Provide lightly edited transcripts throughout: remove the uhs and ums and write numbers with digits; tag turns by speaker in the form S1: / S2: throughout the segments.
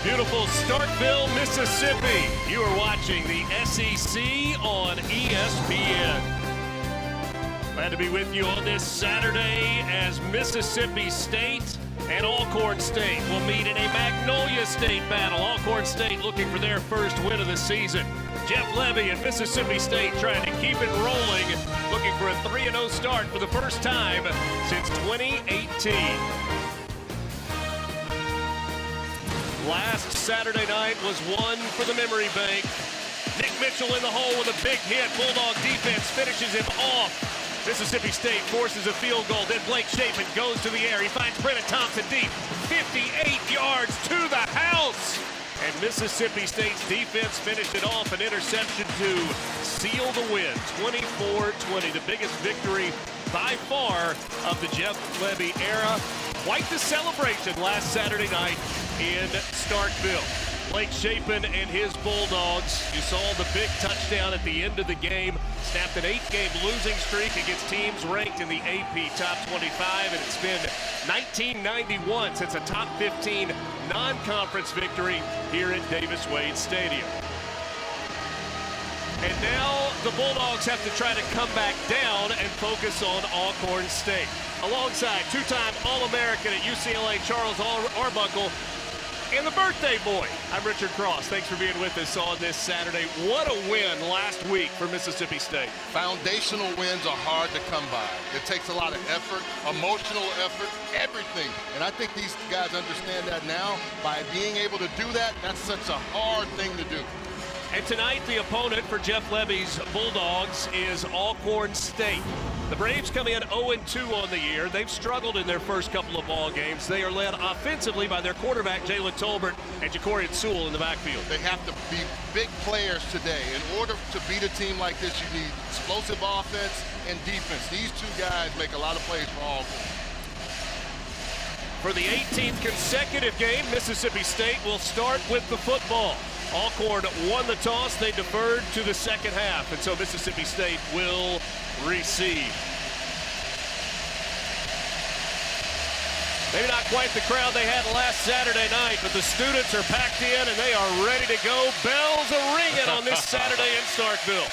S1: Beautiful Starkville, Mississippi. You are watching the SEC on ESPN. Glad to be with you on this Saturday as Mississippi State and Alcorn State will meet in a Magnolia State battle. Alcorn State looking for their first win of the season. Jeff Levy and Mississippi State trying to keep it rolling, looking for a 3-0 start for the first time since 2018. Last Saturday night was one for the memory bank. Nick Mitchell in the hole with a big hit. Bulldog defense finishes him off. Mississippi State forces a field goal. Then Blake Shapen goes to the air. He finds Brennan Thompson deep. 58 yards to the house. And Mississippi State's defense finished it off, an interception to seal the win. 24-20, the biggest victory by far of the Jeff Levy era. Quite the celebration last Saturday night in Starkville. Blake Shapen and his Bulldogs. You saw the big touchdown at the end of the game. Snapped an 8-game losing streak against teams ranked in the AP Top 25. And it's been 1991 since a Top 15 non-conference victory here at Davis-Wade Stadium. And now the Bulldogs have to try to come back down and focus on Alcorn State. Alongside two-time All-American at UCLA, Charles Arbuckle, and the birthday boy, I'm Richard Cross. Thanks for being with us on this Saturday. What a win last week for Mississippi State.
S2: Foundational wins are hard to come by. It takes a lot of effort, emotional effort, everything. And I think these guys understand that now. By being able to do that, that's such a hard thing to do.
S1: And tonight, the opponent for Jeff Levy's Bulldogs is Alcorn State. The Braves come in 0-2 on the year. They've struggled in their first couple of ball games. They are led offensively by their quarterback, Jalen Tolbert, and Jacorian Sewell in the backfield.
S2: They have to be big players today. In order to beat a team like this, you need explosive offense and defense. These two guys make a lot of plays for Alcorn.
S1: For the 18th consecutive game, Mississippi State will start with the football. Alcorn won the toss. They deferred to the second half, and so Mississippi State will receive. Maybe not quite the crowd they had last Saturday night, but the students are packed in and they are ready to go. Bells are ringing on this Saturday in Starkville.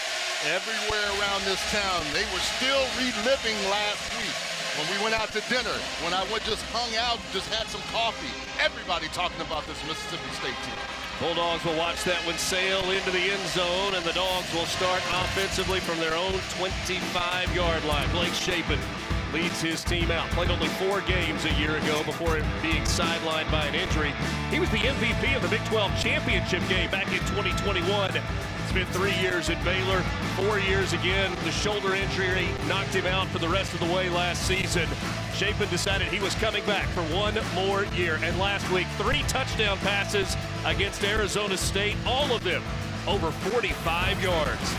S2: Everywhere around this town, they were still reliving last week. When we went out to dinner, when I just hung out, just had some coffee, everybody talking about this Mississippi State team.
S1: Bulldogs will watch that one sail into the end zone, and the Dogs will start offensively from their own 25-yard line. Blake Shapen leads his team out. Played only 4 games a year ago before being sidelined by an injury. He was the MVP of the Big 12 championship game back in 2021. Spent 3 years at Baylor, 4 years again. The shoulder injury knocked him out for the rest of the way last season. Shapen decided he was coming back for one more year. And last week, 3 touchdown passes against Arizona State, all of them over 45 yards.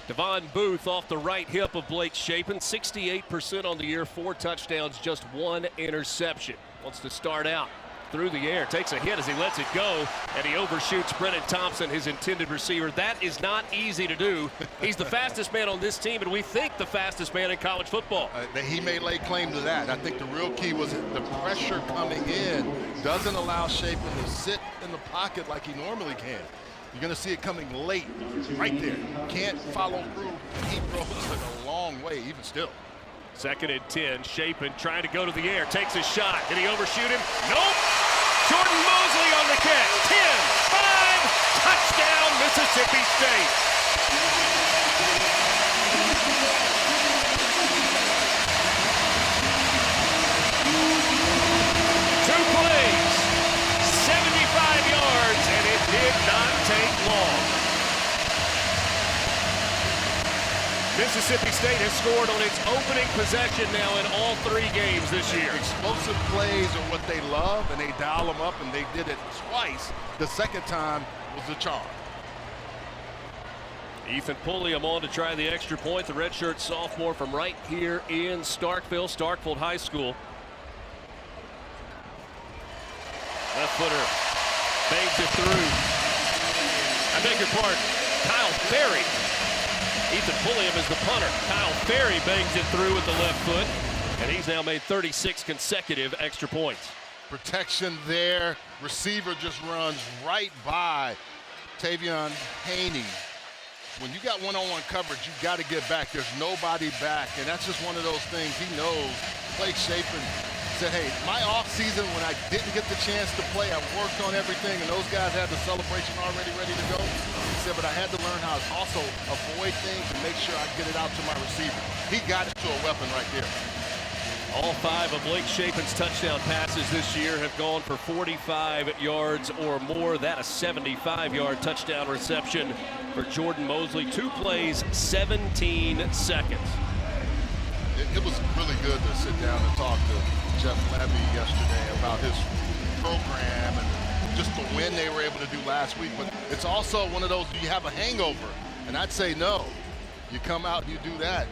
S1: Devon Booth off the right hip of Blake Shapen, 68% on the year, 4 touchdowns, just 1 interception. Wants to start out through the air, takes a hit as he lets it go, and he overshoots Brennan Thompson, his intended receiver. That is not easy to do. He's the fastest man on this team, and we think the fastest man in college football.
S2: He may lay claim to that. I think the real key was the pressure coming in doesn't allow Shapen to sit in the pocket like he normally can. You're going to see it coming late, right there. Can't follow through. He throws it a long way, even still.
S1: 2nd and 10, Shapen trying to go to the air, takes a shot. Did he overshoot him? Nope! Jordan Mosley on the catch. 10-5, touchdown Mississippi State. Two plays, 75 yards, and it did not take long. Mississippi State has scored on its opening possession now in all 3 games this year.
S2: Explosive plays are what they love, and they dial them up, and they did it twice. The second time was the charm.
S1: Ethan Pulliam on to try the extra point, the redshirt sophomore from right here in Starkville, Starkville High School. Left footer bangs it through. I beg your pardon, Kyle Ferry. Ethan Pulliam is the punter. Kyle Ferry bangs it through with the left foot, and he's now made 36 consecutive extra points.
S2: Protection there. Receiver just runs right by Tavion Haney. When you got one-on-one coverage, you got to get back. There's nobody back, and that's just one of those things he knows. Blake Shapen said, hey, my offseason when I didn't get the chance to play, I worked on everything, and those guys had the celebration already ready to go. He said, but I had to learn how to also avoid things and make sure I get it out to my receiver. He got it to a weapon right there.
S1: All 5 of Blake Shapen's touchdown passes this year have gone for 45 yards or more. That a 75-yard touchdown reception for Jordan Mosley. 2 plays, 17 seconds.
S2: It was really good to sit down and talk to Jeff Levy yesterday about his program and just the win they were able to do last week. But it's also one of those, do you have a hangover? And I'd say no. You come out and you do that.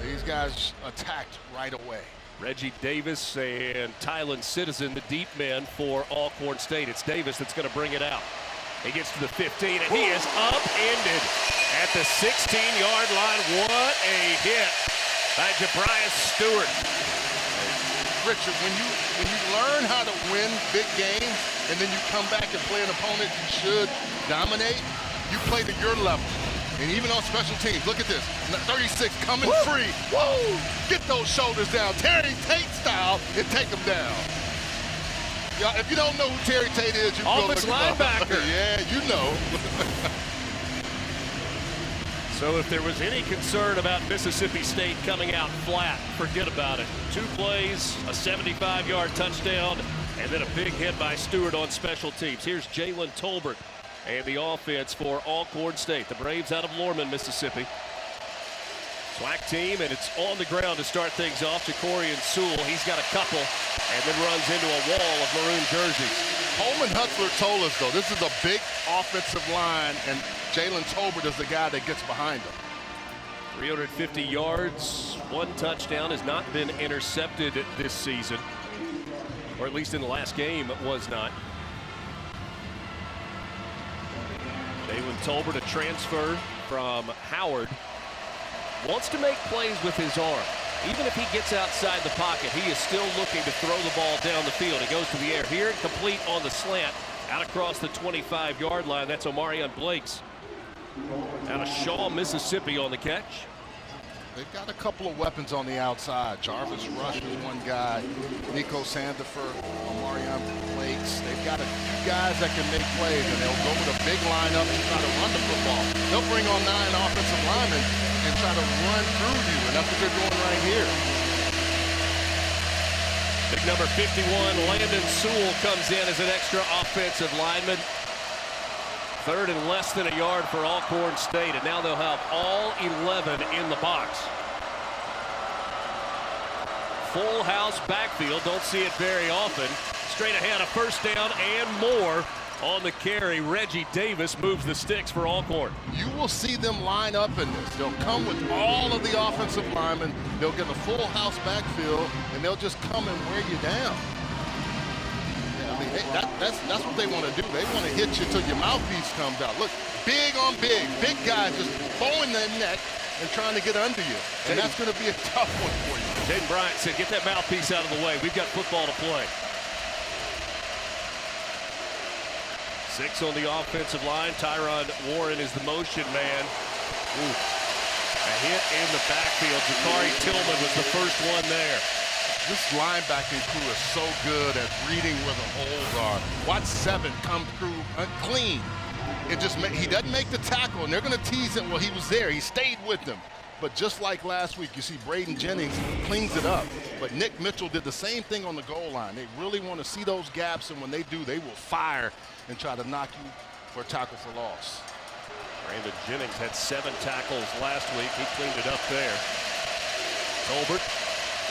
S2: These guys attacked right away.
S1: Reggie Davis and Tylen Citizen, the deep men for Alcorn State. It's Davis that's going to bring it out. He gets to the 15, and he is upended at the 16-yard line. What a hit by Jabrias Stewart.
S2: Richard, when you learn how to win big games, and then you come back and play an opponent you should dominate, you play to your level. And even on special teams, look at this. 36 coming free. Whoa! Get those shoulders down. Terry Tate style and take them down. Y'all, if you don't know who Terry Tate is, you go look
S1: offensive linebacker.
S2: Yeah, you know.
S1: So if there was any concern about Mississippi State coming out flat, forget about it. 2 plays, a 75-yard touchdown, and then a big hit by Stewart on special teams. Here's Jalen Tolbert and the offense for Alcorn State. The Braves out of Lorman, Mississippi. Slack team, and it's on the ground to start things off. Jacorian Sewell, he's got a couple, and then runs into a wall of maroon jerseys.
S2: Coleman Hutzler told us, though, this is a big offensive line, and Jalen Tolbert is the guy that gets behind him.
S1: 350 yards, 1 touchdown, has not been intercepted this season, or at least in the last game it was not. Jalen Tolbert, a transfer from Howard, wants to make plays with his arm. Even if he gets outside the pocket, he is still looking to throw the ball down the field. He goes to the air here, complete on the slant, out across the 25-yard line. That's Omarion Blakes out of Shaw, Mississippi on the catch.
S2: They've got a couple of weapons on the outside. Jarvis Rush is one guy. Nico Sandifer, Omarion Blakes. They've got a few guys that can make plays, and they'll go with a big lineup and try to run the football. They'll bring on 9 offensive linemen and try to run through you, and that's what they're doing right here.
S1: Big number 51, Landon Sewell, comes in as an extra offensive lineman. 3rd and less than a yard for Alcorn State, and now they'll have all 11 in the box. Full house backfield, don't see it very often. Straight ahead, a first down and more on the carry. Reggie Davis moves the sticks for Alcorn.
S2: You will see them line up in this. They'll come with all of the offensive linemen. They'll get a full house backfield, and they'll just come and wear you down. I mean, that's what they want to do. They want to hit you till your mouthpiece comes out. Look, big on big. Big guys just bowing their neck and trying to get under you. And that's going to be a tough one for you.
S1: Jaden Bryant said, get that mouthpiece out of the way. We've got football to play. 6 on the offensive line. Tyron Warren is the motion man. Ooh. A hit in the backfield. Jakari Tillman was the first one there.
S2: This linebacking crew is so good at reading where the holes are. Watch 7 come through clean. It just he doesn't make the tackle, and they're going to tease him. Well, he was there. He stayed with them. But just like last week, you see Braden Jennings cleans it up. But Nick Mitchell did the same thing on the goal line. They really want to see those gaps, and when they do, they will fire and try to knock you for a tackle for loss.
S1: Brandon Jennings had 7 tackles last week. He cleaned it up there. Tolbert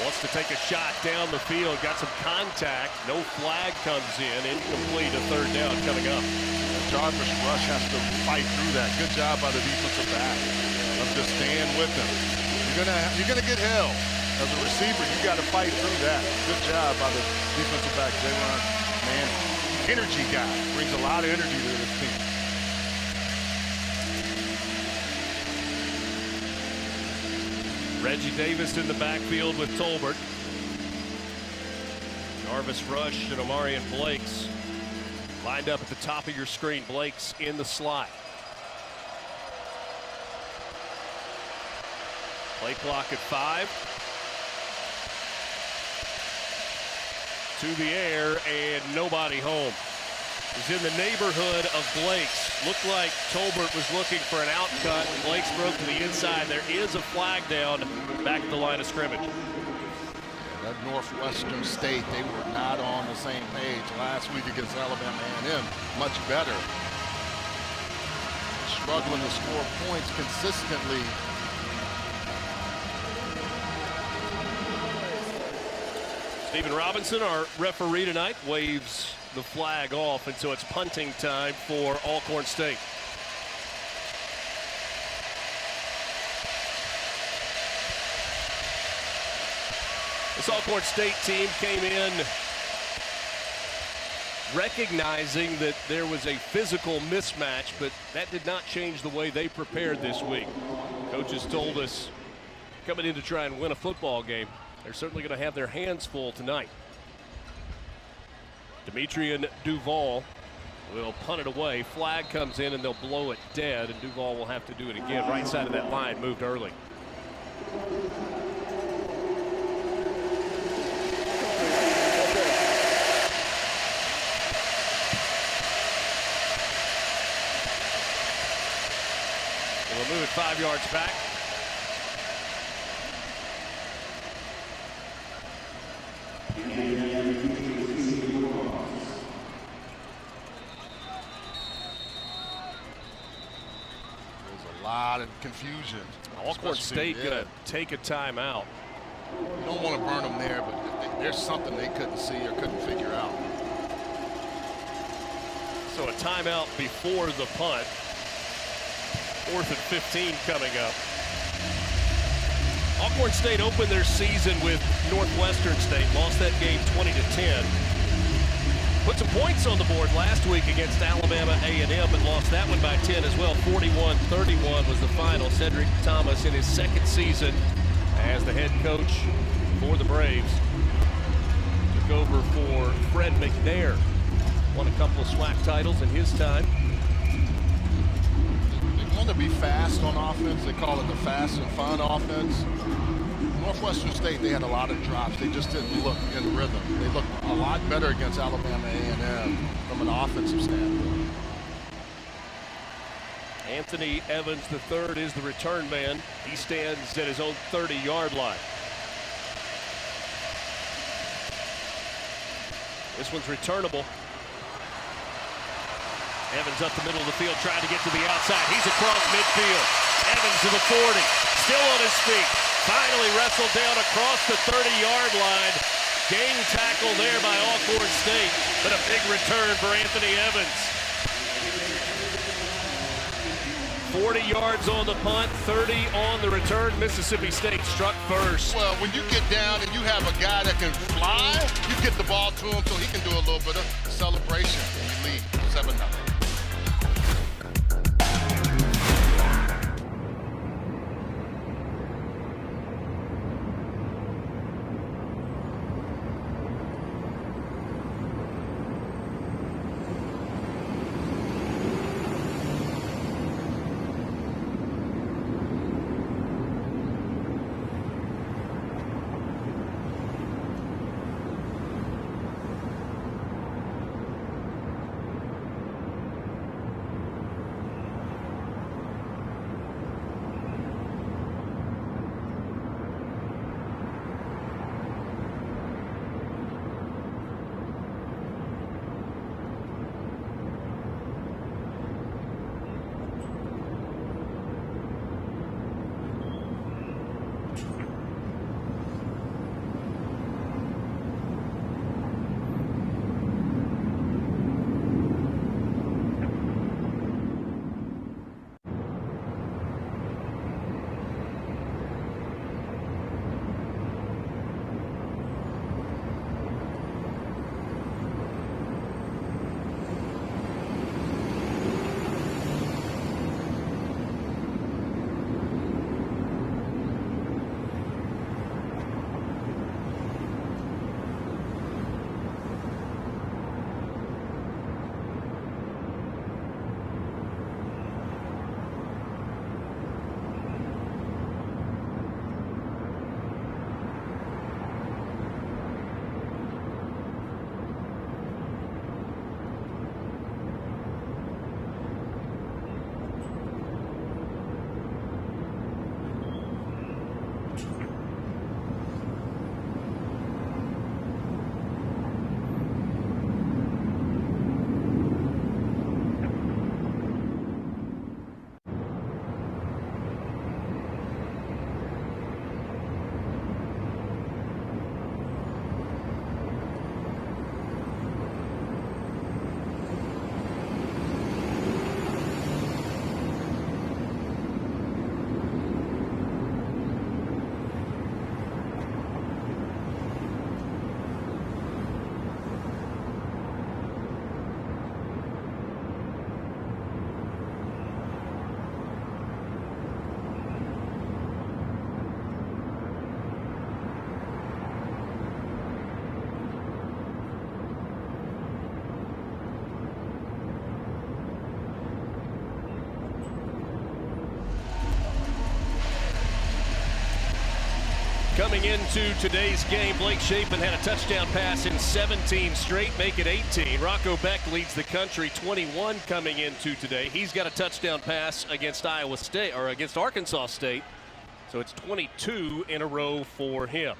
S1: wants to take a shot down the field. Got some contact. No flag comes in. Incomplete. A 3rd down coming up.
S2: Jarvis Rush has to fight through that. Good job by the defensive back of just staying with them. You're gonna get held. As a receiver, you got to fight through that. Good job by the defensive back, Jaylon Manning. Energy guy. Brings a lot of energy to this team.
S1: Reggie Davis in the backfield with Tolbert. Jarvis Rush and Omarion Blakes lined up at the top of your screen. Blakes in the slot. Play clock at 5. To the air and nobody home. Is in the neighborhood of Blakes. Looked like Tolbert was looking for an out cut. Blakes broke to the inside. There is a flag down back at the line of scrimmage.
S2: Yeah, that Northwestern State, they were not on the same page last week against Alabama A&M. Much better. Struggling to score points consistently.
S1: Stephen Robinson, our referee tonight, waves the flag off, and so it's punting time for Alcorn State. This Alcorn State team came in recognizing that there was a physical mismatch, but that did not change the way they prepared this week. Coaches told us coming in to try and win a football game, they're certainly going to have their hands full tonight. Demetrian Duval will punt it away. Flag comes in and they'll blow it dead, and Duval will have to do it again. Right side of that line moved early. We'll move it 5 yards back.
S2: Lot of confusion.
S1: Alcorn State gonna take a timeout.
S2: You don't want to burn them there, but there's something they couldn't see or couldn't figure out.
S1: So a timeout before the punt. 4th and 15 coming up. Alcorn State opened their season with Northwestern State, lost that game 20-10. Put some points on the board last week against Alabama A&M, but lost that one by 10 as well. 41-31 was the final. Cedric Thomas in his second season as the head coach for the Braves. Took over for Fred McNair. Won a couple of SWAC titles in his time.
S2: They want to be fast on offense. They call it the fast and fun offense. Northwestern State, they had a lot of drops. They just didn't look in rhythm. They looked a lot better against Alabama A&M from an offensive standpoint.
S1: Anthony Evans III is the return man. He stands at his own 30-yard line. This one's returnable. Evans up the middle of the field, trying to get to the outside. He's across midfield. Evans to the 40, still on his feet. Finally wrestled down across the 30-yard line. Game tackle there by Alcorn State, but a big return for Anthony Evans. 40 yards on the punt, 30 on the return. Mississippi State struck first.
S2: Well, when you get down and you have a guy that can fly, you get the ball to him so he can do a little bit of celebration and you lead 7-0.
S1: coming into today's game. Blake Shapen had a touchdown pass in 17 straight, make it 18. Rocco Beck leads the country, 21 coming into today. He's got a touchdown pass against Iowa State, or against Arkansas State. So it's 22 in a row for him.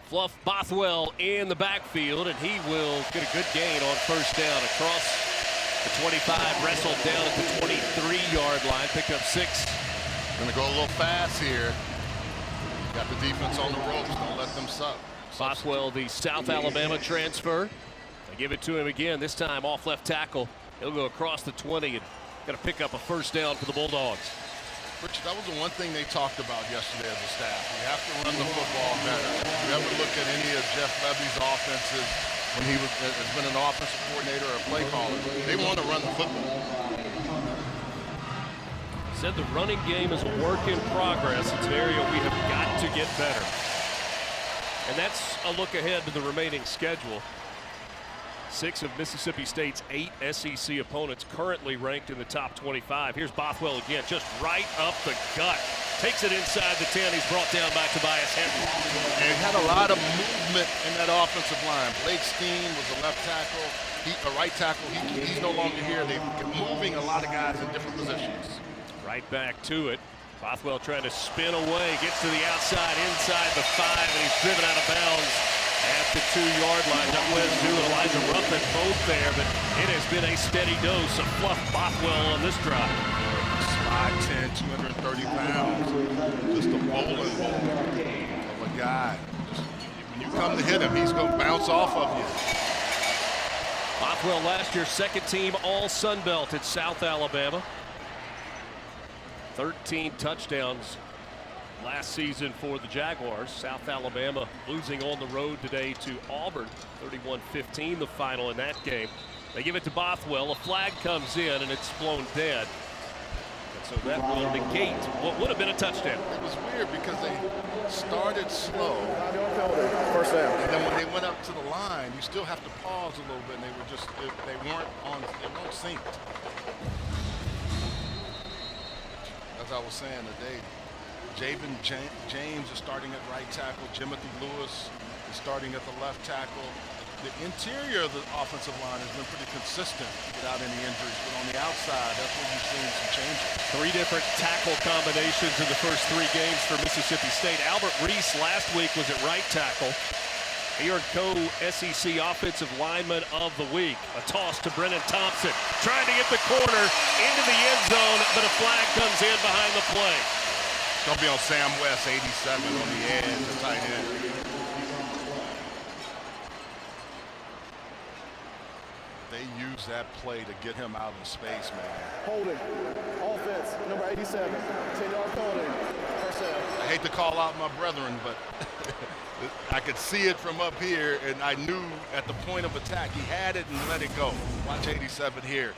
S1: Fluff Bothwell in the backfield, and he will get a good gain on first down across the 25, wrestled down at the 23-yard line, picked up 6.
S2: Gonna go a little fast here. Got the defense on the ropes. Don't let them suck.
S1: Bothwell, the South Alabama transfer. They give it to him again, this time off left tackle. He'll go across the 20 and got to pick up a first down for the Bulldogs.
S2: Richard, that was the one thing they talked about yesterday as a staff. We have to run the football better. If you ever look at any of Jeff Lebby's offenses when he has been an offensive coordinator or a play caller, they want to run the football.
S1: Said the running game is a work in progress. It's an area we have got to get better. And that's a look ahead to the remaining schedule. 6 of Mississippi State's 8 SEC opponents currently ranked in the top 25. Here's Bothwell again, just right up the gut. Takes it inside the 10. He's brought down by Tobias Henry.
S2: And had a lot of movement in that offensive line. Blake Steen was a left tackle, a right tackle. He's no longer here. They're moving a lot of guys in different positions.
S1: Right back to it. Bothwell trying to spin away, gets to the outside, inside the 5, and he's driven out of bounds at the 2-yard line. Not Wes Dew and Elijah Ruffin both there, but it has been a steady dose of Fluff Bothwell on this drive.
S2: 5'10", 230 pounds. Just a bowling ball of a guy. When you come to hit him, he's going to bounce off of you.
S1: Bothwell last year, second team all Sun Belt at South Alabama. 13 touchdowns last season for the Jaguars. South Alabama losing on the road today to Auburn, 31-15 the final in that game. They give it to Bothwell. A flag comes in and it's blown dead. And so that will negate what would have been a touchdown.
S2: It was weird because they started slow.
S3: First down.
S2: And then when they went up to the line, you still have to pause a little bit, and they weren't synced. As I was saying today, Javen James is starting at right tackle. Timothy Lewis is starting at the left tackle. The interior of the offensive line has been pretty consistent without any injuries, but on the outside, that's where you've seen some changes.
S1: 3 different tackle combinations in the first 3 games for Mississippi State. Albert Reese last week was at right tackle. He earned co-SEC Offensive Lineman of the Week. A toss to Brennan Thompson, trying to get the corner into the end zone, but a flag comes in behind the play.
S2: It's going to be on Sam West, 87 on the edge, the tight end. They use that play to get him out of space, man.
S3: Holding. Offense, number 87. 10-yard holding. First down.
S2: I hate to call out my brethren, but I could see it from up here, and I knew at the point of attack he had it and let it go. Watch 87 here.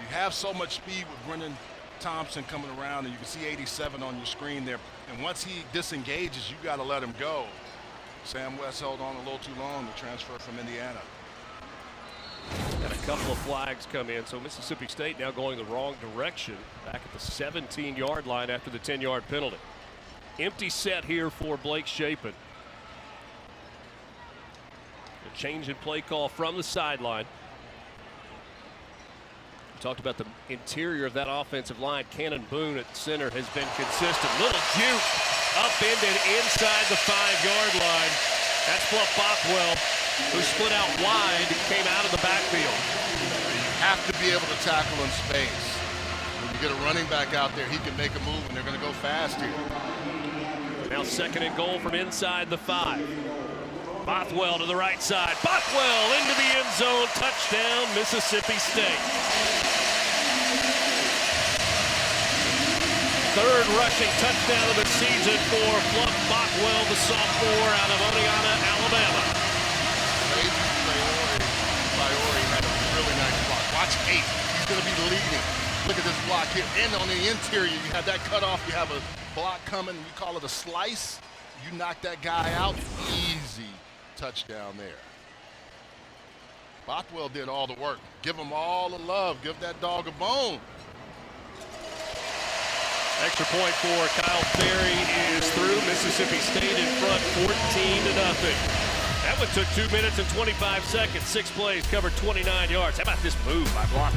S2: You have so much speed with Brennan Thompson coming around, and you can see 87 on your screen there. And once he disengages, you got to let him go. Sam West held on a little too long to transfer from Indiana.
S1: Got a couple of flags come in, so Mississippi State now going the wrong direction back at the 17-yard line after the 10-yard penalty. Empty set here for Blake Shapen. A change in play call from the sideline. We talked about the interior of that offensive line. Cannon Boone at center has been consistent. Little juke upended inside the 5-yard line. That's Fluff Bothwell, who split out wide and came out of the backfield.
S2: You have to be able to tackle in space. When you get a running back out there, he can make a move, and they're going to go fast here.
S1: Now 2nd and goal from inside the 5. Bothwell to the right side. Bothwell into the end zone. Touchdown, Mississippi State. 3rd rushing touchdown of the season for Fluff Bothwell, the sophomore out of Oneonta, Alabama.
S2: Priori had a really nice block. Watch 8. He's going to be leading. Look at this block here. And on the interior, you have that cutoff. You have a block coming. We call it a slice. You knock that guy out. Easy touchdown there. Bothwell did all the work. Give him all the love. Give that dog a bone.
S1: Extra point for Kyle Ferry is through. Mississippi State in front 14-0. That one took 2 minutes and 25 seconds. 6 plays, covered 29 yards. How about this move by Blocker?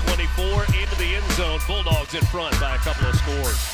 S1: 24 into the end zone. Bulldogs in front by a couple of scores.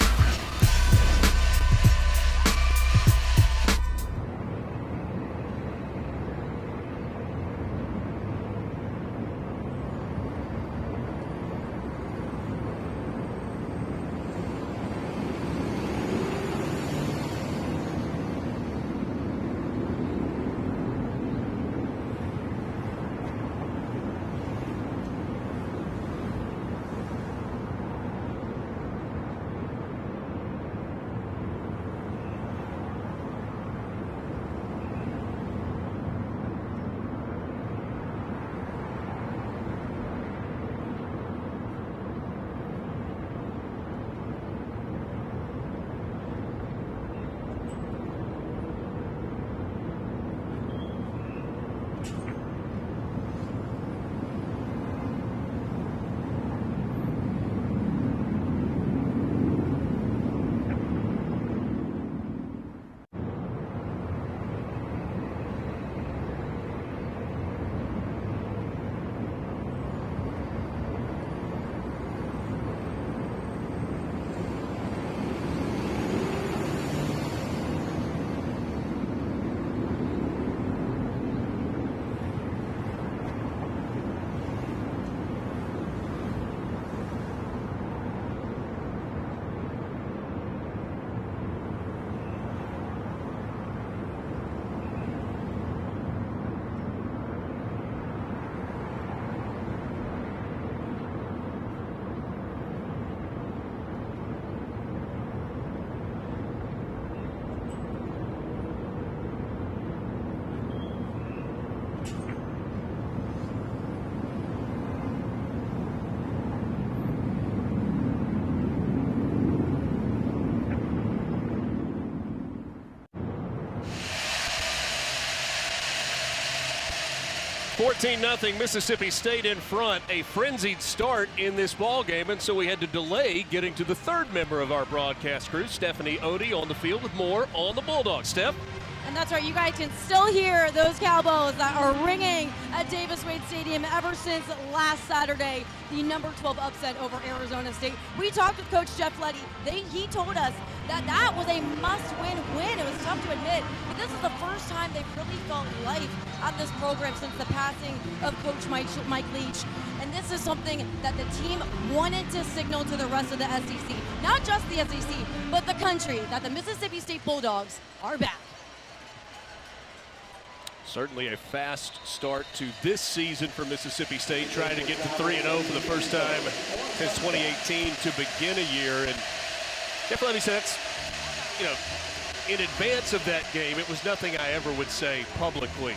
S1: (14-0) Mississippi State in front. A frenzied start in this ball game, and so we had to delay getting to the third member of our broadcast crew, Stephanie Odie, on the field with more on the Bulldogs. Steph?
S4: And that's right, you guys can still hear those cowbells that are ringing at Davis-Wade Stadium ever since last Saturday, the number 12 upset over Arizona State. We talked with Coach Jeff Leddy. He told us that was a must-win win. It was tough to admit, but this is the first time they've really felt life at this program since the passing of Coach Mike Leach. And this is something that the team wanted to signal to the rest of the SEC. Not just the SEC, but the country, that the Mississippi State Bulldogs are back.
S1: Certainly a fast start to this season for Mississippi State, trying to get to 3-0 for the first time since 2018 to begin a year. And Jeff Leddy said that's, in advance of that game, it was nothing I ever would say publicly.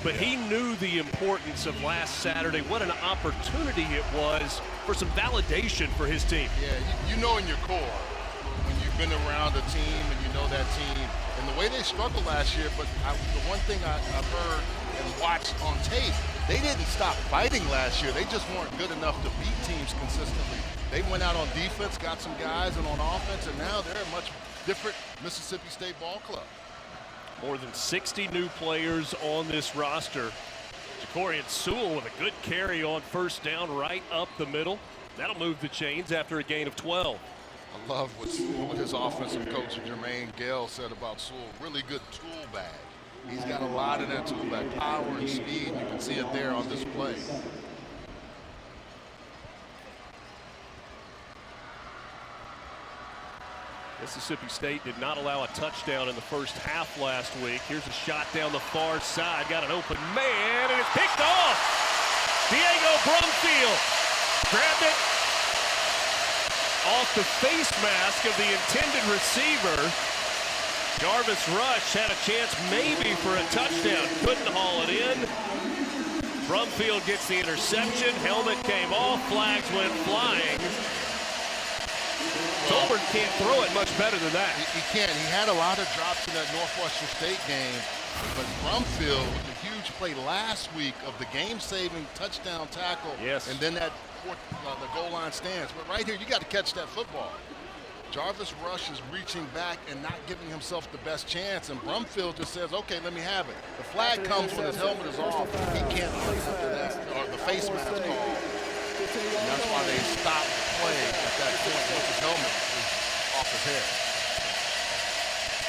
S1: But he knew the importance of last Saturday, what an opportunity it was for some validation for his team.
S2: Yeah, you know in your core, when you've been around a team and you know that team, and the way they struggled last year, but the one thing I've heard and watched on tape, they didn't stop fighting last year. They just weren't good enough to beat teams consistently. They went out on defense, got some guys, and on offense, and now they're a much different Mississippi State ball club.
S1: More than 60 new players on this roster. Jacorian Sewell with a good carry on first down right up the middle. That'll move the chains after a gain of 12.
S2: I love what his offensive coach, Jermaine Gale, said about Sewell. Really good tool bag. He's got a lot in that tool bag, power and speed. You can see it there on display.
S1: Mississippi State did not allow a touchdown in the first half last week. Here's a shot down the far side. Got an open man, and it's picked off. Diego Brumfield grabbed it off the face mask of the intended receiver. Jarvis Rush had a chance maybe for a touchdown. Couldn't haul it in. Brumfield gets the interception. Helmet came off. Flags went flying. Tolbert can't throw it much better than that.
S2: He can't. He had a lot of drops in that Northwestern State game, but Brumfield with a huge huge play last week of the game-saving touchdown tackle.
S1: Yes.
S2: And then that the goal line stands. But right here, you got to catch that football. Jarvis Rush is reaching back and not giving himself the best chance, and Brumfield just says, okay, let me have it. The flag comes when his helmet is off. He can't look after that, or the face mask call. And that's why they stop play at that point once his helmet is off his head.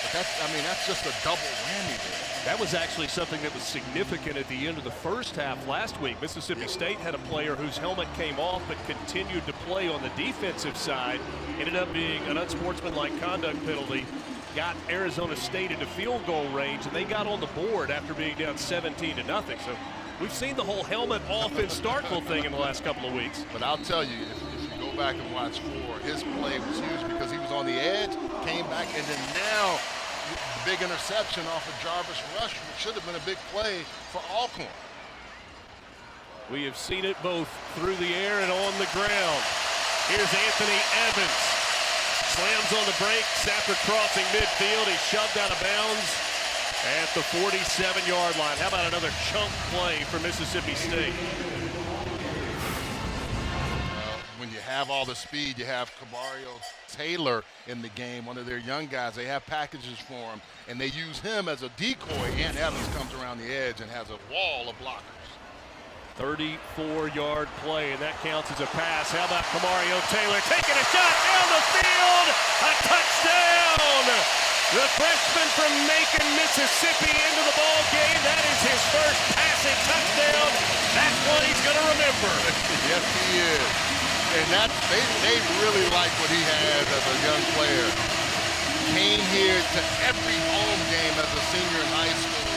S2: But that's just a double whammy there.
S1: That was actually something that was significant at the end of the first half last week. Mississippi State had a player whose helmet came off but continued to play on the defensive side. Ended up being an unsportsmanlike conduct penalty. Got Arizona State into field goal range, and they got on the board after being down 17-0. So we've seen the whole helmet off in Starkville thing in the last couple of weeks.
S2: But I'll tell you, if you go back and watch his play was huge because he was on the edge, came back, and then now the big interception off of Jarvis Rush, which should have been a big play for Alcorn.
S1: We have seen it both through the air and on the ground. Here's Anthony Evans. Slams on the brakes after crossing midfield. He's shoved out of bounds at the 47-yard line. How about another chunk play for Mississippi State?
S2: When you have all the speed, you have Camario Taylor in the game, one of their young guys. They have packages for him, and they use him as a decoy. And Evans comes around the edge and has a wall of blockers.
S1: 34-yard play, and that counts as a pass. How about Camario Taylor taking a shot down the field? A touchdown! The freshman from Macon, Mississippi into the ball game. That is his first passing touchdown. That's what he's going to remember.
S2: Yes, he is. And they really like what he has as a young player. Came here to every home game as a senior in high school.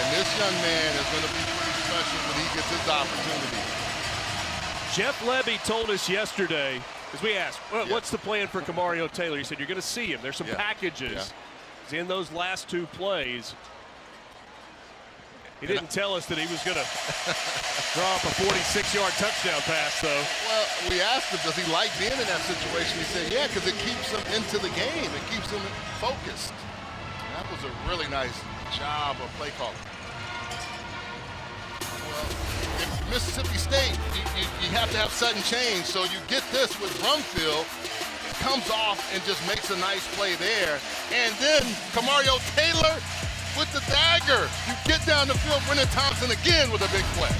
S2: And this young man is going to be pretty special when he gets his opportunity.
S1: Jeff Levy told us yesterday, as we asked, what's the plan for Camario Taylor? He said, you're going to see him. There's some packages. He's in those last two plays. He didn't tell us that he was going to drop a 46-yard touchdown pass, though.
S2: Well, we asked him, does he like being in that situation? He said, yeah, because it keeps him into the game. It keeps him focused. And that was a really nice job of play calling. Well, if Mississippi State, you have to have sudden change. So you get this with Brumfield, comes off and just makes a nice play there. And then Camario Taylor with the dagger. You get down the field, Brennan Thompson again with a big play.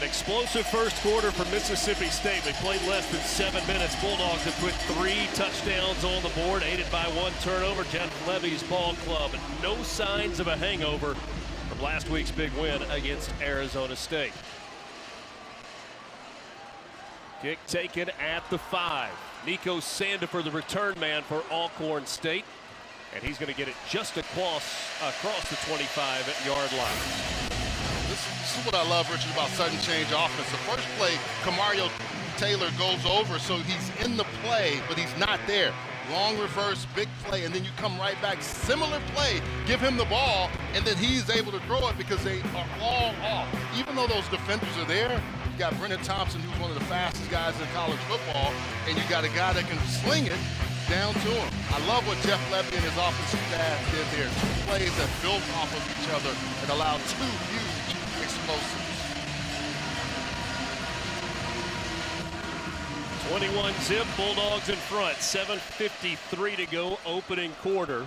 S1: An explosive first quarter for Mississippi State. They played less than 7 minutes. Bulldogs have put 3 touchdowns on the board, aided by 1 turnover. Jeff Levy's ball club. No signs of a hangover from last week's big win against Arizona State. Kick taken at the 5. Nico Sandifer, the return man for Alcorn State. And he's going to get it just across the 25-yard line.
S2: This is what I love, Richard, about sudden change offense. The first play, Kamario Taylor goes over, so he's in the play, but he's not there. Long reverse, big play, and then you come right back. Similar play, give him the ball, and then he's able to throw it because they are all off. Even though those defenders are there, you got Brennan Thompson, who's one of the fastest guys in college football, and you got a guy that can sling it down to him. I love what Jeff Levy and his offensive staff did there. 2 plays that built off of each other and allowed 2 huge explosives.
S1: 21 zip, Bulldogs in front. 7:53 to go, opening quarter.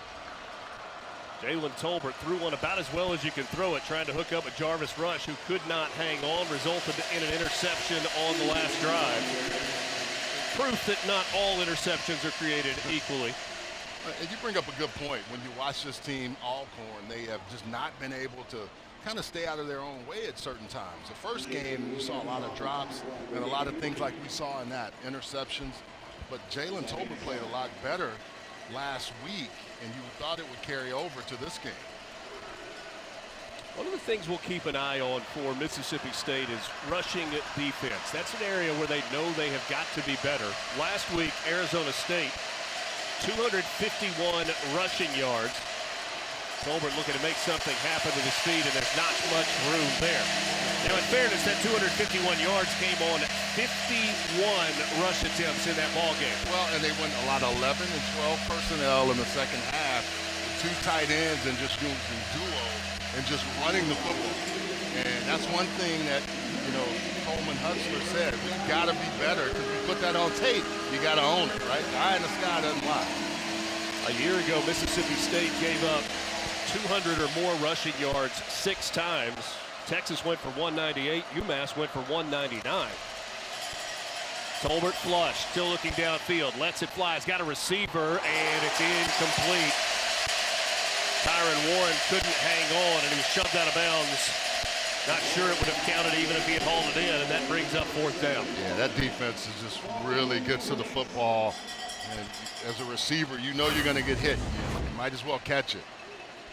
S1: Jalen Tolbert threw one about as well as you can throw it, trying to hook up with Jarvis Rush, who could not hang on, resulted in an interception on the last drive. Proof that not all interceptions are created equally.
S2: And you bring up a good point. When you watch this team, Alcorn, they have just not been able to kind of stay out of their own way at certain times. The first game, you saw a lot of drops and a lot of things like we saw in that, interceptions. But Jalen Tolbert played a lot better last week, and you thought it would carry over to this game.
S1: One of the things we'll keep an eye on for Mississippi State is rushing defense. That's an area where they know they have got to be better. Last week, Arizona State, 251 rushing yards. Tolbert looking to make something happen with his feet, and there's not much room there. Now, in fairness, that 251 yards came on 51 rush attempts in that ball game.
S2: Well, and they went a lot of 11 and 12 personnel in the second half. 2 tight ends and just doing duo and just running the football. And that's one thing that, you know, Coleman Hutzler said, we've got to be better, because we put that on tape. You got to own it, right? The eye in the sky doesn't lie.
S1: A year ago, Mississippi State gave up 200 or more rushing yards 6 times. Texas went for 198. UMass went for 199. Tolbert flush, still looking downfield, lets it fly. He's got a receiver, and it's incomplete. Tyron Warren couldn't hang on, and he was shoved out of bounds. Not sure it would have counted even if he had hauled it in, and that brings up 4th down.
S2: Yeah, that defense is just really gets to the football. And as a receiver, you know you're going to get hit. You might as well catch it.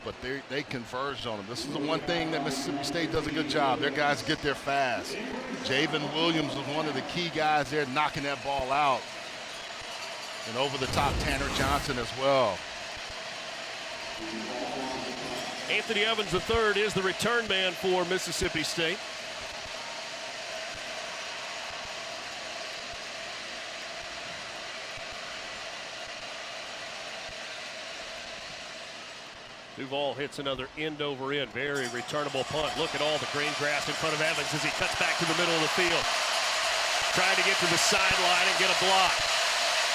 S2: But they converged on him. This is the one thing that Mississippi State does a good job. Their guys get there fast. Javen Williams was one of the key guys there knocking that ball out. And over the top, Tanner Johnson as well.
S1: Anthony Evans III is the return man for Mississippi State. Duval hits another end over end. Very returnable punt. Look at all the green grass in front of Evans as he cuts back to the middle of the field. Trying to get to the sideline and get a block.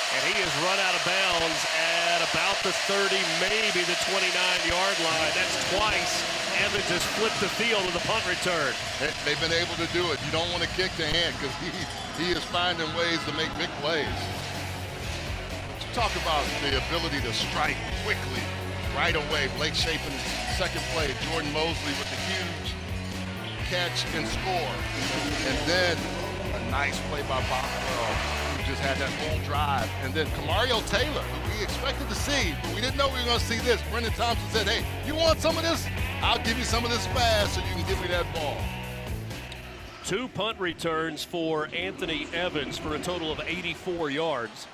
S1: And he is run out of bounds at about the 30, maybe the 29-yard line. That's twice Evans has flipped the field with a punt return.
S2: They've been able to do it. You don't want to kick the hand because he is finding ways to make big plays. But you talk about the ability to strike quickly, right away. Blake Shapen's second play, Jordan Mosley with the huge catch and score. And then a nice play by Boswell, who just had that whole drive. And then Kamario Taylor, who we expected to see, but we didn't know we were going to see this. Brennan Thompson said, hey, you want some of this? I'll give you some of this fast so you can give me that ball.
S1: 2 punt returns for Anthony Evans for a total of 84 yards.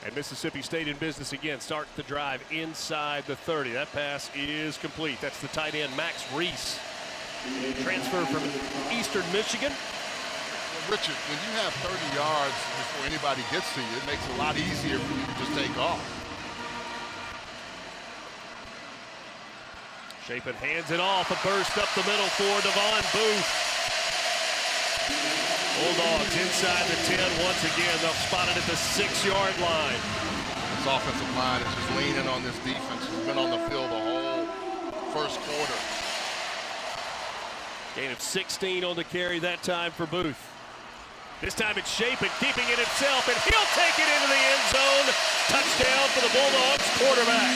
S1: And Mississippi State in business again. Start the drive inside the 30. That pass is complete. That's the tight end, Max Reese. Transfer from Eastern Michigan.
S2: Richard, when you have 30 yards before anybody gets to you, it makes it a lot easier for you to just take off.
S1: Shapen hands it off. A burst up the middle for Devon Booth. Bulldogs inside the 10 once again. They'll spot it at the 6-yard line.
S2: This offensive line is just leaning on this defense. Who's been on the field the whole first quarter.
S1: Gain of 16 on the carry that time for Booth. This time it's Shapen keeping it himself, and he'll take it into the end zone. Touchdown for the Bulldogs quarterback.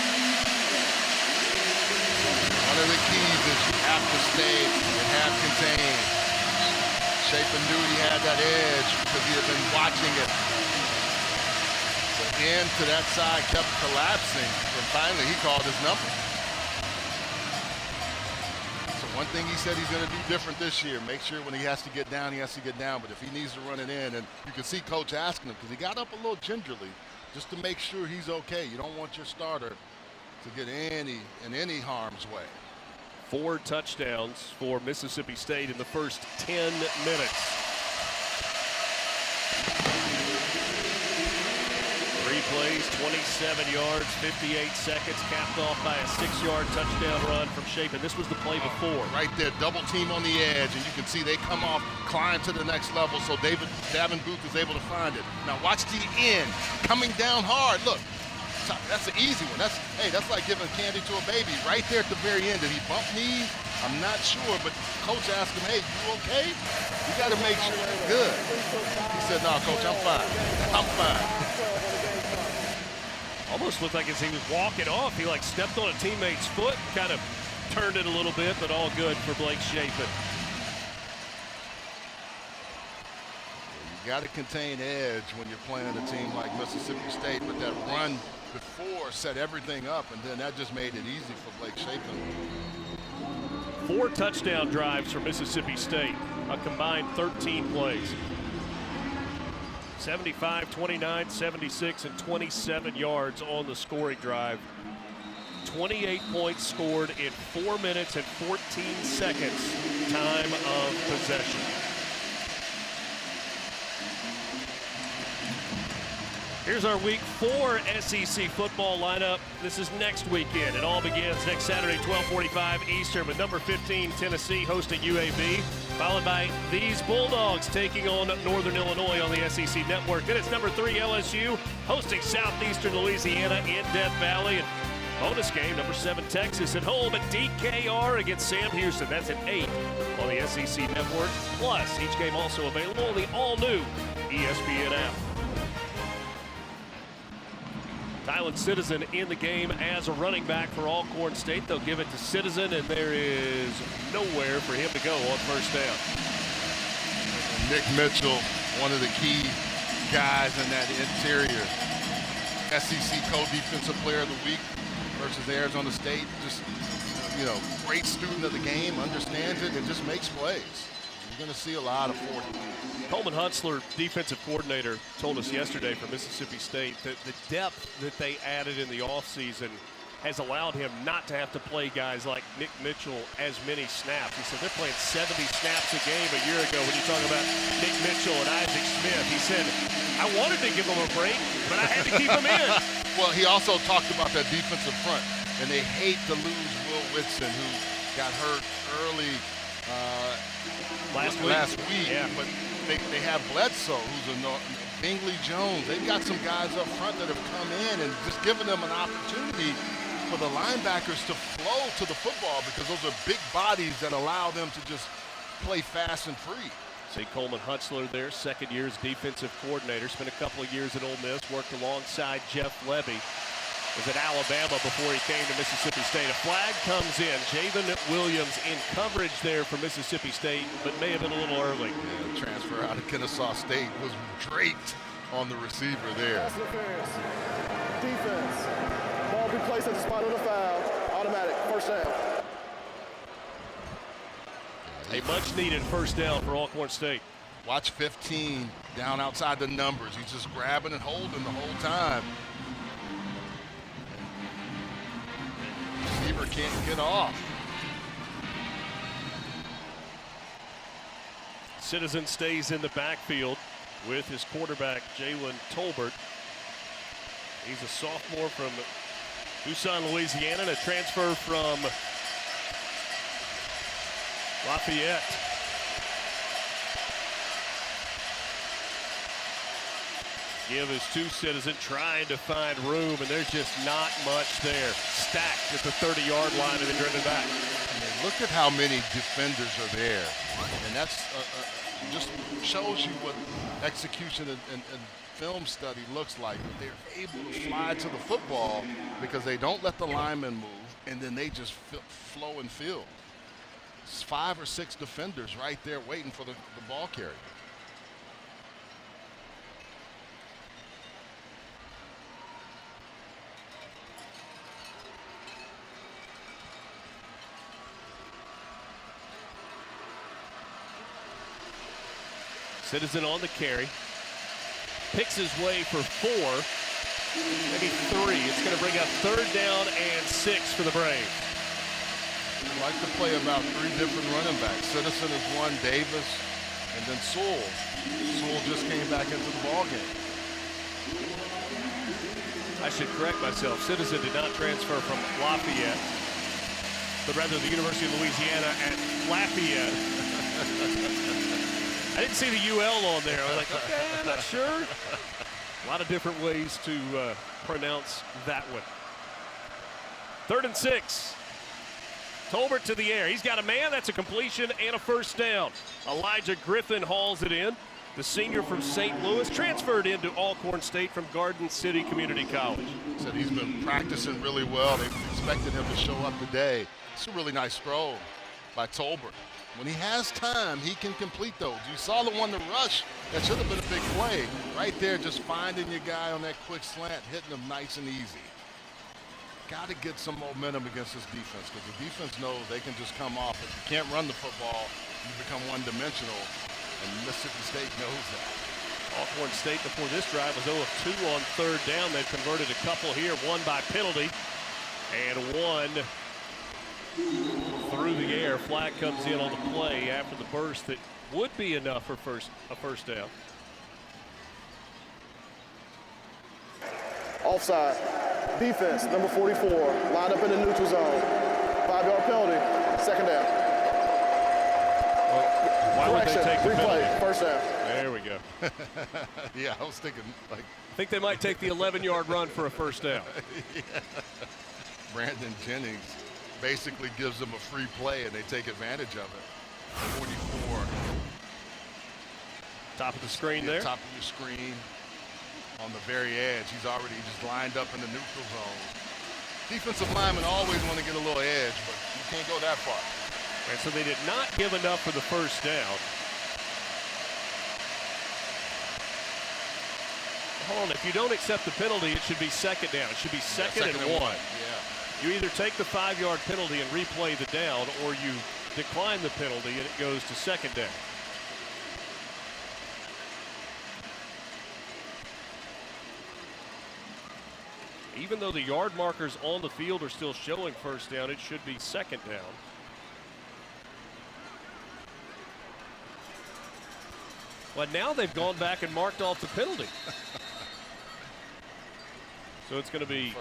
S2: One of the keys is you have to stay and have contained. Shapen knew he had that edge because he had been watching it. The end to that side kept collapsing, and finally he called his number. One thing he said he's going to do different this year, make sure when he has to get down, he has to get down. But if he needs to run it in, and you can see Coach asking him, because he got up a little gingerly just to make sure he's okay. You don't want your starter to get in any harm's way.
S1: 4 touchdowns for Mississippi State in the first 10 minutes. 3 plays, 27 yards, 58 seconds, capped off by a 6-yard touchdown run from Shapen. This was the play before.
S2: Right there, double team on the edge, and you can see they come off, climb to the next level, so Davin Booth is able to find it. Now watch the end, coming down hard. Look, that's an easy one. That's like giving candy to a baby. Right there at the very end, did he bump knees? I'm not sure, but Coach asked him, hey, you okay? You got to make sure you're good. He said, no, Coach, I'm fine. I'm fine.
S1: Almost looked like as he was walking off, he like stepped on a teammate's foot, kind of turned it a little bit, but all good for Blake Shapen.
S2: You got to contain edge when you're playing a team like Mississippi State, but that run before set everything up, and then that just made it easy for Blake Shapen.
S1: 4 touchdown drives for Mississippi State, a combined 13 plays. 75, 29, 76, and 27 yards on the scoring drive. 28 points scored in 4 minutes and 14 seconds time of possession. Here's our Week 4 SEC football lineup. This is next weekend. It all begins next Saturday, 12:45 Eastern, with number 15 Tennessee hosting UAB, followed by these Bulldogs taking on Northern Illinois on the SEC Network. Then it's number 3 LSU hosting Southeastern Louisiana in Death Valley. And bonus game, number 7 Texas at home at DKR against Sam Houston. That's at 8 on the SEC Network. Plus, each game also available on the all-new ESPN app. Tylen Citizen in the game as a running back for Alcorn State. They'll give it to Citizen, and there is nowhere for him to go on first down.
S2: Nick Mitchell, one of the key guys in that interior. SEC co-defensive player of the week versus Arizona State. Just, great student of the game, understands it, and just makes plays. You're going to see a lot of 40.
S1: Coleman Hutzler, defensive coordinator, told us yesterday from Mississippi State that the depth that they added in the offseason has allowed him not to have to play guys like Nick Mitchell as many snaps. He said they're playing 70 snaps a game a year ago when you talk about Nick Mitchell and Isaac Smith. He said, I wanted to give them a break, but I had to keep them in.
S2: Well, he also talked about that defensive front, and they hate to lose Will Whitson, who got hurt early last week.
S1: Yeah.
S2: But they have Bledsoe, who's a Bingley Jones. They've got some guys up front that have come in and just given them an opportunity for the linebackers to flow to the football, because those are big bodies that allow them to just play fast and free.
S1: See Coleman Hutzler there, second year as defensive coordinator. Spent a couple of years at Ole Miss, worked alongside Jeff Levy. Was at Alabama before he came to Mississippi State. A flag comes in. Javen Williams in coverage there for Mississippi State, but may have been a little early.
S2: Yeah, the transfer out of Kennesaw State was draped on the receiver there.
S3: Pass interference. Defense. Ball be placed at the spot of the foul. Automatic. First down.
S1: A much-needed first down for Alcorn State.
S2: Watch 15 down outside the numbers. He's just grabbing and holding the whole time. Receiver can't get off.
S1: Citizen stays in the backfield with his quarterback, Jalen Tolbert. He's a sophomore from Tucson, Louisiana, and a transfer from Lafayette. Give is to Citizen, trying to find room, and there's just not much there. Stacked at the 30-yard line and then driven back.
S2: I mean, look at how many defenders are there. And that's just shows you what execution and film study looks like. They're able to fly to the football because they don't let the linemen move, and then they just flow and field. It's 5 or 6 defenders right there waiting for the ball carrier.
S1: Citizen on the carry. Picks his way for 4, maybe 3. It's going to bring up 3rd down and 6 for the Braves.
S2: I like to play about 3 different running backs. Citizen is one, Davis, and then Sewell. Sewell just came back into the ballgame.
S1: I should correct myself. Citizen did not transfer from Lafayette, but rather the University of Louisiana at Lafayette. I didn't see the UL on there. I was like, okay, I'm not sure. A lot of different ways to pronounce that one. 3rd and 6. Tolbert to the air. He's got a man. That's a completion and a 1st down. Elijah Griffin hauls it in. The senior from St. Louis, transferred into Alcorn State from Garden City Community College.
S2: Said he's been practicing really well. They expected him to show up today. It's a really nice throw by Tolbert. When he has time, he can complete those. You saw the one to rush. That should have been a big play. Right there, just finding your guy on that quick slant, hitting him nice and easy. Got to get some momentum against this defense because the defense knows they can just come off. If you can't run the football, you become one-dimensional, and Mississippi State knows that.
S1: Alcorn State before this drive was 0 of 2 on 3rd down. They've converted a couple here, 1 by penalty and 1 through the air. Flag comes in on the play after the burst that would be enough for a first down.
S3: Offside. Defense, number 44, lined up in the neutral zone. 5-yard penalty, 2nd down.
S1: Why would they take the penalty?
S3: Replay, 1st down.
S1: There we go.
S2: Yeah, I was thinking, like.
S1: I think they might take the 11-yard run for a 1st down.
S2: Yeah. Brandon Jennings basically gives them a free play, and they take advantage of it. 44.
S1: Top of the screen there.
S2: Top of your screen. On the very edge. He's already just lined up in the neutral zone. Defensive linemen always want to get a little edge, but you can't go that far.
S1: And so they did not give enough for the 1st down. Hold on, if you don't accept the penalty, it should be 2nd down. It should be second and 1.
S2: Yeah.
S1: You either take the 5-yard penalty and replay the down, or you decline the penalty and it goes to 2nd down. Even though the yard markers on the field are still showing 1st down, it should be 2nd down. But now they've gone back and marked off the penalty. So it's going to be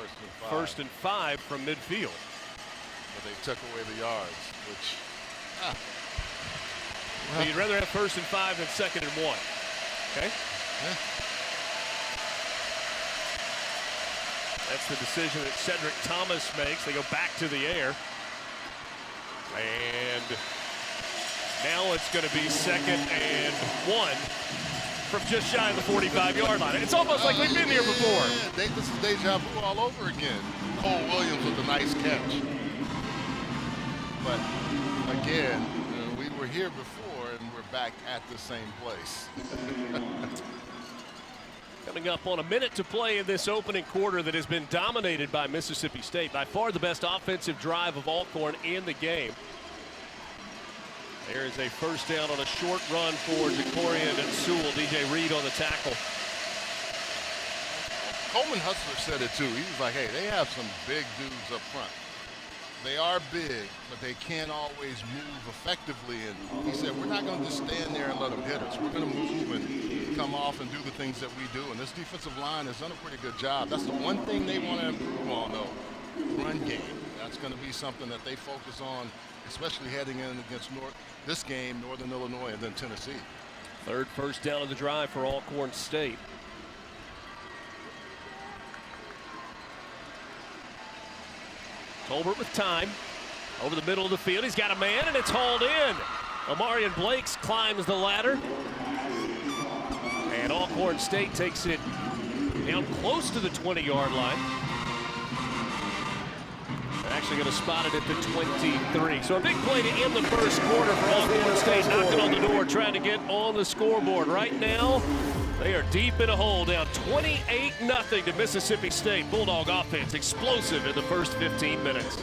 S1: 1st and 5 from midfield.
S2: But they took away the yards, which.
S1: So you'd rather have 1st and 5 than 2nd and 1. Okay?
S2: Yeah.
S1: That's the decision that Cedric Thomas makes. They go back to the air. And now it's going to be 2nd and 1 from just shy of the 45-yard line. It's almost like we've been here before.
S2: Yeah, this is deja vu all over again. Cole Williams with a nice catch. But again, we were here before and we're back at the same place.
S1: Coming up on a minute to play in this opening quarter that has been dominated by Mississippi State. By far the best offensive drive of Alcorn in the game. There is a 1st down on a short run for DeCorian and Sewell. DJ Reed on the tackle.
S2: Coleman Hustler said it too. He was like, hey, they have some big dudes up front. They are big, but they can't always move effectively. And he said, we're not going to just stand there and let them hit us. We're going to move and come off and do the things that we do. And this defensive line has done a pretty good job. That's the one thing they want to improve on, though. Run game. That's going to be something that they focus on, especially heading in against this game, Northern Illinois, and then Tennessee.
S1: 3rd 1st down of the drive for Alcorn State. Tolbert with time. Over the middle of the field. He's got a man, and it's hauled in. Omarion Blakes climbs the ladder. And Alcorn State takes it down close to the 20-yard line. They're actually going to spot it at the 23. So a big play to end the first quarter for Alcorn State, knocking on the door, trying to get on the scoreboard. Right now, they are deep in a hole, down 28-0 to Mississippi State. Bulldog offense explosive in the first 15 minutes.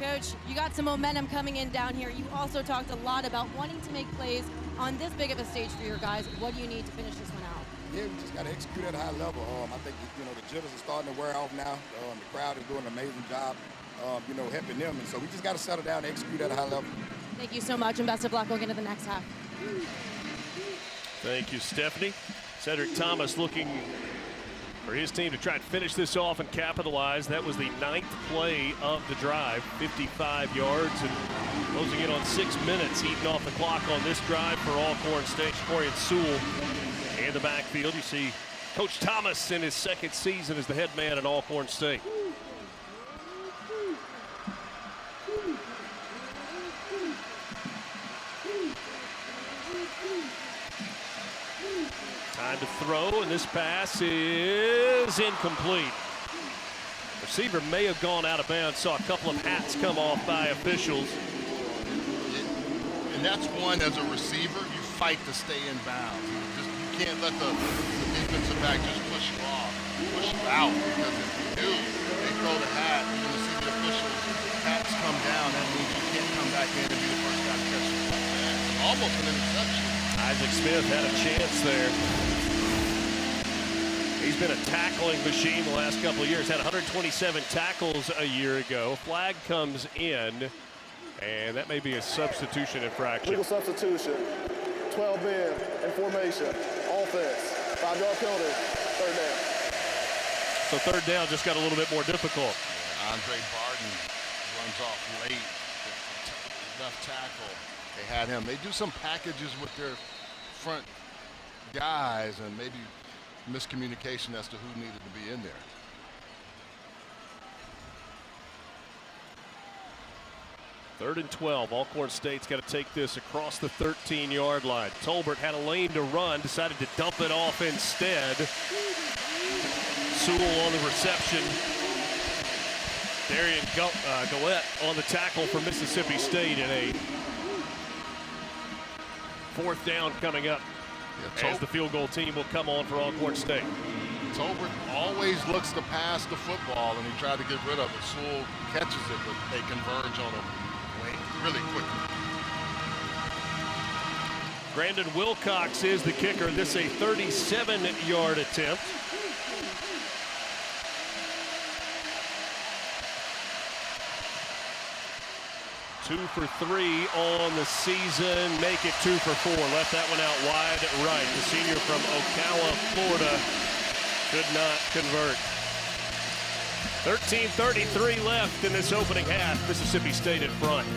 S4: Coach, you got some momentum coming in down here. You also talked a lot about wanting to make plays on this big of a stage for your guys. What do you need to finish this one out?
S5: Yeah, we just got to execute at a high level. I think the jitters are starting to wear off now. The crowd is doing an amazing job, helping them. And so we just got to settle down and execute at a high level.
S4: Thank you so much, and best of luck. We'll get into the next half.
S1: Thank you, Stephanie. Cedric Thomas looking for his team to try and finish this off and capitalize. That was the 9th play of the drive, 55 yards, and closing in on 6 minutes, eating off the clock on this drive for Alcorn State. Corian Sewell in the backfield. You see Coach Thomas in his 2nd season as the head man at Alcorn State. Time to throw, and this pass is incomplete. Receiver may have gone out of bounds. Saw a couple of hats come off by officials.
S2: And that's one, as a receiver, you fight to stay in bounds. You can't let the defensive back just push you off, push you out, because if you do, they throw the hat, you're going to see the officials, hats come down. That means you can't come back in and be the first guy to catch the ball. Almost an interception.
S1: Isaac Smith had a chance there. He's been a tackling machine the last couple of years. Had 127 tackles a year ago. Flag comes in, and that may be a substitution infraction.
S3: Legal substitution. 12 men in formation. Offense. 5-yard penalty. Third down.
S1: So third down just got a little bit more difficult.
S2: Andre Barton runs off late. Left tackle. They had him. They do some packages with their front guys and maybe miscommunication as to who needed to be in there.
S1: Third and 12. Alcorn State's got to take this across the 13-yard line. Tolbert had a lane to run, decided to dump it off instead. Sewell on the reception. Darian Gillette on the tackle for Mississippi State, and a fourth down coming up as the field goal team will come on for Alcorn State.
S2: Tolbert always looks to pass the football, and he tried to get rid of it. Sewell catches it, but they converge on him really quickly.
S1: Brandon Wilcox is the kicker. This is a 37-yard attempt. Two for 3 on the season. Make it 2 for 4. Left that one out wide right. The senior from Ocala, Florida, could not convert. 13:33 left in this opening half. Mississippi State in front.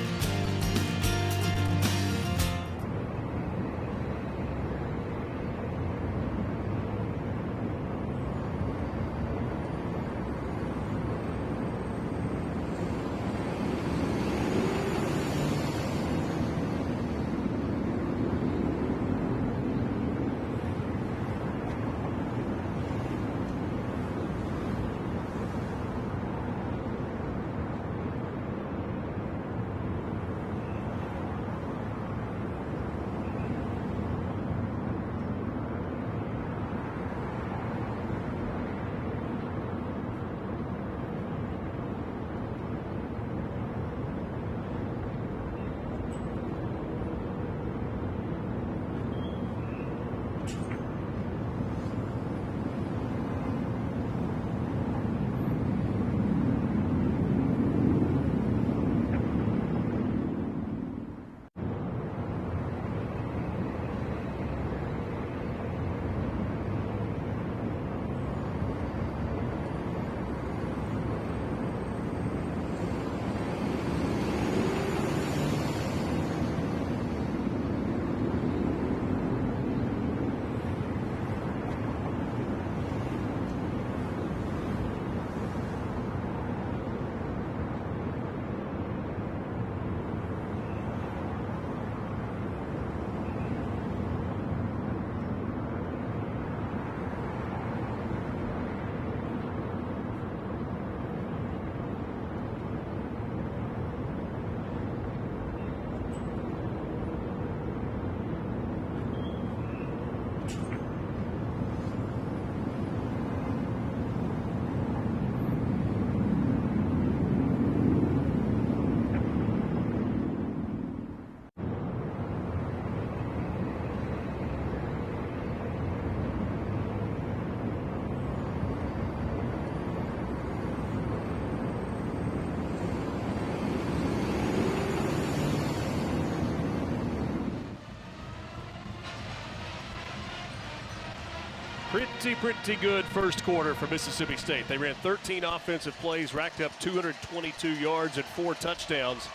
S1: Pretty good first quarter for Mississippi State. They ran 13 offensive plays, racked up 222 yards and 4 touchdowns.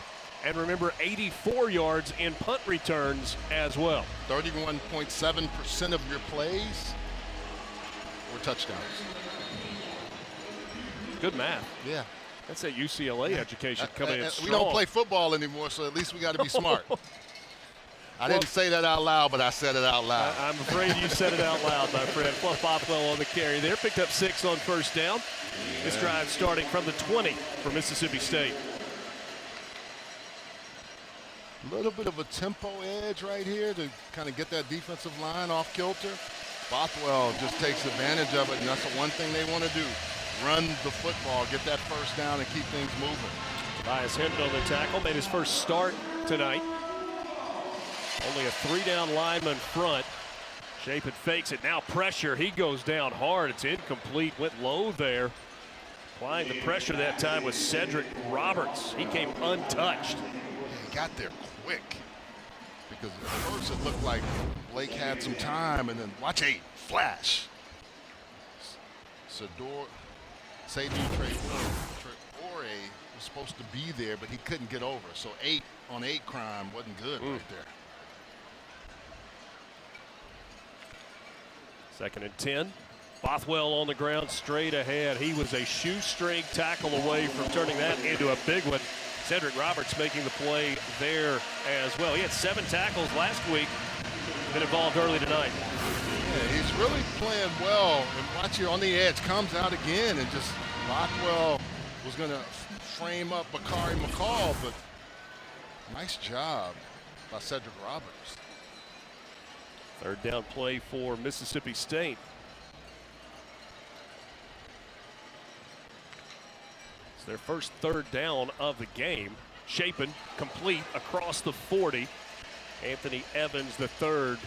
S1: And remember, 84 yards in punt returns as well.
S2: 31.7% of your plays were touchdowns.
S1: Good math.
S2: Yeah.
S1: That's that UCLA education coming in strong.
S2: We don't play football anymore, so at least we got to be smart. I didn't say that out loud, but I said it out loud.
S1: I'm afraid you said it out loud, my friend. Fluff Bothwell on the carry there. Picked up 6 on first down. Yeah. This drive starting from the 20 for Mississippi State.
S2: A little bit of a tempo edge right here to kind of get that defensive line off kilter. Bothwell just takes advantage of it, and that's the one thing they want to do. Run the football, get that first down, and keep things moving.
S1: Tobias Hinton on the tackle, made his first start tonight. Only a 3-down lineman front. Chapin fakes it, now pressure. He goes down hard. It's incomplete, went low there. Applying the pressure that time was Cedric Roberts. He came untouched.
S2: He got there quick because at first it looked like Blake had some time, and then watch 8 flash. Seydou Traore was supposed to be there, but he couldn't get over. So 8 on 8 crime wasn't good right there.
S1: 2nd and 10. Bothwell on the ground straight ahead. He was a shoestring tackle away from turning that into a big one. Cedric Roberts making the play there as well. He had 7 tackles last week. Been involved early tonight.
S2: Yeah, he's really playing well. And watch here on the edge, comes out again, and just Bothwell was going to frame up Bakari McCall, but nice job by Cedric Roberts.
S1: 3rd down play for Mississippi State. It's their first 3rd down of the game. Chapin complete across the 40. Anthony Evans, the 3rd,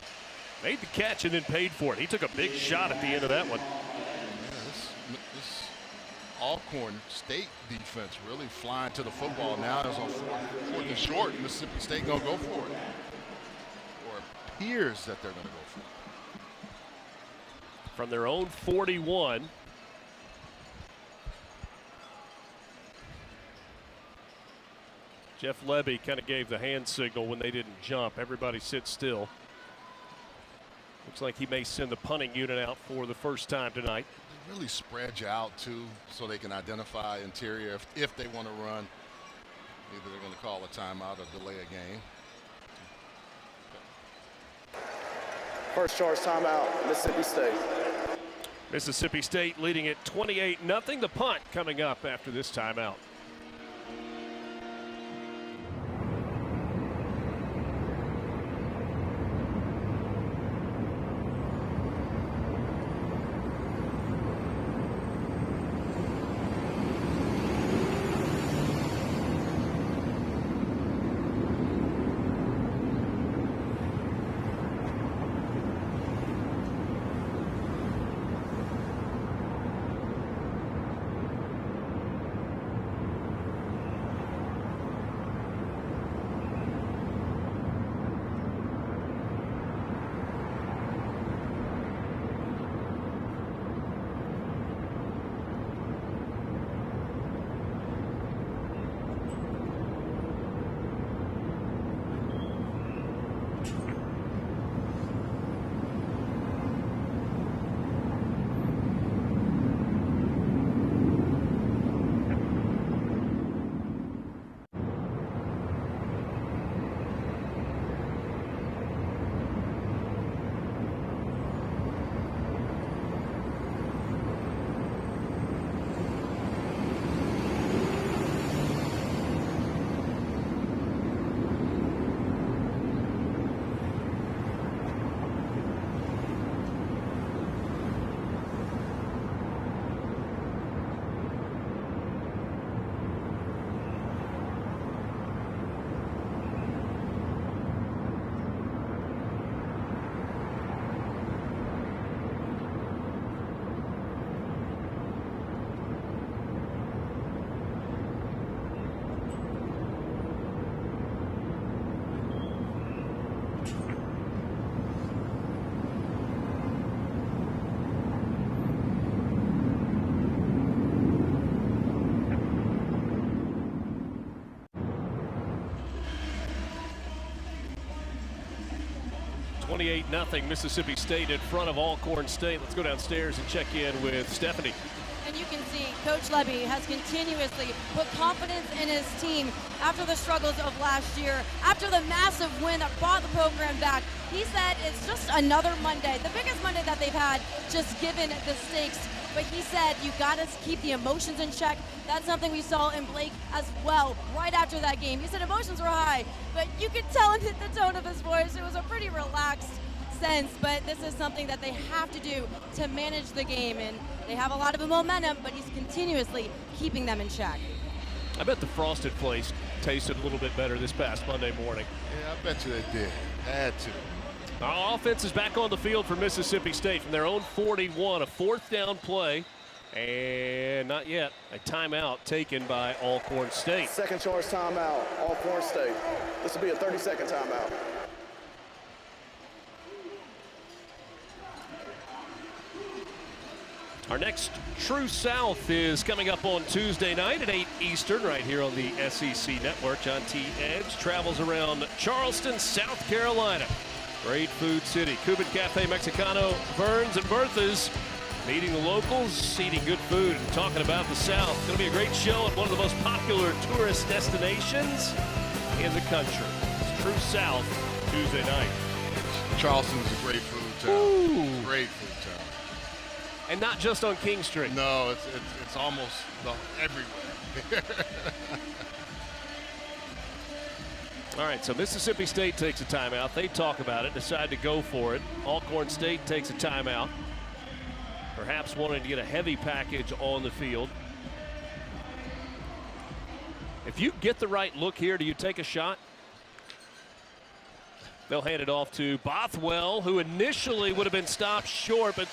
S1: made the catch and then paid for it. He took a big shot at the end of that one.
S2: Yeah, this Alcorn State defense really flying to the football now. It's on 4th and short. Mississippi State gonna go for it, or appears that they're gonna go for it.
S1: From their own 41. Jeff Levy kind of gave the hand signal when they didn't jump. Everybody sit still. Looks like he may send the punting unit out for the first time tonight.
S2: They really spread you out too, so they can identify interior if they want to run. Either they're going to call a timeout or delay a game.
S3: First charge timeout, Mississippi State.
S1: Mississippi State leading it 28-0. The punt coming up after this timeout. (28-0) Mississippi State in front of Alcorn State. Let's go downstairs and check in with Stephanie.
S4: And you can see Coach Levy has continuously put confidence in his team after the struggles of last year, after the massive win that brought the program back. He said it's just another Monday, the biggest Monday that they've had, just given the stakes. But he said you got to keep the emotions in check. That's something we saw in Blake as well right after that game. He said emotions were high, but you could tell in the tone of his voice. It was a pretty relaxed sense, but this is something that they have to do to manage the game, and they have a lot of momentum, but he's continuously keeping them in check.
S1: I bet the Frosted Place tasted a little bit better this past Monday morning.
S2: Yeah, I bet you they did. Had to.
S1: Our offense is back on the field for Mississippi State from their own 41, a 4th down play, and not yet a timeout taken by Alcorn State.
S3: Second charge timeout, Alcorn State. This will be a 30-second timeout.
S1: Our next True South is coming up on Tuesday night at 8 Eastern right here on the SEC Network. John T. Edge travels around Charleston, South Carolina. Great food city. Cuban Cafe Mexicano, Verns and Bertha's. Meeting the locals, eating good food, and talking about the South. It's going to be a great show at one of the most popular tourist destinations in the country. It's True South Tuesday night.
S2: Charleston is a great food town.
S1: Ooh.
S2: Great food town.
S1: And not just on King Street.
S2: No, it's almost everywhere.
S1: All right, so Mississippi State takes a timeout. They talk about it, decide to go for it. Alcorn State takes a timeout. Perhaps wanting to get a heavy package on the field. If you get the right look here, do you take a shot? They'll hand it off to Bothwell, who initially would have been stopped short, but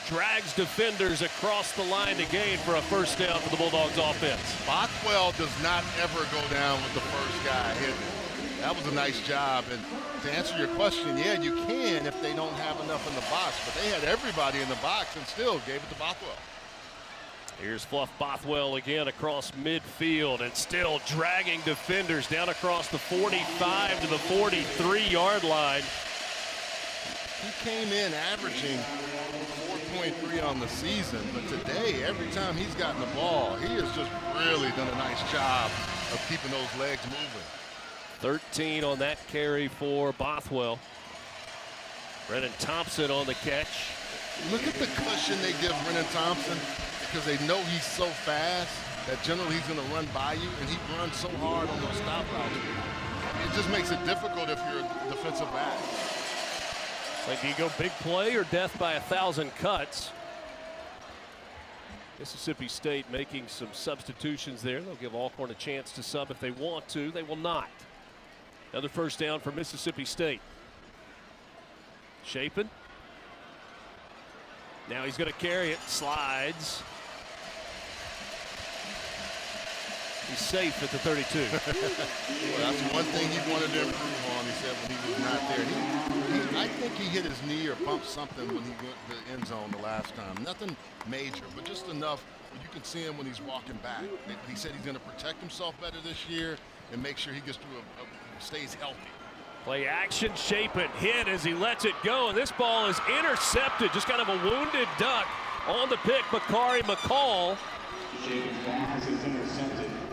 S1: drags defenders across the line to gain for a first down for the Bulldogs offense.
S2: Bothwell does not ever go down with the first guy hitting. That was a nice job. And to answer your question, yeah, you can if they don't have enough in the box. But they had everybody in the box and still gave it to Bothwell.
S1: Here's Fluff Bothwell again across midfield and still dragging defenders down across the 45 to the 43-yard line.
S2: He came in averaging 4.3 on the season, but today, every time he's gotten the ball, he has just really done a nice job of keeping those legs moving.
S1: 13 on that carry for Bothwell. Brennan Thompson on the catch.
S2: Look at the cushion they give Brennan Thompson because they know he's so fast that generally he's going to run by you, and he runs so hard on those stop routes. It just makes it difficult if you're a defensive back.
S1: Like, do you go big play or death by 1,000 cuts? Mississippi State making some substitutions there. They'll give Alcorn a chance to sub if they want to. They will not. Another first down for Mississippi State. Chapin. Now he's going to carry it. Slides. He's safe at the 32.
S2: Well, that's one thing he wanted to improve on, he said, when he was not there. I think he hit his knee or bumped something when he went to the end zone the last time. Nothing major, but just enough where you can see him when he's walking back. He said he's going to protect himself better this year and make sure he gets through stays healthy.
S1: Play action, Chapin hit as he lets it go, and this ball is intercepted. Just kind of a wounded duck on the pick, Bakari McCall.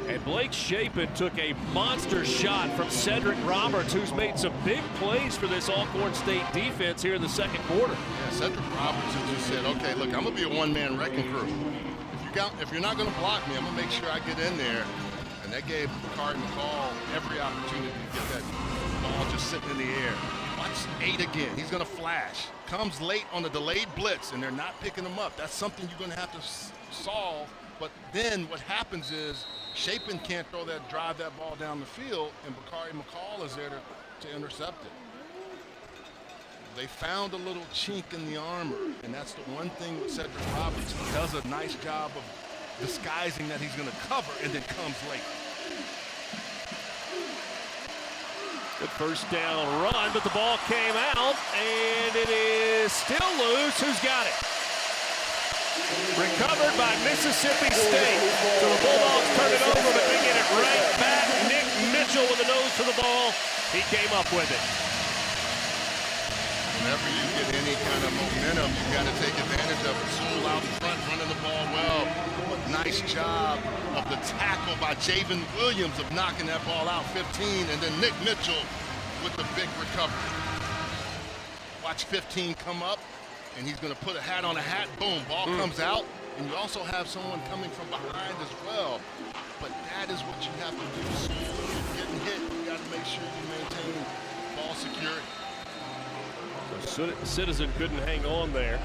S1: And Blake Chapin took a monster shot from Cedric Roberts, who's made some big plays for this Alcorn State defense here in the second quarter.
S2: Yeah, Cedric Roberts has just said, okay, look, I'm going to be a one-man wrecking crew. If you're not going to block me, I'm going to make sure I get in there. And that gave Bakari McCall every opportunity to get that ball just sitting in the air. Watch 8 again. He's going to flash. Comes late on the delayed blitz, and they're not picking him up. That's something you're going to have to solve. But then what happens is Chapin can't drive that ball down the field, and Bakari McCall is there to intercept it. They found a little chink in the armor, and that's the one thing with Cedric Roberts. He does a nice job of disguising that he's going to cover and then comes late.
S1: Good first down run, but the ball came out, and it is still loose. Who's got it? Recovered by Mississippi State. So the Bulldogs turn it over, but they get it right back. Nick Mitchell with the nose to the ball. He came up with it.
S2: Whenever you get any kind of momentum, you got to take advantage of it. Sewell out front, running the ball well. Nice job of the tackle by Javen Williams of knocking that ball out 15, and then Nick Mitchell with the big recovery. Watch 15 come up, and he's going to put a hat on a hat. Boom, ball comes out, and you also have someone coming from behind as well. But that is what you have to do. So if you're getting hit, you got to make sure you maintain ball security.
S1: So Citizen couldn't hang on there.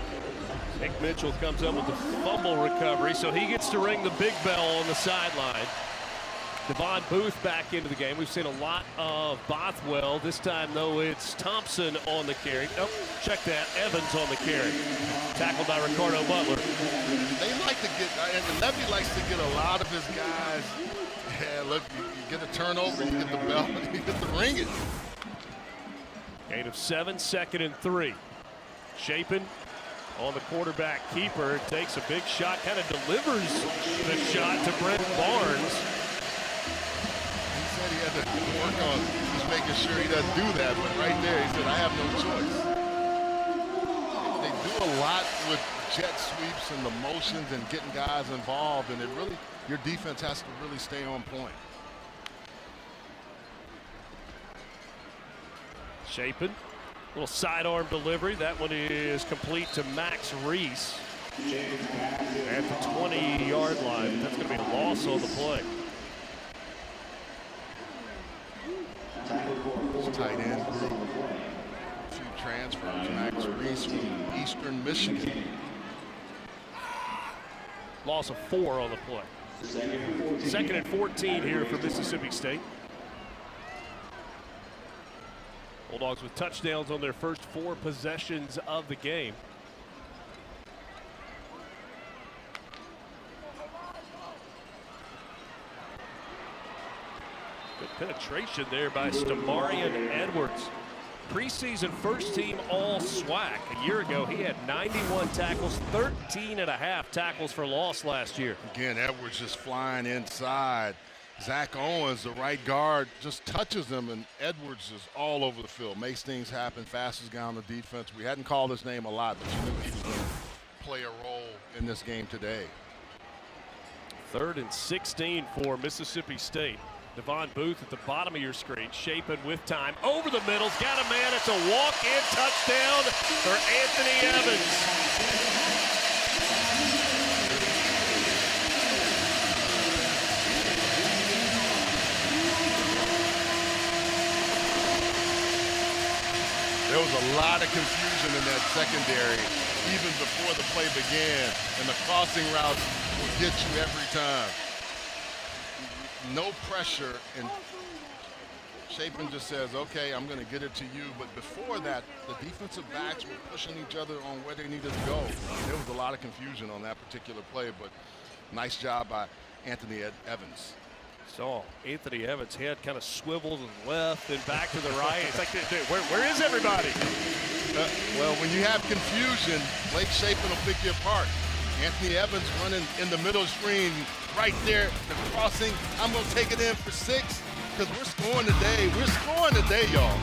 S1: Nick Mitchell comes up with the fumble recovery, so he gets to ring the big bell on the sideline. Devon Booth back into the game. We've seen a lot of Bothwell. This time, though, it's Thompson on the carry. Oh, check that. Evans on the carry. Tackled by Ricardo Butler.
S2: They like to get, and Levy likes to get a lot of his guys. Yeah, look, you get a turnover, you get the bell, you get the ring it.
S1: Gain of 7, 2nd and 3. Chapin on the quarterback keeper. Takes a big shot, kind of delivers the shot to Brent Barnes.
S2: He had to work on just making sure he doesn't do that, but right there he said, I have no choice. They do a lot with jet sweeps and the motions and getting guys involved, and it really, your defense has to really stay on point.
S1: Chapin, little sidearm delivery. That one is complete to Max Reese at the 20-yard line. That's going to be a loss on the play.
S2: Tight end group, a few transfers. Max Reese from Eastern Michigan.
S1: Loss of 4 on the play. 2nd and 14 here for Mississippi State. Bulldogs with touchdowns on their first 4 possessions of the game. Good penetration there by Stamarian Edwards. Preseason first team all SWAC. A year ago, he had 91 tackles, 13.5 tackles for loss last year.
S2: Again, Edwards just flying inside. Zach Owens, the right guard, just touches him, and Edwards is all over the field. Makes things happen, fastest guy on the defense. We hadn't called his name a lot, but you knew he was going to play a role in this game today.
S1: 3rd and 16 for Mississippi State. Devon Booth at the bottom of your screen. Chapin with time. Over the middle. Got a man. It's a walk-in touchdown for Anthony Evans.
S2: There was a lot of confusion in that secondary even before the play began, and the crossing routes will get you every time. No pressure, and Chapin just says, okay, I'm going to get it to you. But before that, the defensive backs were pushing each other on where they needed to go. There was a lot of confusion on that particular play, but nice job by Anthony Evans.
S1: So Anthony Evans' head kind of swivels and left and back to the right. It's like, where is everybody?
S2: Well, when you have confusion, Blake Chapin will pick you apart. Anthony Evans running in the middle screen right there, the crossing. I'm going to take it in for 6 because we're scoring today. We're scoring today, y'all.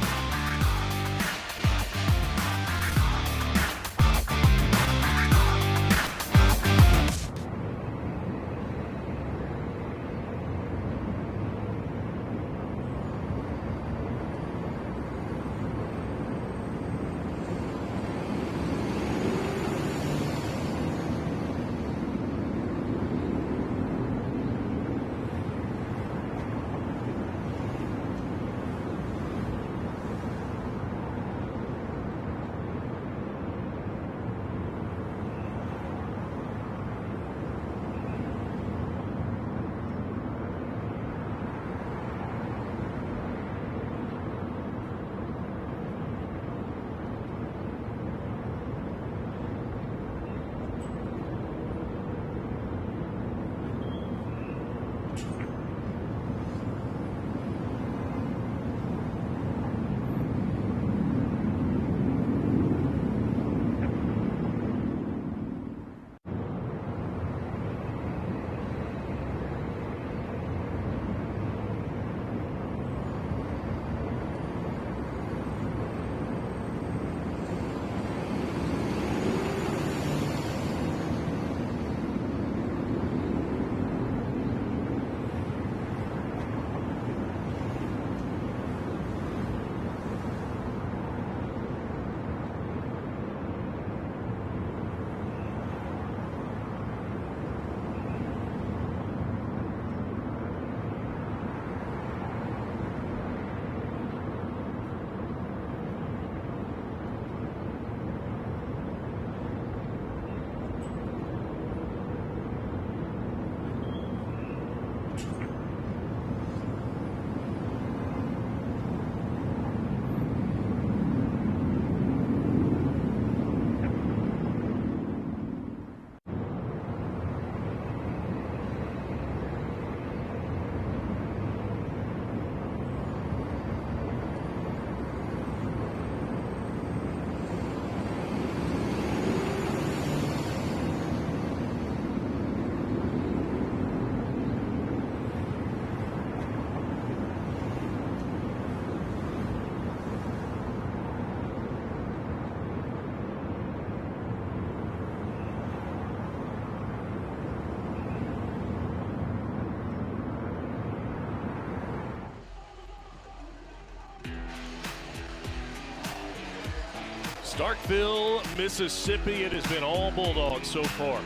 S1: Starkville, Mississippi. It has been all Bulldogs so far.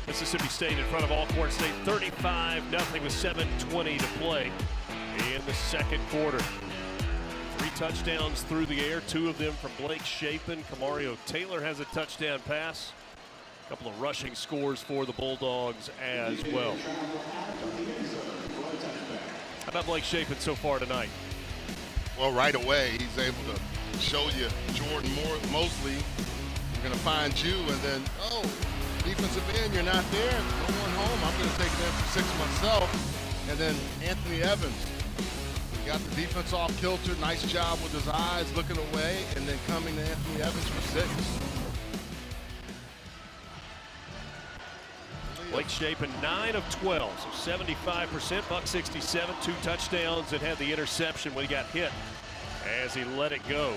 S1: Mississippi State in front of Alcorn State 35-0 with 7:20 to play in the second quarter. 3 touchdowns through the air, 2 of them from Blake Shapen. Kamario Taylor has a touchdown pass. A couple of rushing scores for the Bulldogs as well. How about Blake Shapen so far tonight?
S2: Well, right away, he's able to show you Jordan Mosley, we're going to find you, and then, oh, defensive end, you're not there. No one home. I'm going to take them for 6 myself. And then Anthony Evans. Got the defense off kilter. Nice job with his eyes looking away, and then coming to Anthony Evans for 6.
S1: Blake Shapen 9 of 12, so 75%, buck 67, 2 touchdowns, and had the interception when he got hit as he let it go.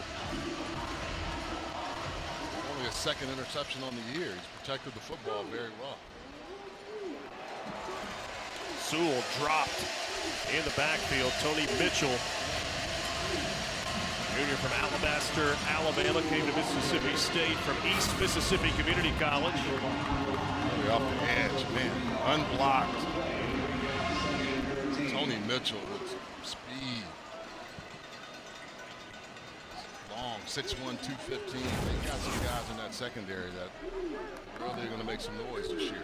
S2: Only his 2nd interception on the year. He's protected the football very well.
S1: Sewell dropped in the backfield. Tony Mitchell, junior from Alabaster, Alabama, came to Mississippi State from East Mississippi Community College.
S2: Really off the edge, man, unblocked. Tony Mitchell with speed. Long, 6'1", 215. They got some guys in that secondary that really are going to make some noise this year.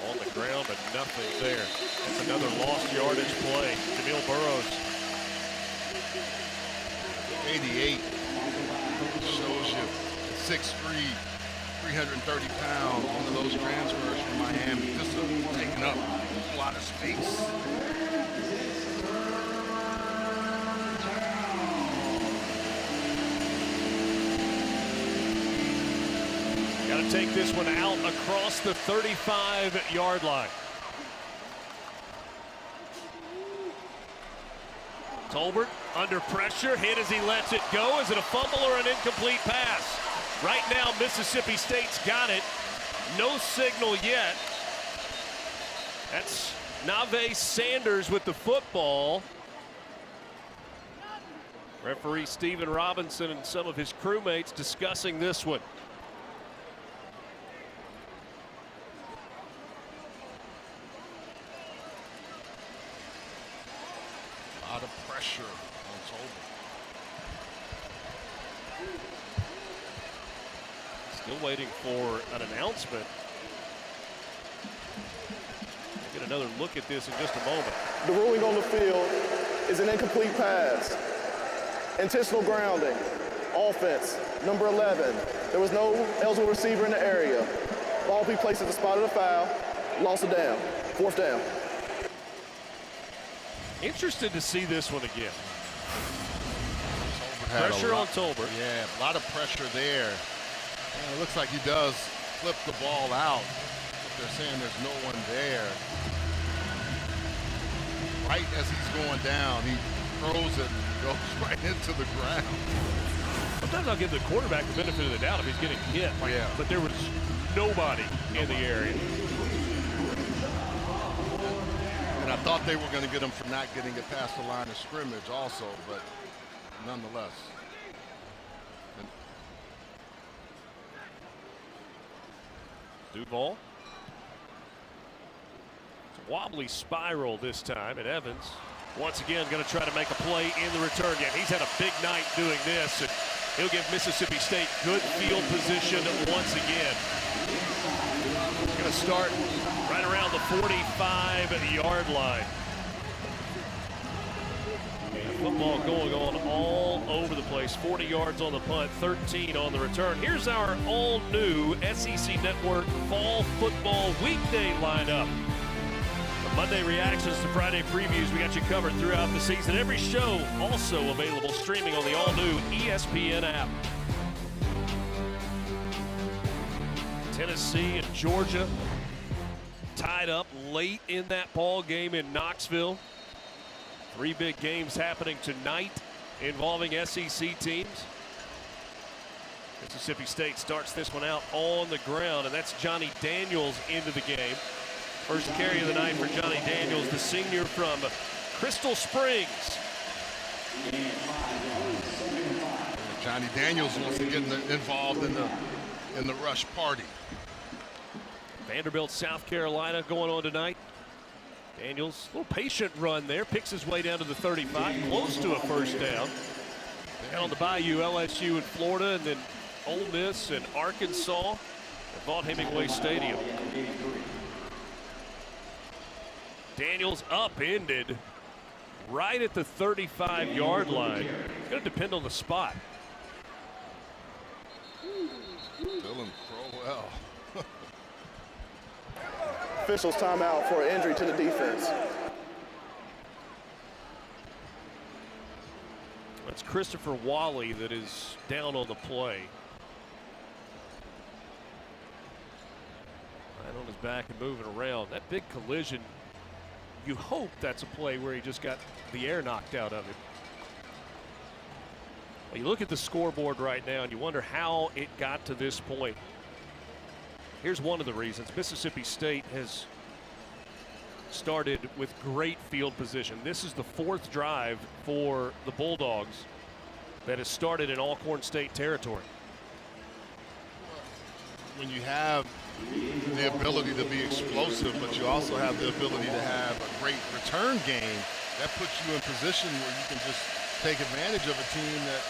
S1: On the ground, but nothing there. That's another lost yardage play. Jamil Burrows.
S2: 88 shows you 6'3", 330 pounds. One of those transfers from Miami. Just taking up a lot of space.
S1: Got to take this one out across the 35-yard line. Tolbert under pressure, hit as he lets it go. Is it a fumble or an incomplete pass? Right now, Mississippi State's got it. No signal yet. That's Nave Sanders with the football. Referee Stephen Robinson and some of his crewmates discussing this one.
S2: A lot of pressure on Tolbert.
S1: Still waiting for an announcement. We'll get another look at this in just a moment.
S3: The ruling on the field is an incomplete pass. Intentional grounding. Offense, number 11. There was no eligible receiver in the area. Ball be placed at the spot of the foul. Loss of down. 4th down.
S1: Interested to see this one again.
S2: Pressure
S1: on Tolbert.
S2: Yeah, a lot of pressure there. It looks like he does flip the ball out. But they're saying there's no one there. Right as he's going down, he throws it, goes right into the ground.
S1: Sometimes I'll give the quarterback the benefit of the doubt if he's getting hit.
S2: Yeah.
S1: But there was nobody in the area.
S2: And I thought they were going to get him for not getting it past the line of scrimmage also, but nonetheless.
S1: Duval. It's a wobbly spiral this time, and Evans once again going to try to make a play in the return game. He's had a big night doing this, and he'll give Mississippi State good field position once again. Going to start right around the 45-yard line. Football going on all over the place. 40 yards on the punt, 13 on the return. Here's our all-new SEC Network Fall Football Weekday lineup. From Monday reactions to Friday previews, we got you covered throughout the season. Every show also available streaming on the all-new ESPN app. Tennessee and Georgia tied up late in that ball game in Knoxville. 3 big games happening tonight involving SEC teams. Mississippi State starts this one out on the ground, and that's Johnny Daniels into the game. First carry of the night for Johnny Daniels, the senior from Crystal Springs.
S2: Johnny Daniels wants to get involved in the rush party.
S1: Vanderbilt, South Carolina going on tonight. Daniels, a little patient run there, picks his way down to the 35, close to a first down. And on the Bayou, LSU in Florida, and then Ole Miss and Arkansas at Vaught Hemingway Stadium. Daniels upended right at the 35-yard line. It's going to depend on the spot.
S2: Dylan Crowell.
S3: Officials timeout for injury to the defense.
S1: That's Christopher Wally that is down on the play. Right on his back and moving around. That big collision, you hope that's a play where he just got the air knocked out of him. Well, you look at the scoreboard right now and you wonder how it got to this point. Here's one of the reasons. Mississippi State has started with great field position. This is the fourth drive for the Bulldogs that has started in Alcorn State territory.
S2: When you have the ability to be explosive, but you also have the ability to have a great return game, that puts you in position where you can just take advantage of a team that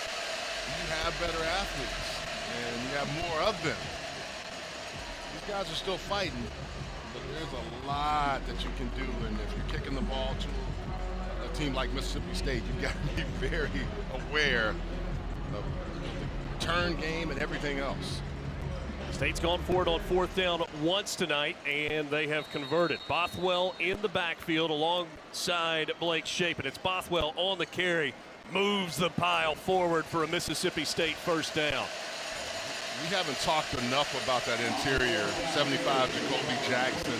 S2: you have better athletes and you have more of them. These guys are still fighting, but there's a lot that you can do, and if you're kicking the ball to a team like Mississippi State, you've got to be very aware of the return game and everything else.
S1: State's gone for it on fourth down once tonight, and they have converted. Bothwell in the backfield alongside Blake Shapen. It's Bothwell on the carry, moves the pile forward for a Mississippi State first down.
S2: We haven't talked enough about that interior. 75, Jacoby Jackson.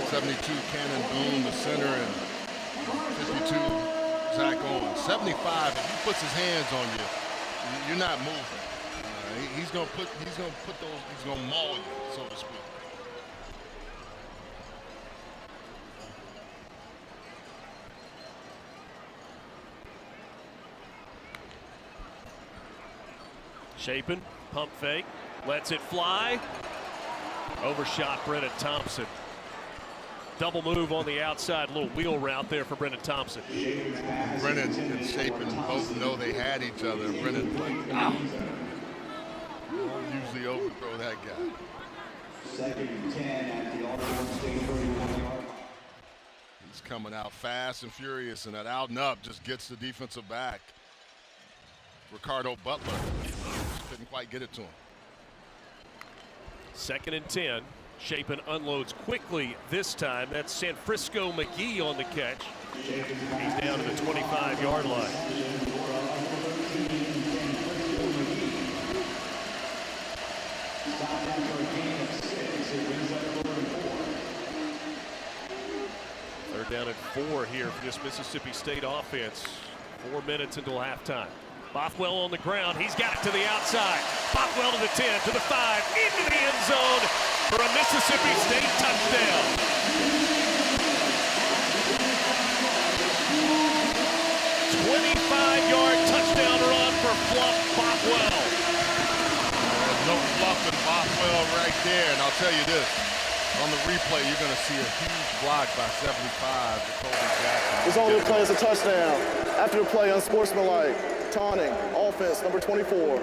S2: 72, Cannon Boone, the center, and 52, Zach Owens. 75, if he puts his hands on you, you're not moving. He's gonna maul you, so to speak.
S1: Shapen, pump fake, lets it fly. Overshot Brennan Thompson. Double move on the outside, little wheel route there for Brennan Thompson.
S2: Brennan and Shapen both know they had each other. Brennan like, ow. Usually overthrow that guy.
S6: Second and 10 at the Alcorn State 31-yard.
S2: He's coming out fast and furious, and that out and up just gets the defensive back. Ricardo Butler couldn't quite get it to him.
S1: Second and 10. Shapen unloads quickly this time. That's San Francisco McGee on the catch. He's down to the 25-yard line. Third down and 4 here for this Mississippi State offense. 4 minutes until halftime. Bothwell on the ground. He's got it to the outside. Bothwell to the 10, to the 5, into the end zone for a Mississippi State touchdown. 25-yard touchdown run for Fluff Bothwell.
S2: There's no fluff in Bothwell right there, and I'll tell you this. On the replay, you're going to see a huge block by 75, Jacoby Jackson.
S3: This only play is a touchdown. After the play, unsportsmanlike, taunting, offense, number 24.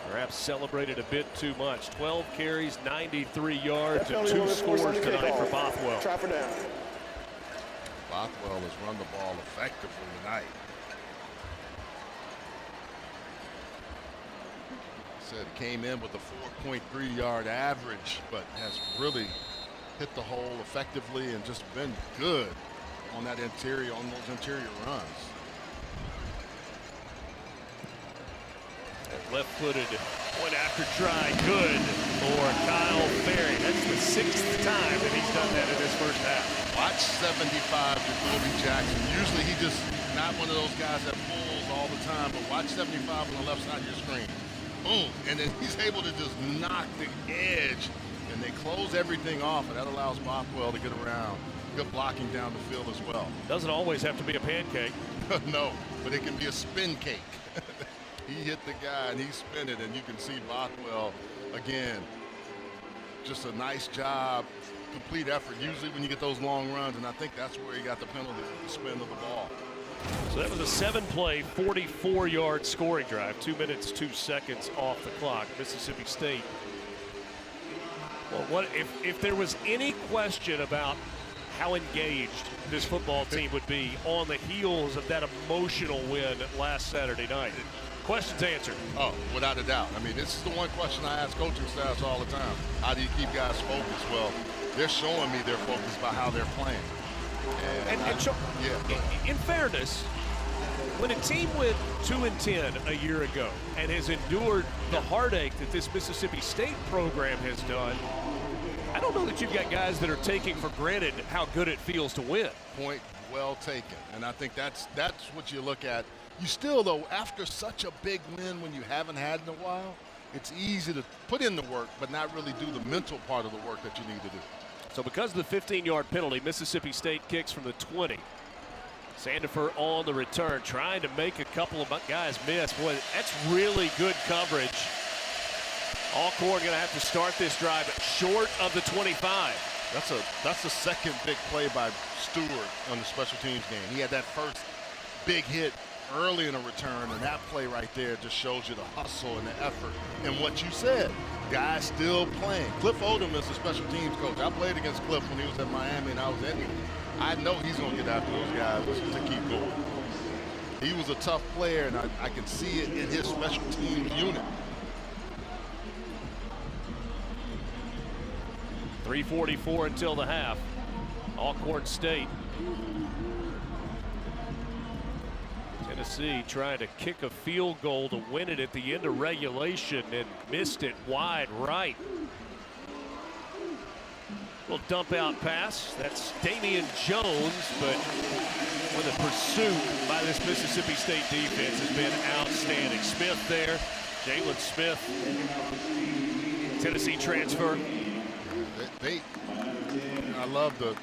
S1: Perhaps celebrated a bit too much. 12 carries, 93 yards, and 2 scores tonight for Bothwell.
S3: Try for down.
S2: Bothwell has run the ball effectively tonight. Said came in with a 4.3-yard average, but has really hit the hole effectively and just been good on that interior, on those interior runs.
S1: Left-footed point after try, good for Kyle Ferry. That's the 6th time that he's done that in this first half.
S2: Watch 75, Jacoby Jackson. Usually he just not one of those guys that pulls all the time, but watch 75 on the left side of your screen. Boom, and then he's able to just knock the edge, and they close everything off, and that allows Bothwell to get around. Good blocking down the field as well.
S1: Doesn't always have to be a pancake.
S2: No, but it can be a spin cake. He hit the guy and he spun it, and you can see Bothwell again. Just a nice job, complete effort. Usually when you get those long runs, and I think that's where he got the penalty for the spin of the ball.
S1: So that was a 7-play, 44-yard scoring drive. 2 minutes, 2 seconds off the clock. Mississippi State. Well, what if there was any question about how engaged this football team would be on the heels of that emotional win last Saturday night? Questions answered.
S2: Oh, without a doubt. I mean, this is the one question I ask coaching staffs all the time. How do you keep guys focused? Well, they're showing me they're focused by how they're playing.
S1: In fairness, when a team went 2-10 a year ago and has endured the heartache that this Mississippi State program has done, I don't know that you've got guys that are taking for granted how good it feels to win.
S2: Point well taken. And I think that's what you look at. You still, though, after such a big win when you haven't had in a while, it's easy to put in the work but not really do the mental part of the work that you need to do.
S1: So because of the 15-yard penalty, Mississippi State kicks from the 20. Sandifer on the return, trying to make a couple of guys miss. Boy, that's really good coverage. Alcorn going to have to start this drive short of the 25.
S2: That's the second big play by Stewart on the special teams game. He had that first big hit early in a return, and that play right there just shows you the hustle and the effort. And what you said, guys still playing. Cliff Odom is the special teams coach. I played against Cliff when he was at Miami and I was in here. I know he's going to get after those guys to keep going. He was a tough player, and I can see it in his special teams unit.
S1: 3:44 until the half. Alcorn State. Tennessee trying to kick a field goal to win it at the end of regulation and missed it wide right. Little dump out pass. That's Damian Jones, but with a pursuit by this Mississippi State defense has been outstanding. Smith there, Jalen Smith, Tennessee transfer.
S2: I love to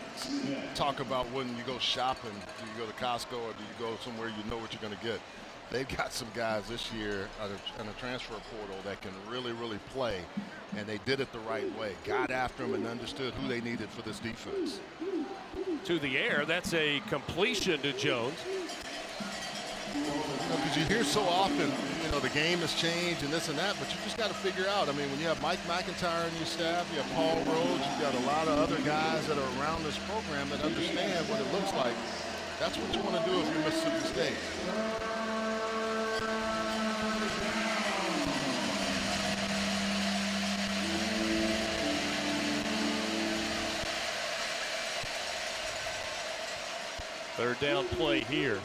S2: talk about when you go shopping. Do you go to Costco or do you go somewhere you know what you're going to get? They've got some guys this year in a transfer portal that can really, really play, and they did it the right way. Got after them and understood who they needed for this defense.
S1: To the air, that's a completion to Jones.
S2: Because you hear so often, the game has changed and this and that, but you just got to figure out. I mean, when you have Mike McIntyre in your staff, you have Paul Rhodes, you've got a lot of other guys that are around this program that understand what it looks like. That's what you want to do if you're Mississippi State.
S1: Third down play here.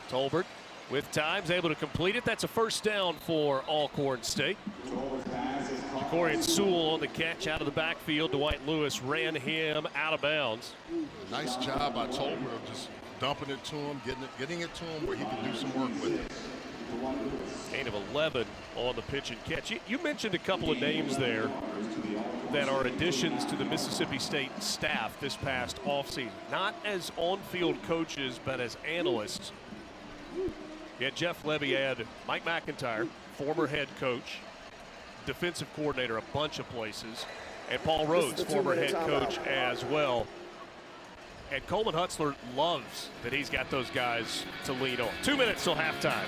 S1: Tolbert with times able to complete it. That's a first down for Alcorn State. Jacorian Sewell on the catch out of the backfield. Dwight Lewis ran him out of bounds.
S2: Nice job by Tolbert of just dumping it to him, getting it to him where he can do some work with it.
S1: Gain of 11 on the pitch and catch. You mentioned a couple of names there that are additions to the Mississippi State staff this past offseason. Not as on-field coaches, but as analysts. You had Jeff Levy, add Mike McIntyre, former head coach, defensive coordinator a bunch of places, and Paul Rhodes, former head coach as well. And Coleman Hutzler loves that he's got those guys to lean on. 2 minutes till halftime.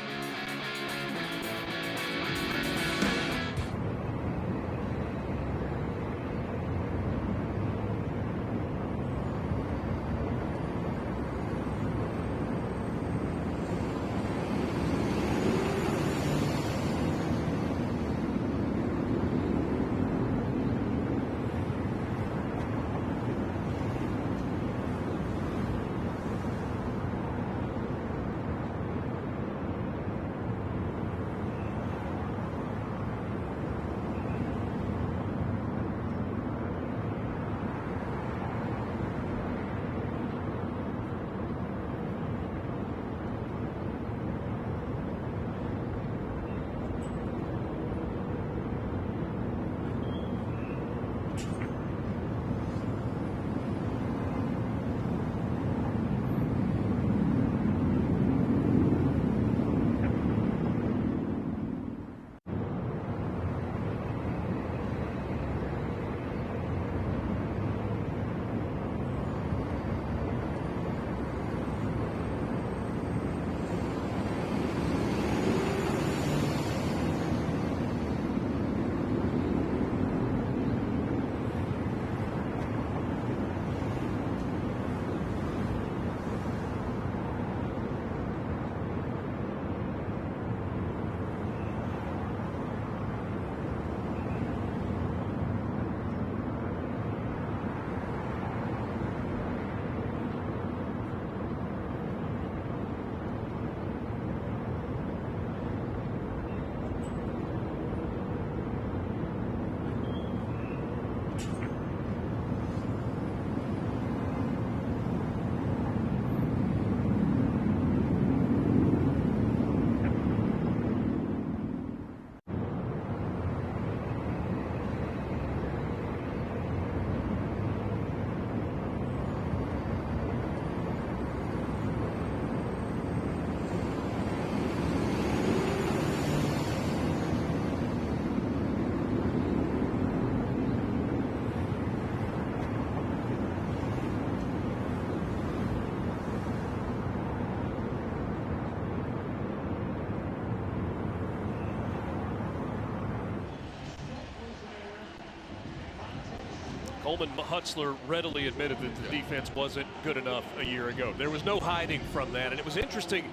S1: Coleman Hutzler readily admitted that the defense wasn't good enough a year ago. There was no hiding from that, and it was interesting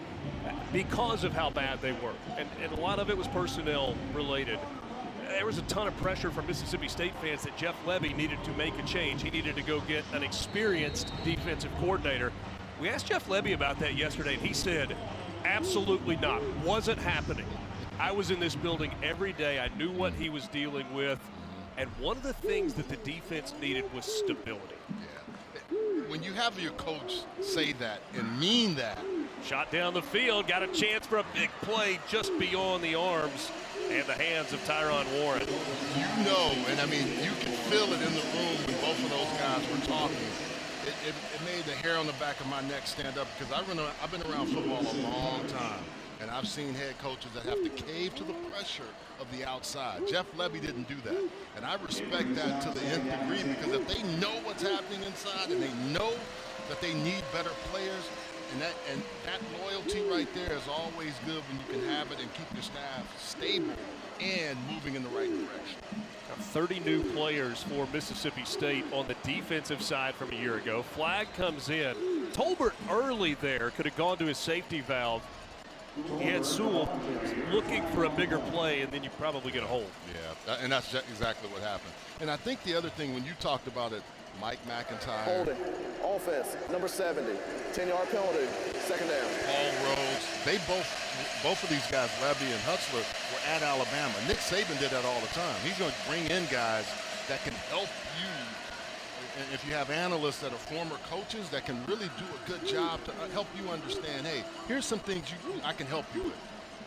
S1: because of how bad they were. And a lot of it was personnel related. There was a ton of pressure from Mississippi State fans that Jeff Lebby needed to make a change. He needed to go get an experienced defensive coordinator. We asked Jeff Lebby about that yesterday, and he said, absolutely not. Wasn't happening. I was in this building every day. I knew what he was dealing with. And one of the things that the defense needed was stability.
S2: Yeah. When you have your coach say that and mean that.
S1: Shot down the field, got a chance for a big play just beyond the arms and the hands of Tyron Warren.
S2: You know, and I mean, you can feel it in the room when both of those guys were talking. It made the hair on the back of my neck stand up because I've been around football a long time. And I've seen head coaches that have to cave to the pressure of the outside. Jeff Lebby didn't do that. And I respect that to the nth degree because if they know what's happening inside and they know that they need better players, and that loyalty right there is always good when you can have it and keep your staff stable and moving in the right direction.
S1: 30 new players for Mississippi State on the defensive side from a year ago. Flag comes in. Tolbert early there could have gone to his safety valve. He had Sewell looking for a bigger play, and then you probably get a hold.
S2: Yeah, and that's exactly what happened. And I think the other thing, when you talked about it, Mike McIntyre.
S3: Holding, offense, number 70, 10-yard penalty, second down.
S2: Paul Rhodes, they both of these guys, Lebby and Hutzler, were at Alabama. Nick Saban did that all the time. He's going to bring in guys that can help you. And if you have analysts that are former coaches that can really do a good job to help you understand, hey, here's some things I can help you with.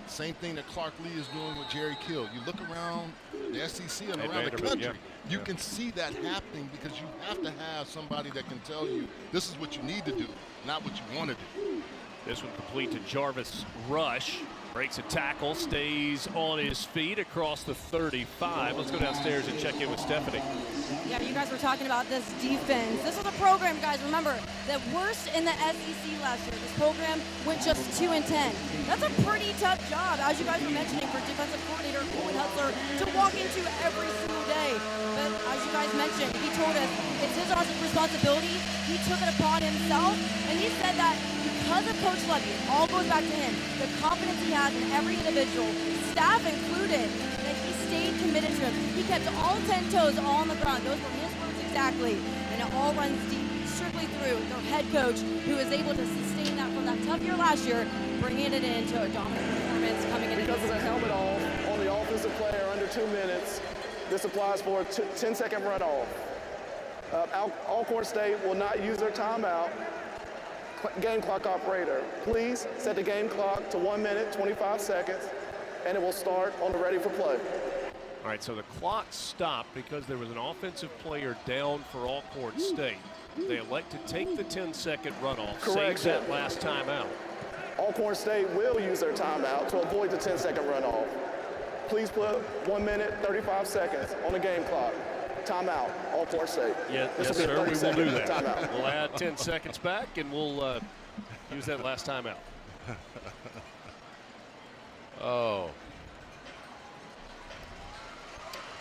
S2: Same thing that Clark Lee is doing with Jerry Kill. You look around the SEC and around the country, you can see that happening because you have to have somebody that can tell you this is what you need to do, not what you want to do.
S1: This one complete to Jarvis Rush. Breaks a tackle, stays on his feet across the 35. Let's go downstairs and check in with Stephanie.
S4: Yeah, you guys were talking about this defense. This was a program, guys, remember, that worst in the SEC last year. This program went just 2-10. That's a pretty tough job, as you guys were mentioning, for defensive coordinator Coleman Hutzler to walk into every single day. But as you guys mentioned, he told us it's his responsibility. He took it upon himself, and he said that because of Coach Lebby, it all goes back to him, the confidence he has in every individual, staff included, that he stayed committed to him. He kept all 10 toes all on the ground. Those were his words exactly. And it all runs deep, strictly through their head coach, who was able to sustain that from that tough year last year, bringing it into a dominant performance coming into
S3: Because of the helmet off on the offensive player under 2 minutes, this applies for a 10-second runoff. Alcorn State will not use their timeout. Game clock operator, please set the game clock to 1 minute, 25 seconds, and it will start on the ready for play.
S1: All right, so the clock stopped because there was an offensive player down for Alcorn State. They elect to take the 10-second runoff, save that last timeout.
S3: Alcorn State will use their timeout to avoid the 10-second runoff. Please put 1 minute, 35 seconds on the game clock. Timeout, Alcorn State.
S1: Yes, sir, we will do that. Timeout. We'll add 10 seconds back, and we'll use that last timeout.
S2: Oh.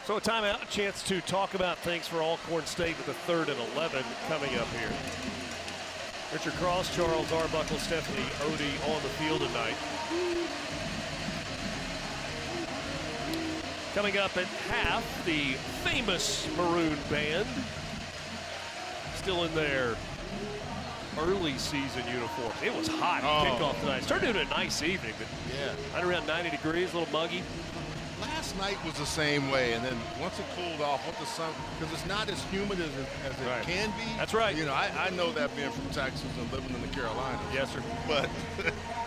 S1: So a timeout, a chance to talk about things for Alcorn State with the 3rd and 11 coming up here. Richard Cross, Charles Arbuckle, Stephanie Odie on the field tonight. Coming up at half, the famous Maroon Band. Still in their early season uniforms. It was hot kickoff tonight. It started into a nice evening, but right around 90 degrees, a little muggy.
S2: Last night was the same way, and then once it cooled off, once the sun, because it's not as humid as it can be.
S1: That's right.
S2: You know, I know that being from Texas and living in the Carolinas.
S1: Yes, sir.
S2: But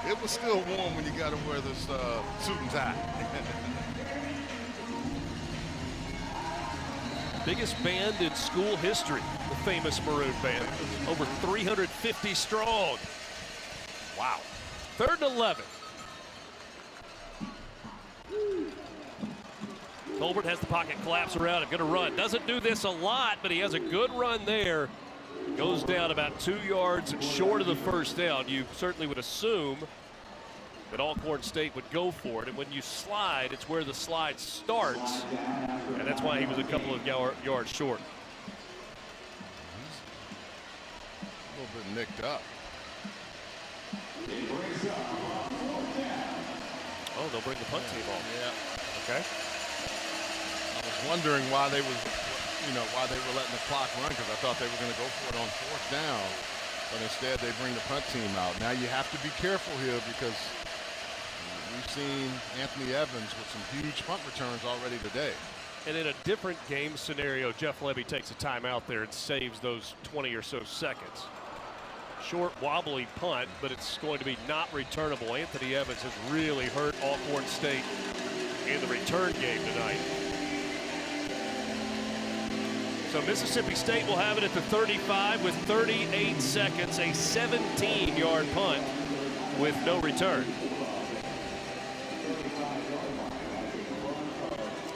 S2: it was still warm when you got to wear this suit and tie.
S1: Biggest band in school history, the famous Maroon Band. Over 350 strong. Wow. 3rd and 11. Tolbert has the pocket collapse around him, going to run. Doesn't do this a lot, but he has a good run there. Goes down about 2 yards short of the first down. You certainly would assume that Alcorn State would go for it. And when you slide, it's where the slide starts. And that's why he was a couple of yards short.
S2: bit nicked up.
S1: Oh, they'll bring the punt team on.
S2: Yeah.
S1: Okay.
S2: I was wondering why they were letting the clock run, because I thought they were going to go for it on 4th down, but instead they bring the punt team out. Now you have to be careful here, because we've seen Anthony Evans with some huge punt returns already today.
S1: And in a different game scenario, Jeff Levy takes a timeout there and saves those 20 or so seconds. Short, wobbly punt, but it's going to be not returnable. Anthony Evans has really hurt Alcorn State in the return game tonight. So Mississippi State will have it at the 35 with 38 seconds, a 17-yard punt with no return.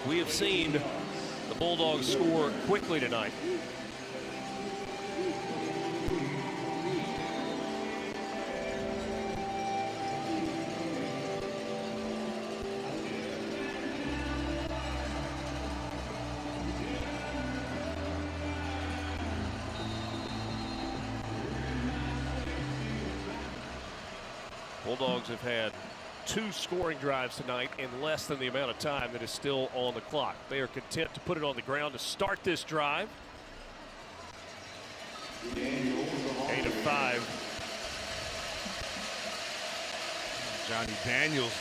S1: We have seen the Bulldogs score quickly tonight. Bulldogs have had 2 scoring drives tonight in less than the amount of time that is still on the clock. They are content to put it on the ground to start this drive. 8 of 5.
S2: Johnny Daniels,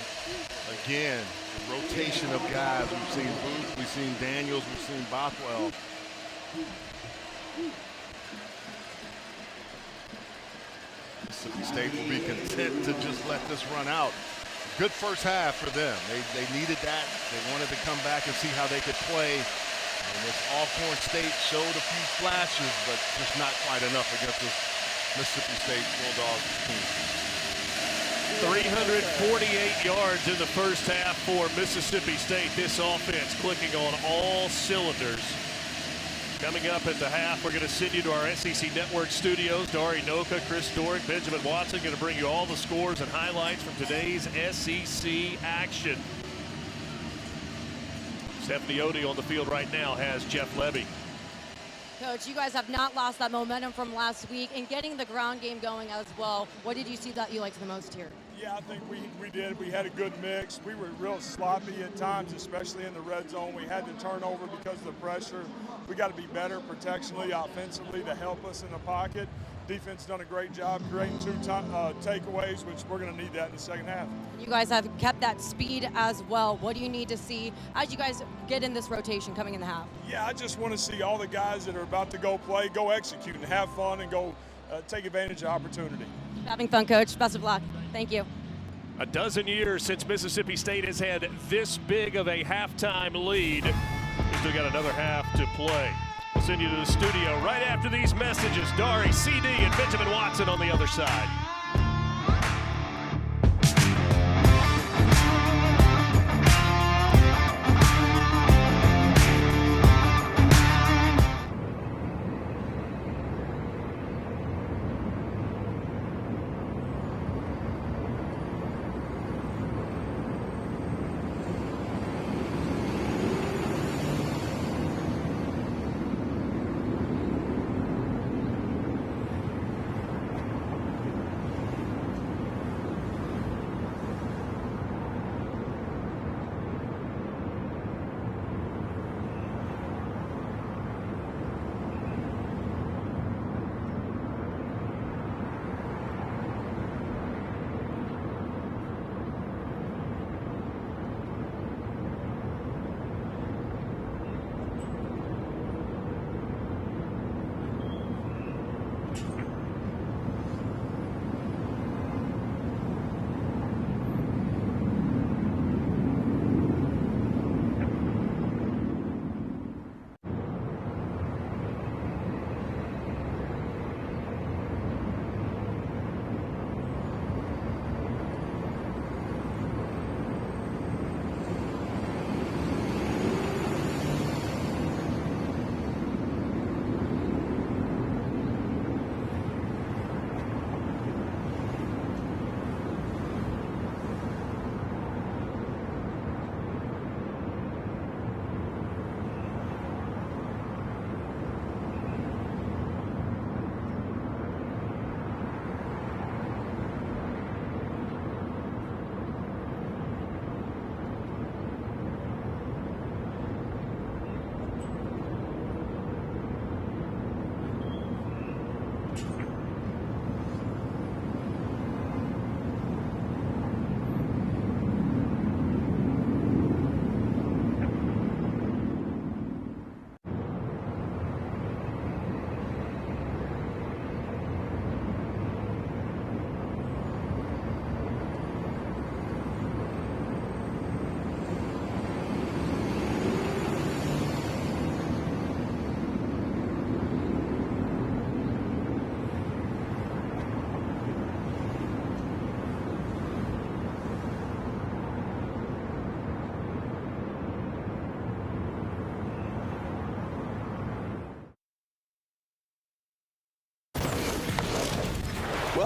S2: again, the rotation of guys. We've seen Booth, we've seen Daniels, we've seen Bothwell. Mississippi State will be content to just let this run out. Good first half for them. They needed that. They wanted to come back and see how they could play. And this Alcorn State showed a few flashes, but just not quite enough against this Mississippi State Bulldogs team.
S1: 348 yards in the first half for Mississippi State. This offense clicking on all cylinders. Coming up at the half, we're going to send you to our SEC Network studios. Dari Noka, Chris Dorick, Benjamin Watson going to bring you all the scores and highlights from today's SEC action. Stephanie Odie on the field right now has Jeff Levy.
S4: Coach, you guys have not lost that momentum from last week and getting the ground game going as well. What did you see that you liked the most here?
S7: Yeah, I think we did. We had a good mix. We were real sloppy at times, especially in the red zone. We had to turn over because of the pressure. We got to be better protectionally, offensively to help us in the pocket. Defense done a great job creating 2 takeaways, which we're going to need that in the second half.
S4: You guys have kept that speed as well. What do you need to see as you guys get in this rotation coming in the half?
S7: Yeah, I just want to see all the guys that are about to go play, go execute and have fun and go take advantage of opportunity.
S4: Keep having fun, Coach. Best of luck. Thank you.
S1: A dozen years since Mississippi State has had this big of a halftime lead. We've still got another half to play. We'll send you to the studio right after these messages. Dari, CD, and Benjamin Watson on the other side.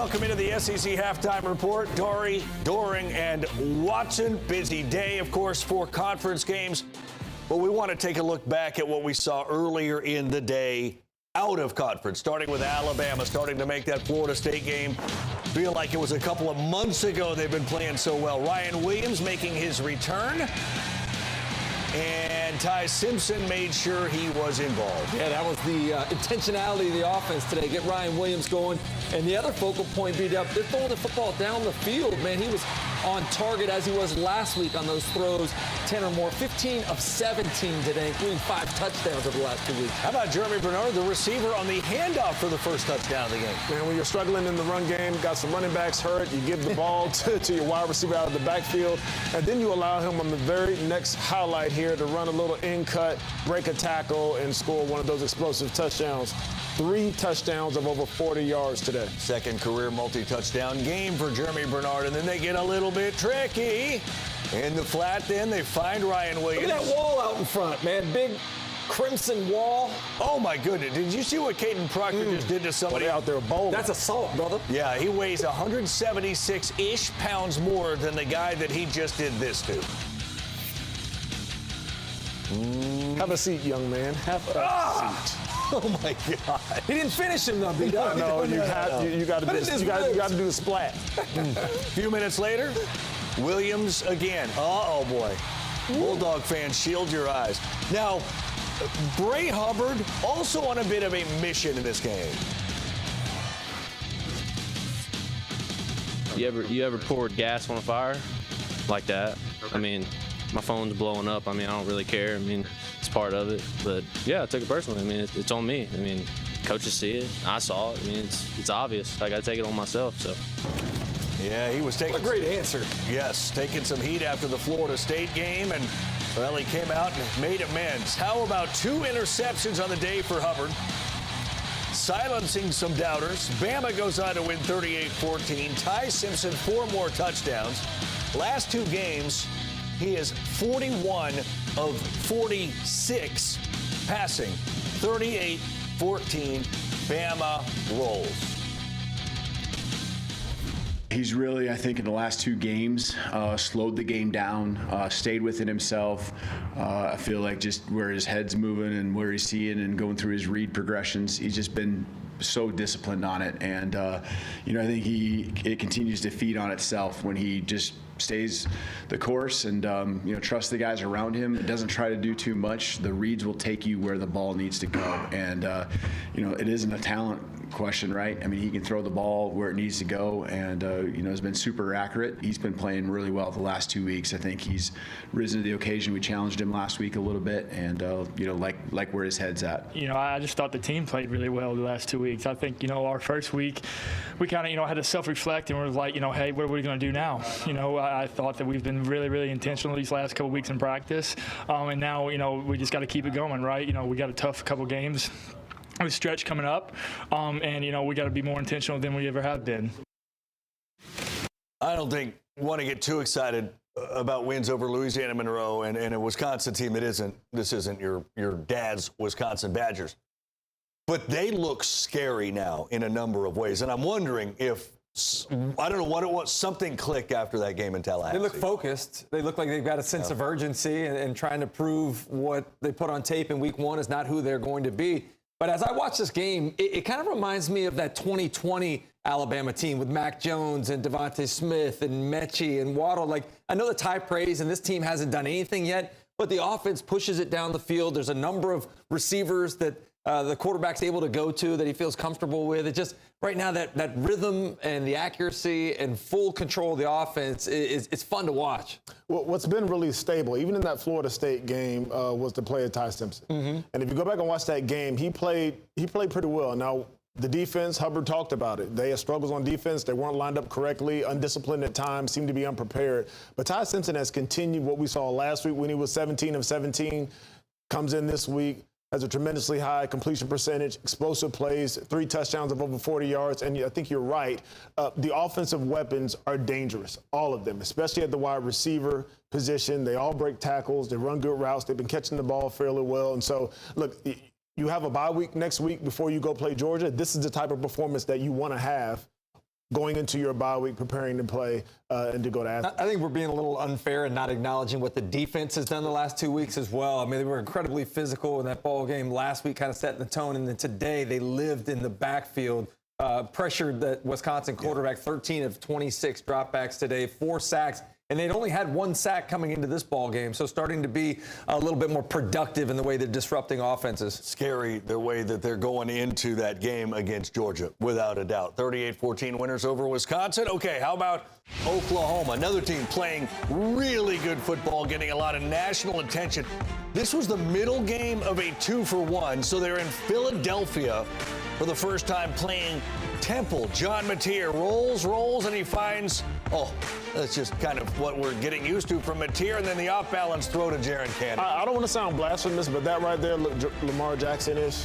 S8: Welcome into the SEC Halftime Report. Doring, and Watson. Busy day, of course, for conference games. But we want to take a look back at what we saw earlier in the day out of conference, starting with Alabama, starting to make that Florida State game feel like it was a couple of months ago they've been playing so well. Ryan Williams making his return. And Ty Simpson made sure he was involved.
S9: Yeah, that was the intentionality of the offense today. Get Ryan Williams going. And the other focal point beat up. They're throwing the football down the field, man. He was on target as he was last week on those throws, 10 or more. 15 of 17 today, including 5 touchdowns over the last 2 weeks.
S8: How about Jeremy Bernard, the receiver, on the handoff for the first touchdown of the game?
S10: Man, when you're struggling in the run game, got some running backs hurt, you give the ball to your wide receiver out of the backfield, and then you allow him on the very next highlight here to run a little in-cut, break a tackle, and score one of those explosive touchdowns. 3 touchdowns of over 40 yards today.
S8: Second career multi-touchdown game for Jeremy Bernard, and then they get a little bit tricky. In the flat, then they find Ryan Williams.
S9: Look at that wall out in front, man. Big crimson wall.
S8: Oh, my goodness. Did you see what Caden Proctor just did to somebody
S10: out there bowling?
S9: That's assault, brother.
S8: Yeah, he weighs 176-ish pounds more than the guy that he just did this to.
S10: Have a seat, young man. Have a seat.
S8: Oh my God!
S9: He didn't finish him though, B-Dog.
S10: No, you got to do this. You got to do the splat.
S8: A few minutes later, Williams again. Oh boy! Bulldog fans, shield your eyes. Now, Bray Hubbard also on a bit of a mission in this game.
S11: You ever poured gas on a fire like that? I mean, my phone's blowing up. I mean, I don't really care. I mean, it's part of it. But, yeah, I took it personally. I mean, it's on me. I mean, coaches see it. I saw it. I mean, it's obvious. I got to take it on myself, so.
S8: Yeah, he was taking...
S9: What a great answer.
S8: Yes, taking some heat after the Florida State game, and, well, he came out and made amends. How about 2 interceptions on the day for Hubbard? Silencing some doubters. Bama goes on to win 38-14. Ty Simpson, 4 more touchdowns. Last 2 games, he is 41 of 46 passing. 38-14. Bama rolls.
S12: He's really, I think, in the last 2 games, slowed the game down, stayed within himself. I feel like just where his head's moving and where he's seeing and going through his read progressions, he's just been so disciplined on it. And, I think it continues to feed on itself when he just stays the course and, trusts the guys around him. It doesn't try to do too much. The reads will take you where the ball needs to go. And, it isn't a talent question, right? I mean, he can throw the ball where it needs to go and, has been super accurate. He's been playing really well the last 2 weeks. I think he's risen to the occasion. We challenged him last week a little bit and, like where his head's at.
S13: I just thought the team played really well the last 2 weeks. I think, our first week, we kind of, had to self-reflect and we're like, hey, what are we going to do now? I thought that we've been really, really intentional these last couple weeks in practice. And now, we just got to keep it going, right? We got a tough couple games. We stretch coming up, and we got to be more intentional than we ever have been.
S8: I don't think want to get too excited about wins over Louisiana Monroe and a Wisconsin team that isn't. This isn't your dad's Wisconsin Badgers, but they look scary now in a number of ways, and I'm wondering if I don't know what it was. Something clicked after that game in Tallahassee.
S9: They look focused. They look like they've got a sense of urgency and trying to prove what they put on tape in week 1 is not who they're going to be. But as I watch this game, it kind of reminds me of that 2020 Alabama team with Mac Jones and Devontae Smith and Mechie and Waddle. Like, I know the high praise, and this team hasn't done anything yet, but the offense pushes it down the field. There's a number of receivers that the quarterback's able to go to that he feels comfortable with. It just, right now, that rhythm and the accuracy and full control of the offense, it's fun to watch.
S10: Well, what's been really stable, even in that Florida State game, was the play of Ty Simpson. Mm-hmm. And if you go back and watch that game, he played pretty well. Now, the defense, Hubbard talked about it. They had struggles on defense. They weren't lined up correctly, undisciplined at times, seemed to be unprepared. But Ty Simpson has continued what we saw last week when he was 17 of 17, comes in this week, has a tremendously high completion percentage, explosive plays, 3 touchdowns of over 40 yards. And I think you're right. The offensive weapons are dangerous, all of them, especially at the wide receiver position. They all break tackles. They run good routes. They've been catching the ball fairly well. And so, look, you have a bye week next week before you go play Georgia. This is the type of performance that you want to have going into your bye week, preparing to play and to go to Athens.
S9: I think we're being a little unfair and not acknowledging what the defense has done the last 2 weeks as well. I mean, they were incredibly physical in that ball game last week, kind of setting the tone, and then today they lived in the backfield, pressured that Wisconsin quarterback, 13 of 26 dropbacks today, 4 sacks. And they'd only had 1 sack coming into this ball game, so starting to be a little bit more productive in the way they're disrupting offenses.
S8: Scary the way that they're going into that game against Georgia, without a doubt. 38-14 winners over Wisconsin. Okay, how about Oklahoma? Another team playing really good football, getting a lot of national attention. This was the middle game of a 2-for-1, so they're in Philadelphia for the first time playing Temple. John Mateer rolls, and he finds, that's just kind of what we're getting used to from Mateer, and then the off-balance throw to Jaron Cannon.
S10: I don't want to sound blasphemous, but that right there looked Lamar Jackson-ish.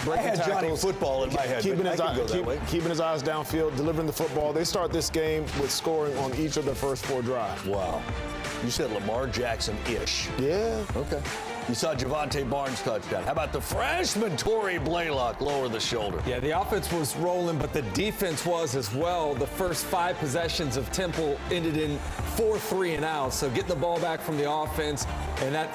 S8: I had
S10: tackles,
S8: Johnny football in my head.
S10: Keeping his eyes downfield, delivering the football. They start this game with scoring on each of the first 4 drives.
S8: Wow. You said Lamar Jackson-ish.
S10: Yeah.
S8: Okay. You saw Javonte Barnes touchdown. How about the freshman Torrey Blaylock lower the shoulder?
S9: Yeah, the offense was rolling, but the defense was as well. The first 5 possessions of Temple ended in 4 3-and-out. So getting the ball back from the offense, and that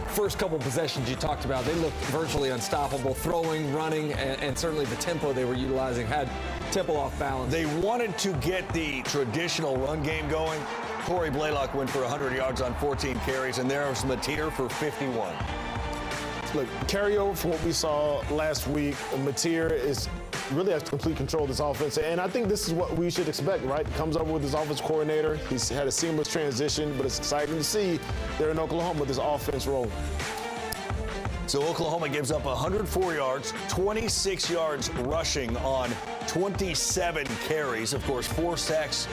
S9: first couple possessions you talked about, they looked virtually unstoppable, throwing, running, and certainly the tempo they were utilizing had Temple off balance.
S8: They wanted to get the traditional run game going. Torrey Blaylock went for 100 yards on 14 carries, and there was Mateer for 51.
S10: Look, carryover from what we saw last week, Mateer really has complete control of this offense, and I think this is what we should expect, right? Comes over with his offense coordinator. He's had a seamless transition, but it's exciting to see there in Oklahoma with this offense rolling.
S8: So Oklahoma gives up 104 yards, 26 yards rushing on 27 carries. Of course, 4 sacks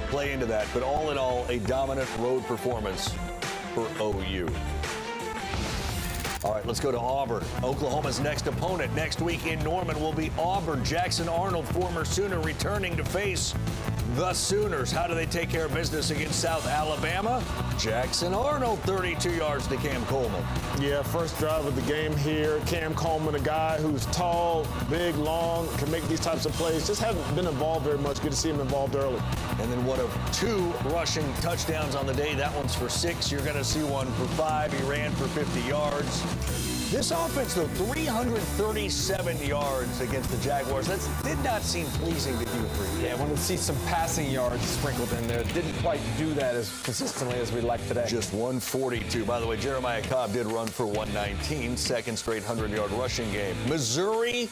S8: play into that, but all in all, a dominant road performance for OU. All right, let's go to Auburn. Oklahoma's next opponent next week in Norman will be Auburn. Jackson Arnold, former Sooner, returning to face the Sooners. How do they take care of business against South Alabama? Jackson Arnold, 32 yards to Cam Coleman.
S10: Yeah, first drive of the game here. Cam Coleman, a guy who's tall, big, long, can make these types of plays. Just hasn't been involved very much. Good to see him involved early.
S8: And then one of 2 rushing touchdowns on the day. That one's for 6. You're going to see one for 5. He ran for 50 yards. This offense, though, 337 yards against the Jaguars. That did not seem pleasing to Hugh Freeze.
S9: Yeah, I wanted to see some passing yards sprinkled in there. Didn't quite do that as consistently as we'd like today.
S8: Just 142. By the way, Jeremiah Cobb did run for 119. Second straight 100-yard rushing game. Missouri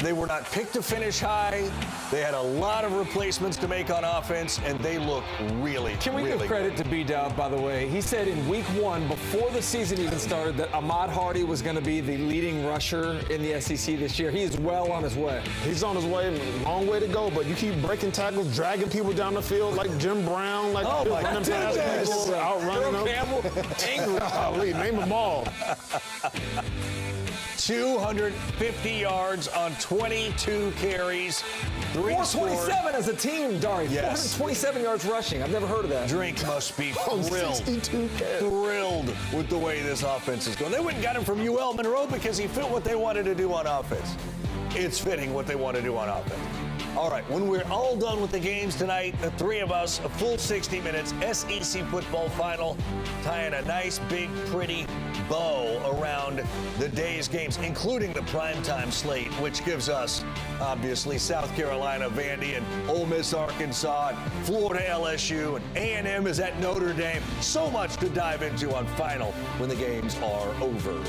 S8: they were not picked to finish high. They had a lot of replacements to make on offense, and they look really,
S9: Can we give credit to B-Dub, by the way? He said in week 1, before the season even started, that Ahmad Hardy was going to be the leading rusher in the SEC this year. He is well on his way.
S10: He's on his way. Long way to go, but you keep breaking tackles, dragging people down the field like Jim Brown, like running past people, outrunning them.
S9: Campbell, angry.
S10: Name them all.
S8: 250 yards on 22 carries.
S9: 427 as a team, Dari.
S8: Yes.
S9: 427 yards rushing. I've never heard of that.
S8: Drink must be thrilled with the way this offense is going. They went and got him from UL Monroe because he fit what they wanted to do on offense. It's fitting what they want to do on offense. All right, when we're all done with the games tonight, the 3 of us, a full 60 minutes, SEC football final, tying a nice, big, pretty bow around the day's games, including the primetime slate, which gives us, obviously, South Carolina, Vandy, and Ole Miss, Arkansas, and Florida, LSU, and A&M is at Notre Dame. So much to dive into on Final when the games are over.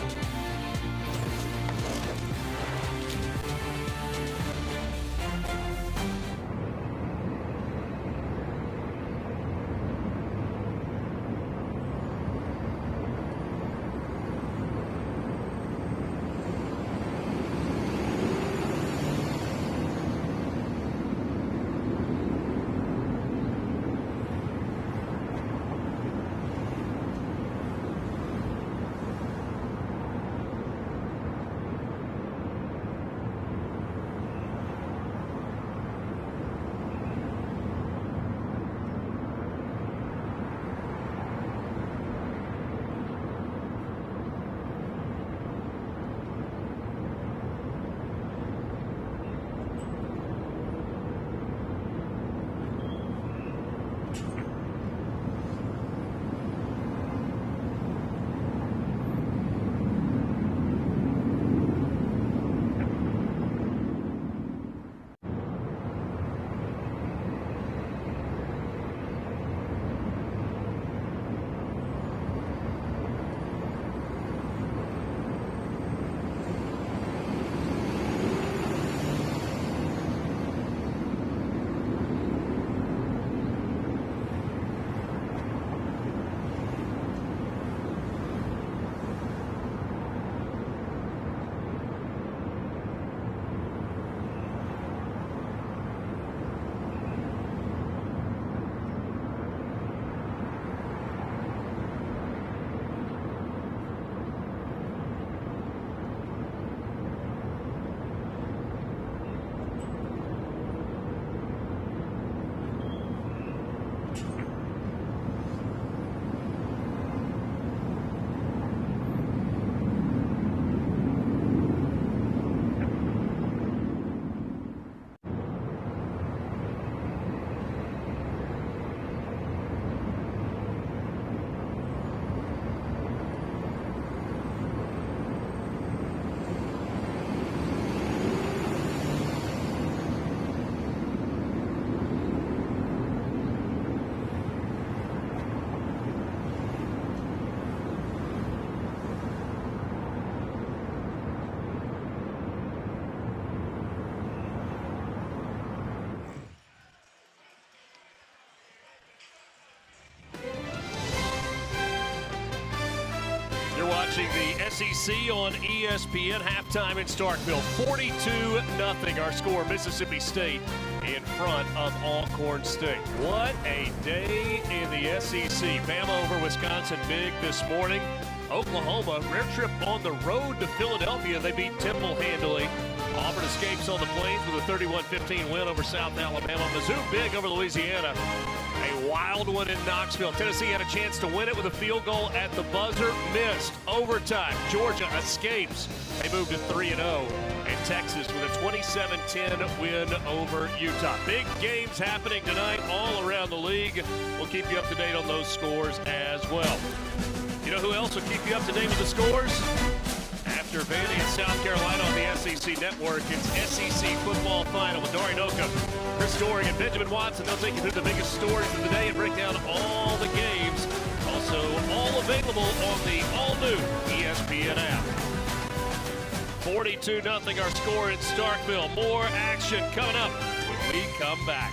S1: watching the SEC on ESPN. Halftime in Starkville, 42-0 our score. Mississippi State in front of Alcorn State. What a day in the SEC. Bama over Wisconsin big this morning. Oklahoma, rare trip on the road to Philadelphia. They beat Temple handily. Auburn escapes on the Plains with a 31-15 win over South Alabama. Mizzou big over Louisiana. A wild one in Knoxville. Tennessee had a chance to win it with a field goal at the buzzer. Missed. Overtime. Georgia escapes. They moved to 3-0. And Texas with a 27-10 win over Utah. Big games happening tonight all around the league. We'll keep you up to date on those scores as well. You know who else will keep you up to date with the scores? After Vandy and South Carolina on the SEC Network, it's SEC Football Final with Dorian Oakham, Chris Doring, and Benjamin Watson. They'll take you through the biggest stories of the day and break down all the games. Also, all available on the all-new ESPN app. 42-0 our score in Starkville. More action coming up when we come back.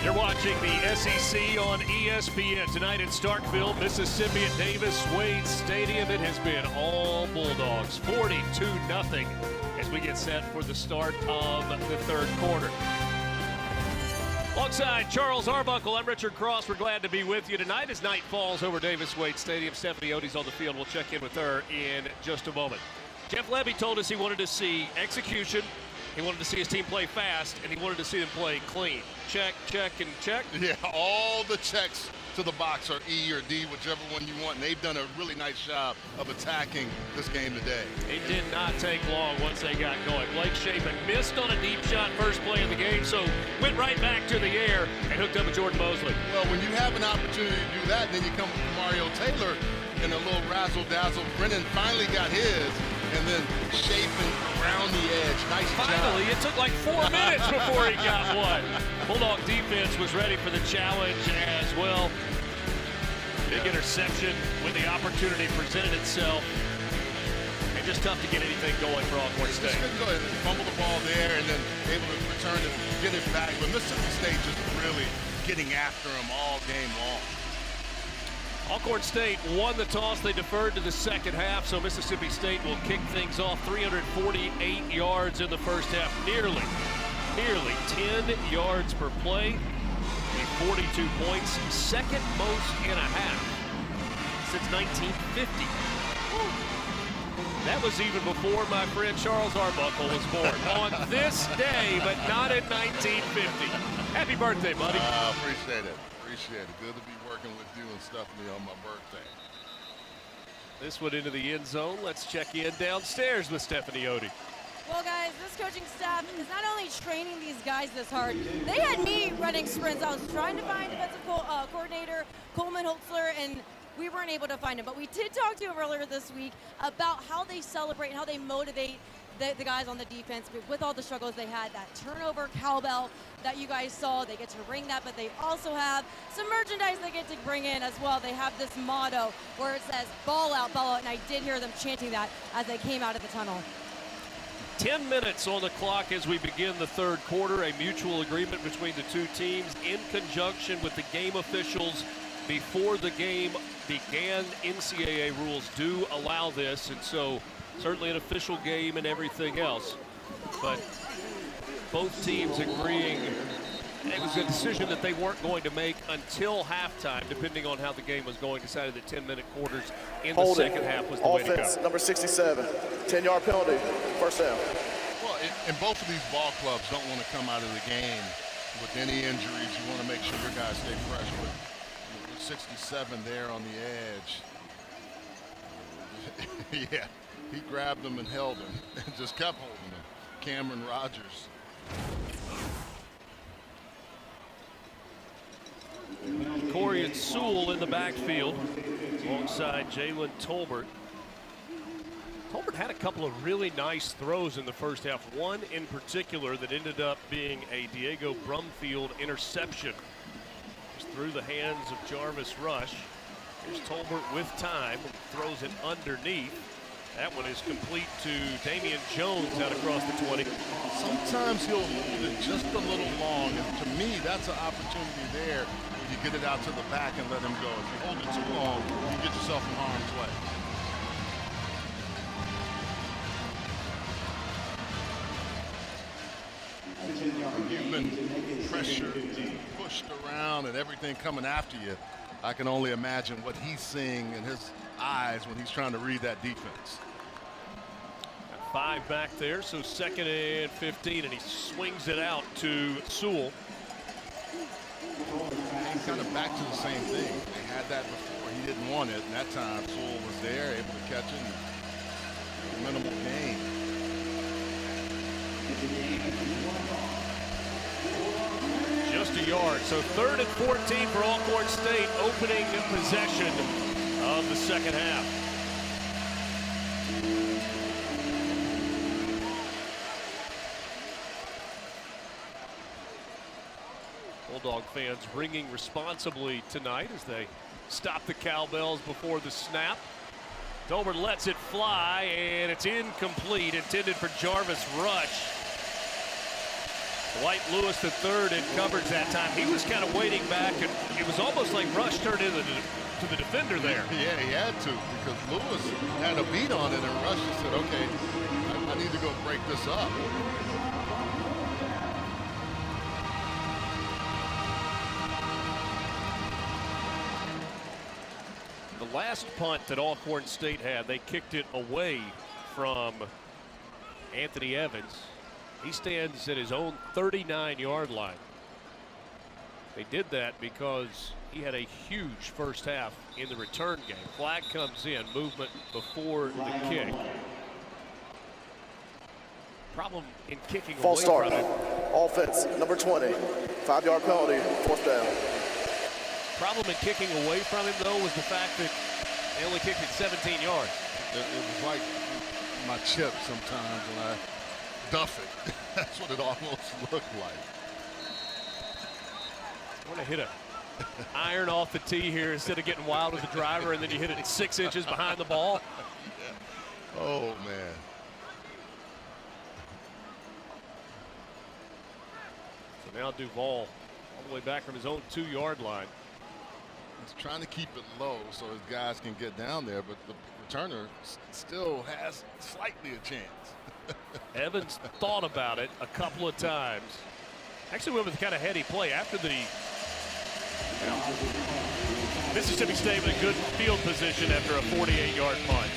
S1: You're watching the SEC on ESPN tonight in Starkville, Mississippi at Davis-Wade Stadium. It has been all Bulldogs, 42-0 as we get set for the start of the third quarter. Alongside Charles Arbuckle, I'm Richard Cross. We're glad to be with you tonight as night falls over Davis-Wade Stadium. Stephanie Odie's on the field. We'll check in with her in just a moment. Jeff Levy told us he wanted to see execution. He wanted to see his team play fast, and he wanted to see them play clean. Check, check, and check.
S2: Yeah, all the checks to the box are E or D, whichever one you want. And they've done a really nice job of attacking this game today.
S1: It did not take long once they got going. Blake Shapen missed on a deep shot first play of the game, so went right back to the air and hooked up with Jordan Mosley.
S2: Well, when you have an opportunity to do that, then you come with Mario Taylor in a little razzle-dazzle. Brennan finally got his, and then Shapen around the edge. Nice
S1: Finally,
S2: job.
S1: it took like 4 minutes before he got one. Bulldog defense was ready for the challenge as well. Big interception when the opportunity presented itself. And just tough to get anything going for Alcorn State.
S2: Go ahead and fumble the ball there and then able to return and get it back. But Mississippi State just really getting after him all game long.
S1: Alcorn State won the toss. They deferred to the second half, so Mississippi State will kick things off. 348 yards in the first half, nearly 10 yards per play. 42 points, second most in a half since 1950. That was even before my friend Charles Arbuckle was born. On this day, but not in 1950. Happy birthday, buddy.
S2: Appreciate it. Appreciate it. Good to be working with you and Stephanie on my birthday.
S1: This one into the end zone. Let's check in downstairs with Stephanie Odie.
S4: Well, guys, this coaching staff is not only training these guys this hard, they had me running sprints. I was trying to find defensive coordinator Coleman Holtzler, and we weren't able to find him. But we did talk to him earlier this week about how they celebrate and how they motivate the guys on the defense with all the struggles they had. That turnover cowbell that you guys saw, they get to ring that, but they also have some merchandise they get to bring in as well. They have this motto where it says ball out, and I did hear them chanting that as they came out of the tunnel.
S1: 10 minutes on the clock as we begin the third quarter. A mutual agreement between the two teams in conjunction with the game officials before the game began. NCAA rules do allow this, and so certainly an official game and everything else. But both teams agreeing it was a decision that they weren't going to make until halftime, depending on how the game was going. Decided that 10-minute quarters in the second half was the way to go.
S3: Offense, number 67, 10-yard penalty, first down.
S2: Well, and both of these ball clubs don't want to come out of the game with any injuries. You want to make sure your guys stay fresh. With 67 there on the edge. Yeah, he grabbed him and held him and just kept holding him. Cameron Rogers.
S1: Corian Sewell in the backfield alongside Jalen Tolbert. Tolbert had a couple of really nice throws in the first half. One in particular that ended up being a Diego Brumfield interception. Just through the hands of Jarvis Rush. Here's Tolbert with time, throws it underneath. That one is complete to Damian Jones out across the 20.
S2: Sometimes he'll hold it just a little long, and to me, that's an opportunity there. You get it out to the back and let him go. If you hold it too long, you get yourself in harm's way. You've been pressured, pushed around, and everything coming after you. I can only imagine what he's seeing in his eyes when he's trying to read that defense.
S1: 5 back there, so 2nd and 15, and he swings it out to Sewell.
S2: And kind of back to the same thing. They had that before. He didn't want it, and that time Sewell was there, able to catch it. Minimal gain.
S1: Just a yard. So 3rd and 14 for Alcorn State, opening possession of the second half. Bulldog fans ringing responsibly tonight as they stop the cowbells before the snap. Tolbert lets it fly, and it's incomplete, intended for Jarvis Rush. Dwight Lewis III in coverage that time. He was kind of waiting back, and it was almost like Rush turned into to the defender there.
S2: Yeah, he had to, because Lewis had a beat on it, and Rush just said, okay, I need to go break this up.
S1: The last punt that Alcorn State had, they kicked it away from Anthony Evans. He stands at his own 39-yard line. They did that because he had a huge first half in the return game. Flag comes in, movement before the kick. Problem in kicking
S3: False
S1: away
S3: start.
S1: from it.
S3: Offense, number 20, 5-yard penalty, 4th down.
S1: Problem in kicking away from him, though, was the fact that they only kicked it 17 yards.
S2: It was like my chip sometimes when I duff it. That's what it almost looked like.
S1: I want to hit a iron off the tee here instead of getting wild with the driver, and then you hit it 6 inches behind the ball.
S2: Oh, man.
S1: So now Duval all the way back from his own 2-yard line.
S2: He's trying to keep it low so his guys can get down there, but the returner still has slightly a chance.
S1: Evans thought about it a couple of times. Actually went with kind of heady play after the Mississippi State with a good field position after a 48-yard punt.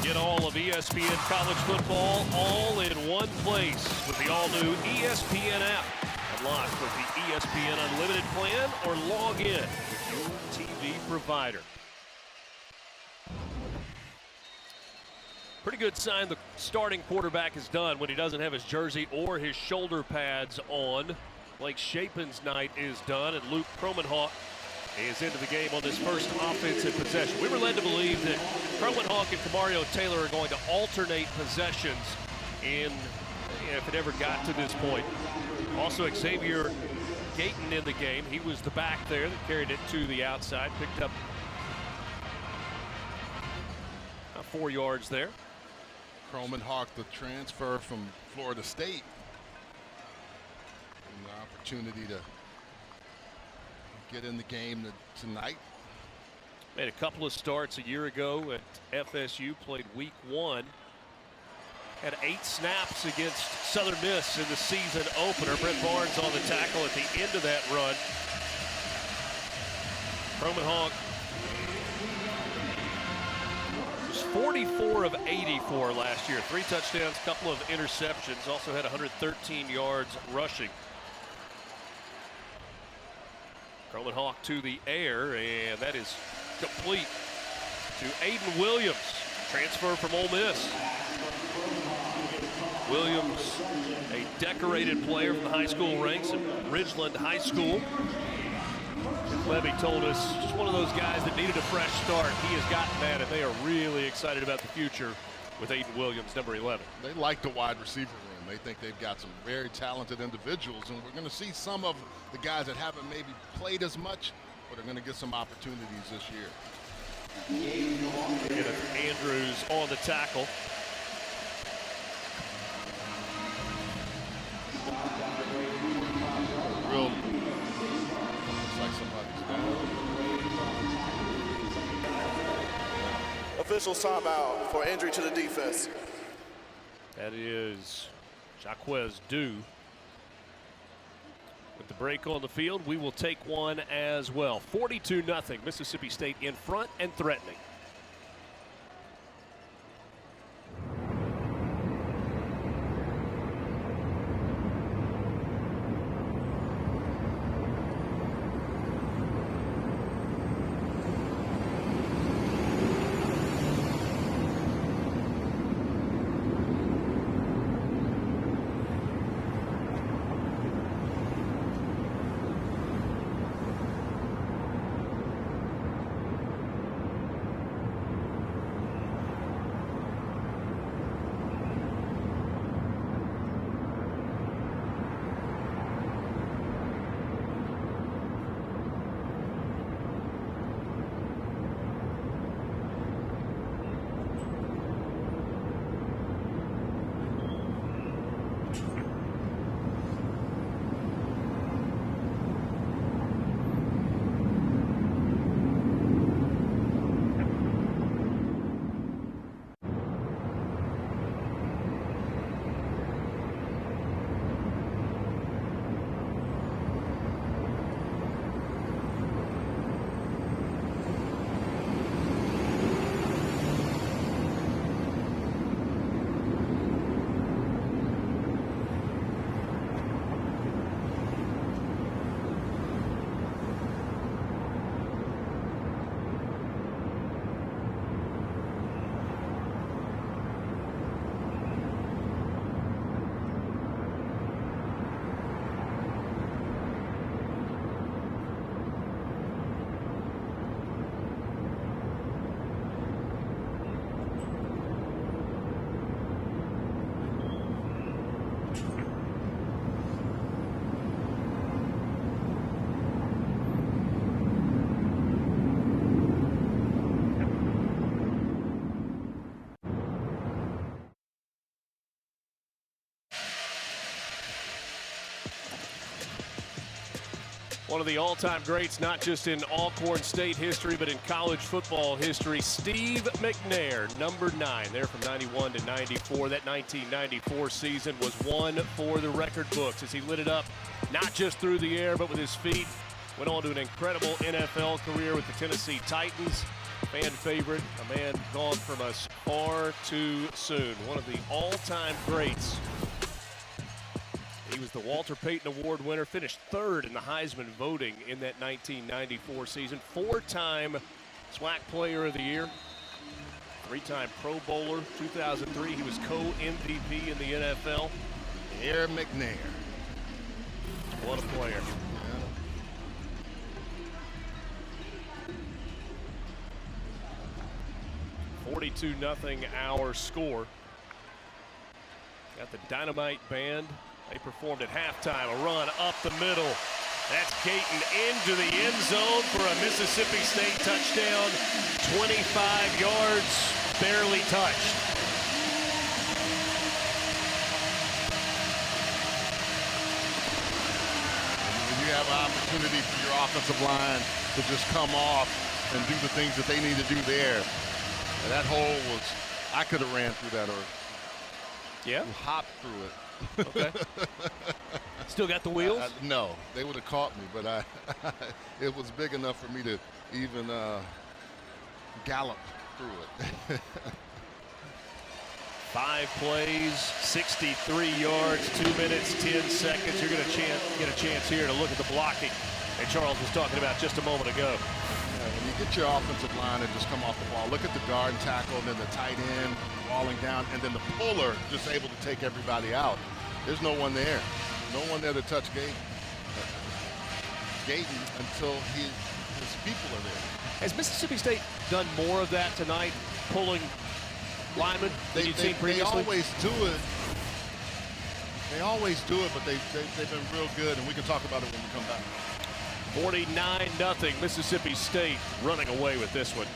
S1: Get all of ESPN college football all in one place with the all-new ESPN app. Unlock with the ESPN Unlimited plan or log in with your TV provider. Pretty good sign the starting quarterback is done when he doesn't have his jersey or his shoulder pads on. Blake Shapen's night is done, and Luke Kromenhoek is into the game on this first offensive possession. We were led to believe that Kromenhoek and Kamario Taylor are going to alternate possessions if it ever got to this point. Also, Xavier Gayton in the game. He was the back there that carried it to the outside, picked up 4 yards there.
S2: Kromenhoek, the transfer from Florida State. An opportunity to get in the game tonight.
S1: Made a couple of starts a year ago at FSU, played week 1. Had 8 snaps against Southern Miss in the season opener. Brett Barnes on the tackle at the end of that run. Kromenhoek was 44 of 84 last year. 3 touchdowns, couple of interceptions. Also had 113 yards rushing. Kromenhoek to the air, and that is complete to Aiden Williams, transfer from Ole Miss. Williams, a decorated player from the high school ranks at Ridgeland High School. Levy told us just one of those guys that needed a fresh start. He has gotten that, and they are really excited about the future with Aiden Williams, number 11.
S2: They like the wide receiver room. They think they've got some very talented individuals, and we're going to see some of the guys that haven't maybe played as much, but are going to get some opportunities this year.
S1: Kenneth Andrews on the tackle.
S2: Real, looks like somebody's down.
S3: Officials timeout for injury to the defense.
S1: That is Jaquez Dew. With the break on the field, we will take one as well. 42-0, Mississippi State in front and threatening. One of the all-time greats, not just in Alcorn State history, but in college football history, Steve McNair, number 9, there from 91 to 94. That 1994 season was one for the record books as he lit it up, not just through the air, but with his feet. Went on to an incredible NFL career with the Tennessee Titans. Fan favorite, a man gone from us far too soon. One of the all-time greats. He was the Walter Payton Award winner, finished 3rd in the Heisman voting in that 1994 season. 4-time SWAC Player of the Year, 3-time Pro Bowler. 2003, he was co-MVP in the NFL.
S2: Air McNair.
S1: What a player. 42-0 our score. Got the Dynamite Band. They performed at halftime. A run up the middle. That's Caton into the end zone for a Mississippi State touchdown. 25 yards, barely touched.
S2: When you have an opportunity for your offensive line to just come off and do the things that they need to do there. And that hole was, I could have ran through that or hopped through it.
S1: Okay. Still got the wheels?
S2: No, they would have caught me, but it was big enough for me to even gallop through it.
S1: 5 plays, 63 yards, 2 minutes, 10 seconds. You're going to get a chance here to look at the blocking that Charles was talking about just a moment ago.
S2: When you get your offensive line and just come off the ball, look at the guard and tackle, and then the tight end falling down, and then the puller just able to take everybody out. There's no one there. No one there to touch Gayton until his people are there.
S1: Has Mississippi State done more of that tonight, pulling linemen than you've seen previously?
S2: They always do it. They always do it, but they've been real good, and we can talk about it when we come back.
S1: 49-0 Mississippi State running away with this one.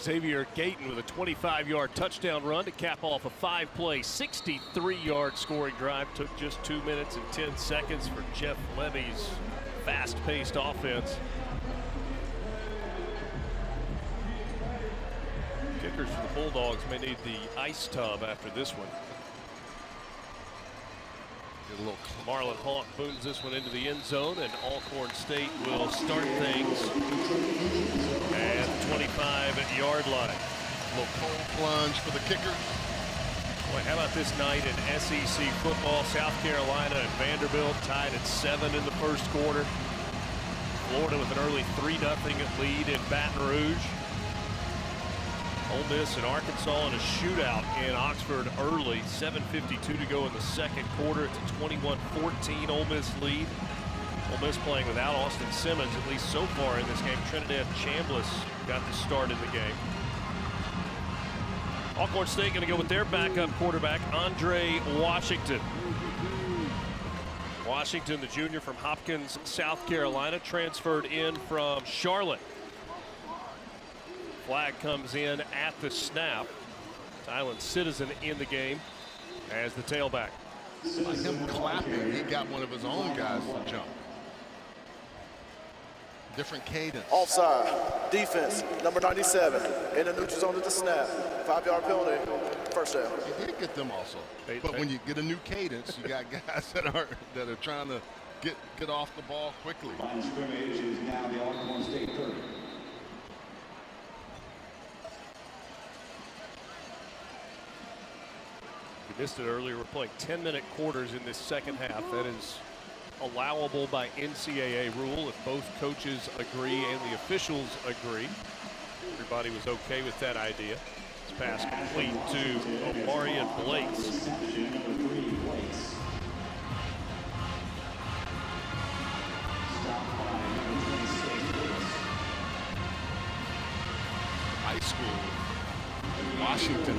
S1: Xavier Gayton with a 25-yard touchdown run to cap off a 5-play, 63-yard scoring drive. Took just 2 minutes and 10 seconds for Jeff Levy's fast-paced offense. Kickers for the Bulldogs may need the ice tub after this one. Get a little Marlon Hawk booms this one into the end zone, and Alcorn State will start things at the 25-yard line.
S2: A little cold plunge for the kicker.
S1: Boy, how about this night in SEC football? South Carolina and Vanderbilt tied at 7 in the first quarter. Florida with an early 3-0 lead in Baton Rouge. Ole Miss and Arkansas in a shootout in Oxford early. 7:52 to go in the second quarter. It's a 21-14 Ole Miss lead. Ole Miss playing without Austin Simmons, at least so far in this game. Trinidad Chambliss got the start in the game. Alcorn State going to go with their backup quarterback, Andre Washington. Washington, the junior from Hopkins, South Carolina, transferred in from Charlotte. Flag comes in at the snap. Tylen Citizen in the game as the tailback.
S2: By him clapping, he got one of his own guys to jump. Different cadence.
S3: Offside. Defense, number 97. In the neutral zone at the snap. 5-yard penalty. First down.
S2: He did get them also. But when you get a new cadence, you got guys that are trying to get off the ball quickly.
S6: Line scrimmage is now the Alcorn State 30.
S1: You missed it earlier. We're playing 10-minute quarters in this second half. That is allowable by NCAA rule if both coaches agree and the officials agree. Everybody was okay with that idea. This pass complete to Omarion Blakes.
S2: High school, Washington,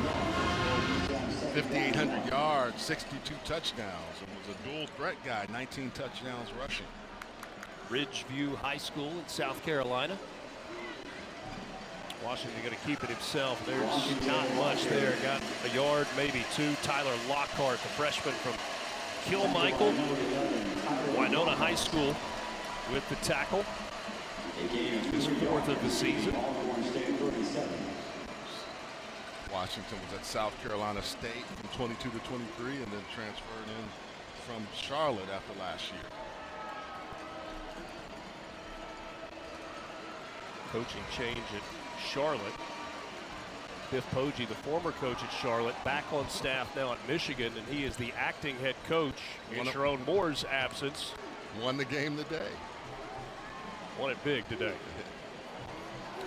S2: 5,800 yards, 62 touchdowns, and was a dual threat guy, 19 touchdowns rushing.
S1: Ridgeview High School in South Carolina. Washington going to keep it himself. There's not much there. Got a yard, maybe two. Tyler Lockhart, the freshman from Kilmichael, Winona High School, with the tackle. His fourth of the season.
S2: Washington was at South Carolina State from 22 to 23 and then transferred in from Charlotte after last year.
S1: Coaching change at Charlotte. Biff Poggi, the former coach at Charlotte, back on staff now at Michigan, and he is the acting head coach in Sharon Moore's absence.
S2: Won the game today.
S1: Won it big today.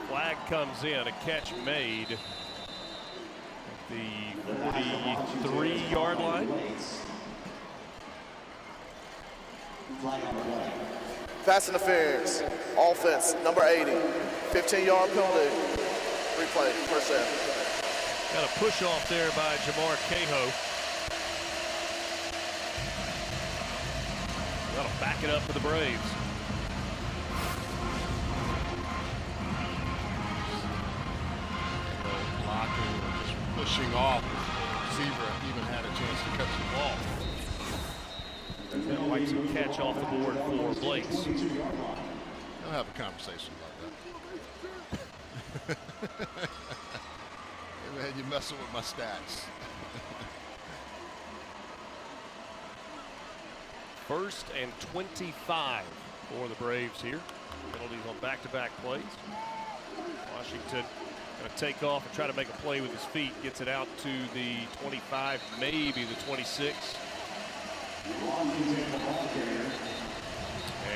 S1: Flag comes in, a catch made at the 43-yard line.
S3: Pass interference, offense, number 80, 15-yard penalty, replay, first down.
S1: Got a push off there by Jamar Cahoe. That'll back it up for the Braves.
S2: Blocking, just pushing off. The receiver even had a chance to catch the ball.
S1: And wipes a catch off the board for Blakes.
S2: I'll have a conversation about that. Hey man, you're messing with my stats.
S1: First and 25 for the Braves here. Penalties on back-to-back plays. Washington going to take off and try to make a play with his feet. Gets it out to the 25, maybe the 26.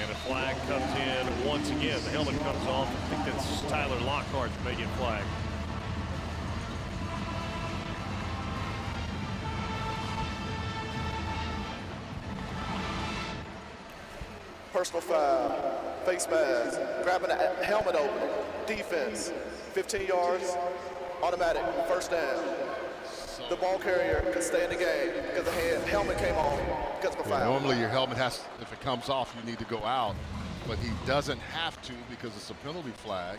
S1: And a flag comes in once again. The helmet comes off. I think that's Tyler Lockhart making flag.
S3: Personal foul, face mask, grabbing a helmet open, defense, 15 yards, automatic, first down. The ball carrier can stay in the game because the helmet came off because of a foul.
S2: Normally your helmet has, if it comes off, you need to go out, but he doesn't have to because it's a penalty flag.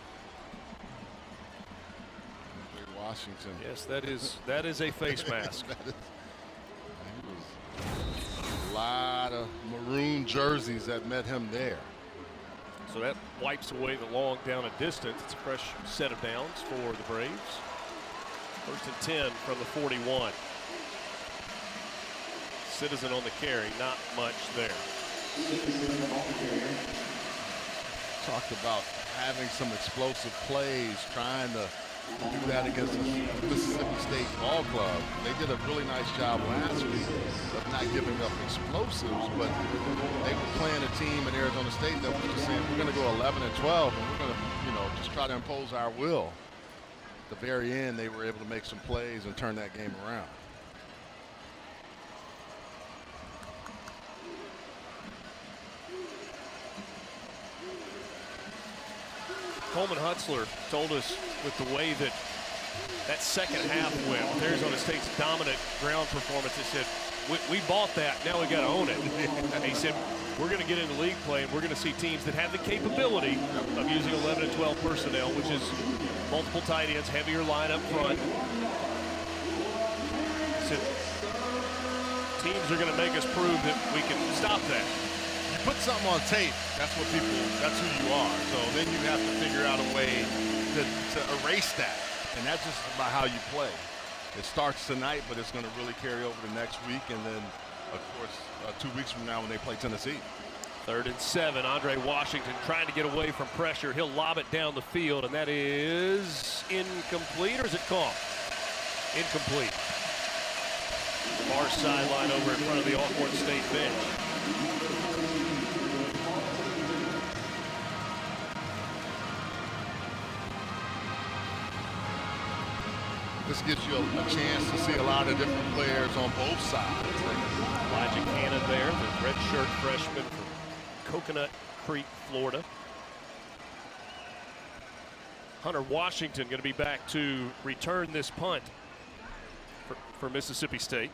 S2: Washington.
S1: Yes, that is a face mask.
S2: A lot of maroon jerseys that met him there.
S1: So that wipes away the long down and distance. It's a fresh set of downs for the Braves. First and 10 from the 41. Citizen on the carry, not much there.
S2: Talked about having some explosive plays, trying to do that against the Mississippi State ball club. They did a really nice job last week of not giving up explosives, but they were playing a team in Arizona State that was just saying, we're going to go 11 and 12, and we're going to, just try to impose our will. At the very end, they were able to make some plays and turn that game around.
S1: Coleman Hutzler told us with the way that second half went, with Arizona State's dominant ground performance, he said, we bought that, now we got to own it. And he said, we're going to get into league play and we're going to see teams that have the capability of using 11 and 12 personnel, which is multiple tight ends, heavier line up front. He said, teams are going to make us prove that we can stop that.
S2: Put something on tape, that's what people, that's who you are. So then you have to figure out a way to erase that. And that's just about how you play. It starts tonight, but it's going to really carry over the next week. And then, of course, 2 weeks from now when they play Tennessee.
S1: 3rd and 7, Andre Washington trying to get away from pressure. He'll lob it down the field, and that is incomplete, or is it caught? Incomplete. far sideline over in front of the Alcorn State bench.
S2: This gives you a chance to see a lot of different players on both sides.
S1: Elijah Cannon there, the redshirt freshman from Coconut Creek, Florida. Hunter Washington going to be back to return this punt for Mississippi State.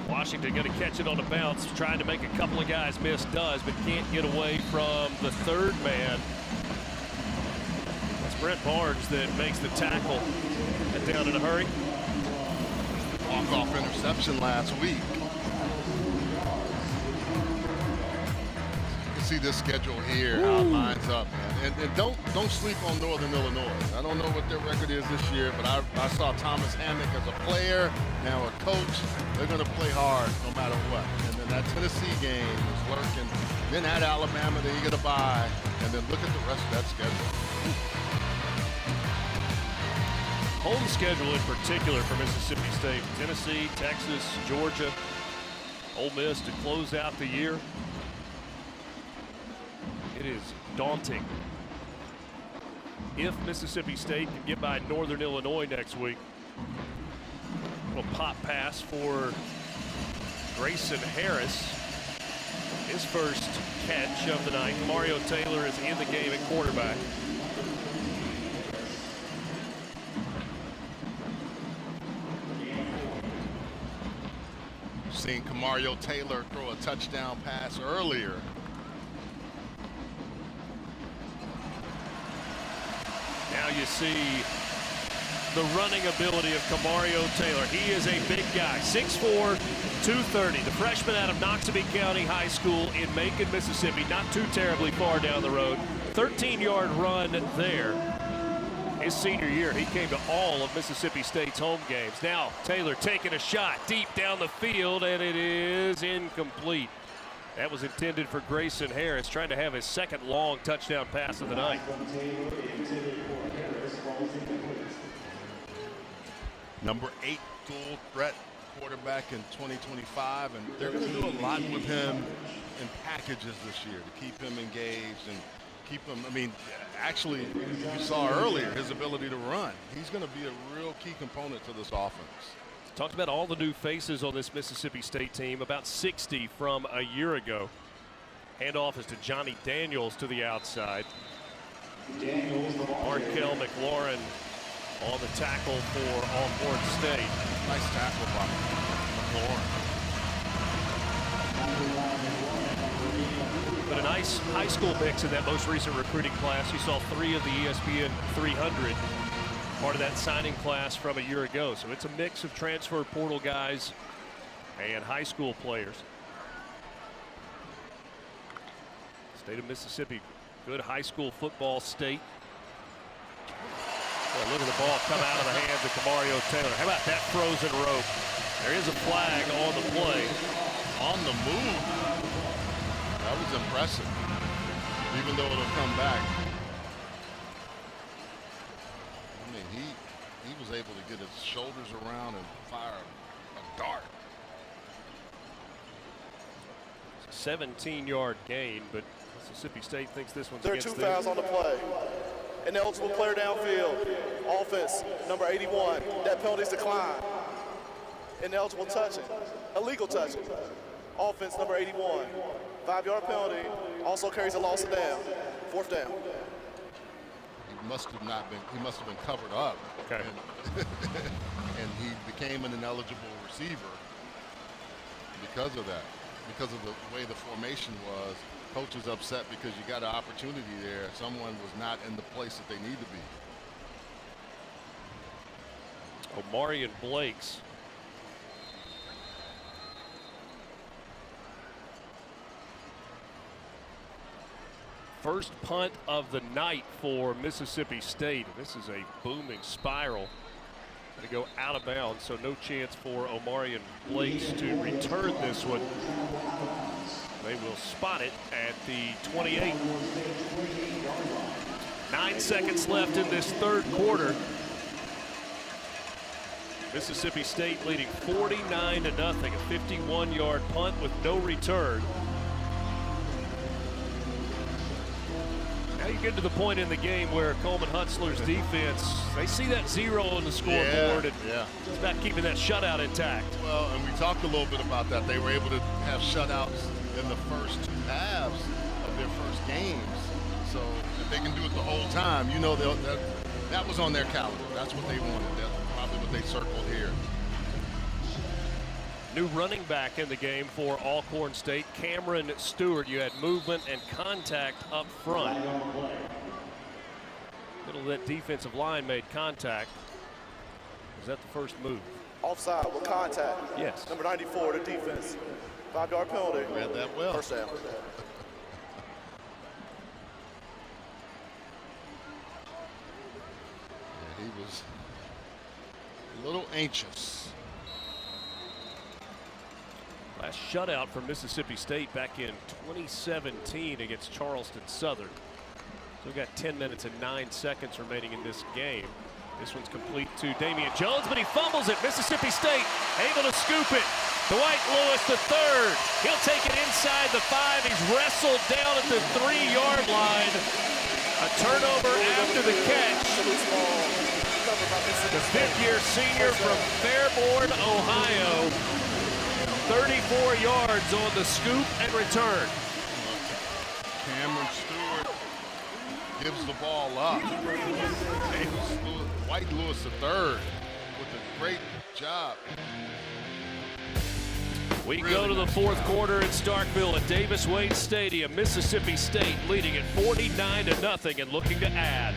S1: Washington going to catch it on a bounce, trying to make a couple of guys miss, does, but can't get away from the third man. It's Brent Barnes that makes the tackle. Get down in a hurry.
S2: Walk-off interception last week. You can see this schedule here, how it lines up, man. And don't sleep on Northern Illinois. I don't know what their record is this year, but I saw Thomas Hammock as a player, now a coach. They're going to play hard no matter what. And then that Tennessee game is lurking. Then at Alabama, then you get a bye. And then look at the rest of that schedule.
S1: Home schedule in particular for Mississippi State. Tennessee, Texas, Georgia, Ole Miss to close out the year. It is daunting. If Mississippi State can get by Northern Illinois next week. Little pop pass for Grayson Harris. His first catch of the night. Mario Taylor is in the game at quarterback.
S2: Seeing Mario Taylor throw a touchdown pass earlier.
S1: Now you see the running ability of Camario Taylor. He is a big guy, 6'4", 230. The freshman out of Noxubee County High School in Macon, Mississippi, not too terribly far down the road. 13-yard run there. His senior year, he came to all of Mississippi State's home games. Now Taylor taking a shot deep down the field, and it is incomplete. That was intended for Grayson Harris, trying to have his second long touchdown pass of the night.
S2: Number 8 dual threat quarterback in 2025, and they're going to do a lot with him in packages this year to keep him engaged and keep him. I mean, actually, you saw earlier his ability to run. He's going to be a real key component to this offense.
S1: Talked about all the new faces on this Mississippi State team, about 60 from a year ago. Handoff is to Johnny Daniels to the outside. Markel McLaurin on the tackle for Alcorn State.
S2: Nice tackle by McLaurin.
S1: But a nice high school mix in that most recent recruiting class. You saw 3 of the ESPN 300. Part of that signing class from a year ago. So it's a mix of transfer portal guys and high school players. State of Mississippi, good high school football state. Well, look at the ball come out of the hands of Camario Taylor. How about that frozen rope? There is a flag on the play.
S2: On the move. That was impressive. Even though it'll come back. I mean, he was able to get his shoulders around and fire a dart.
S1: 17-yard gain, but Mississippi State thinks this one's
S3: There are
S1: against
S3: 2
S1: them.
S3: fouls on the play. Ineligible player downfield. Offense, number 81. That penalty's declined. Ineligible touching. Illegal touching. Offense, number 81. 5-yard penalty. Also carries a loss of down. 4th down.
S2: He must have been covered up.
S1: Okay.
S2: And he became an ineligible receiver because of that. Because of the way the formation was. Coach is upset because you got an opportunity there. Someone was not in the place that they need to be.
S1: Omarion Blakes. First punt of the night for Mississippi State. This is a booming spiral. to go out of bounds, so no chance for Omarion Blakes to return this one. They will spot it at the 28. 9 seconds left in this third quarter. Mississippi State leading 49-0, a 51-yard punt with no return. Now you get to the point in the game where Coleman Hutzler's defense, they see that 0 on the scoreboard, and it's about keeping that shutout intact.
S2: Well, and we talked a little bit about that. They were able to have shutouts in the first 2 halves of their first games. So if they can do it the whole time, you know that was on their calendar. That's what they wanted. That's probably what they circled here.
S1: New running back in the game for Alcorn State, Cameron Stewart. You had movement and contact up front. Middle of that defensive line made contact. Was that the first move?
S3: Offside with contact.
S1: Yes.
S3: Number 94, the defense. 5-yard penalty.
S2: Read that well.
S3: First down.
S2: He was a little anxious.
S1: Last shutout for Mississippi State back in 2017 against Charleston Southern. So we've got 10 minutes and 9 seconds remaining in this game. This one's complete to Damian Jones, but he fumbles it. Mississippi State able to scoop it. Dwight Lewis, the third. He'll take it inside the 5. He's wrestled down at the 3-yard line. A turnover after the catch. The 5th-year senior from Fairborn, Ohio. 34 yards on the scoop and return.
S2: Cameron Stewart gives the ball up. Dwight Lewis the third with a great job.
S1: We go to the fourth quarter in Starkville at Davis Wade Stadium. Mississippi State leading at 49-0 and looking to add.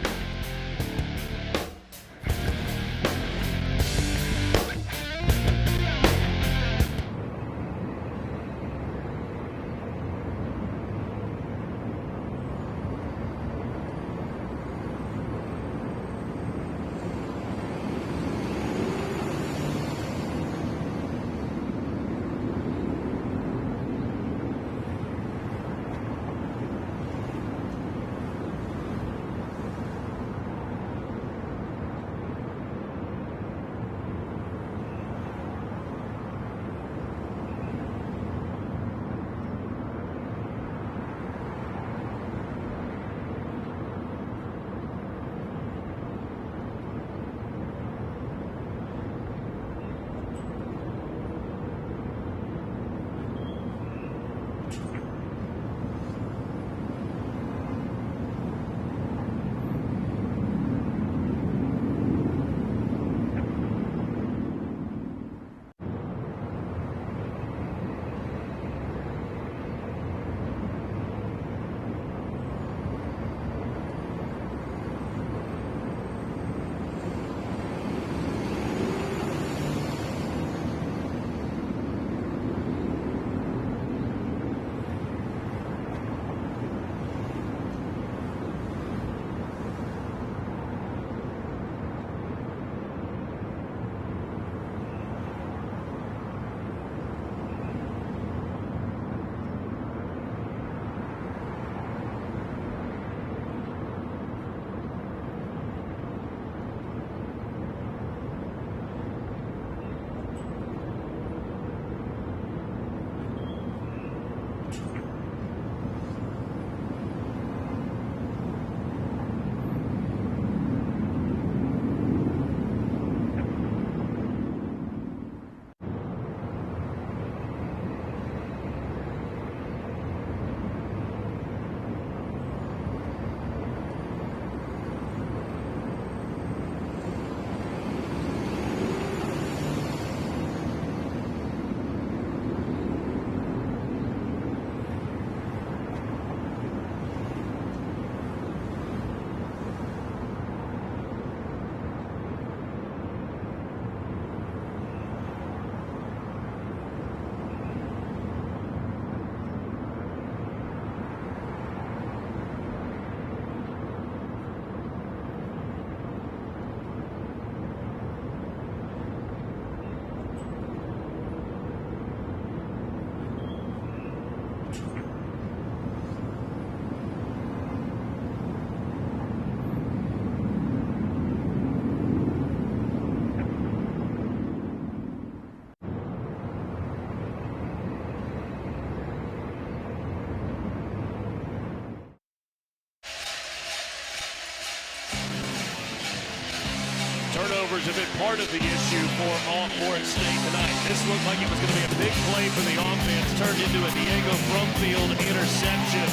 S1: turnovers have been part of the issue for Alcorn State tonight. This looked like it was going to be a big play for the offense, turned into a Diego Brumfield interception.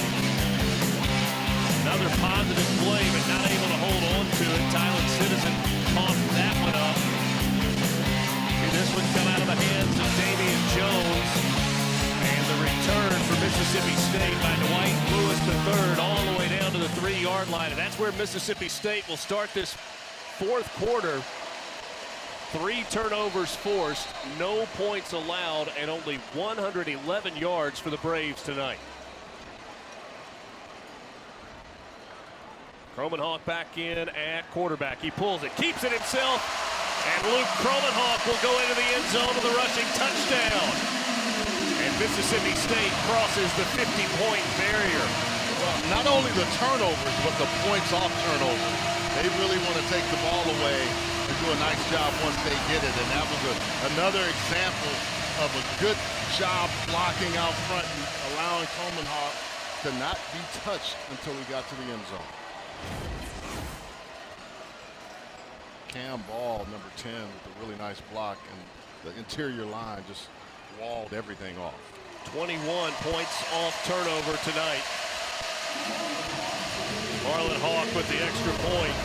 S1: Another positive play, but not able to hold on to it. Tyler Citizen coughed that one up. See this one come out of the hands of Damian Jones. And the return for Mississippi State by Dwight Lewis III all the way down to the 3-yard line. And that's where Mississippi State will start this fourth quarter. 3 turnovers forced, no points allowed, and only 111 yards for the Braves tonight. Kromenhoek back in at quarterback. He pulls it, keeps it himself, and Luke Kromenhoek will go into the end zone with a rushing touchdown. And Mississippi State crosses the 50-point barrier.
S2: Well, not only the turnovers, but the points off turnovers. They really want to take the ball away and do a nice job once they get it. And that was another example of a good job blocking out front and allowing Kromenhoek to not be touched until he got to the end zone. Cam Ball, number 10, with a really nice block, and the interior line just walled everything off.
S1: 21 points off turnover tonight. Marlon Hawk with the extra point.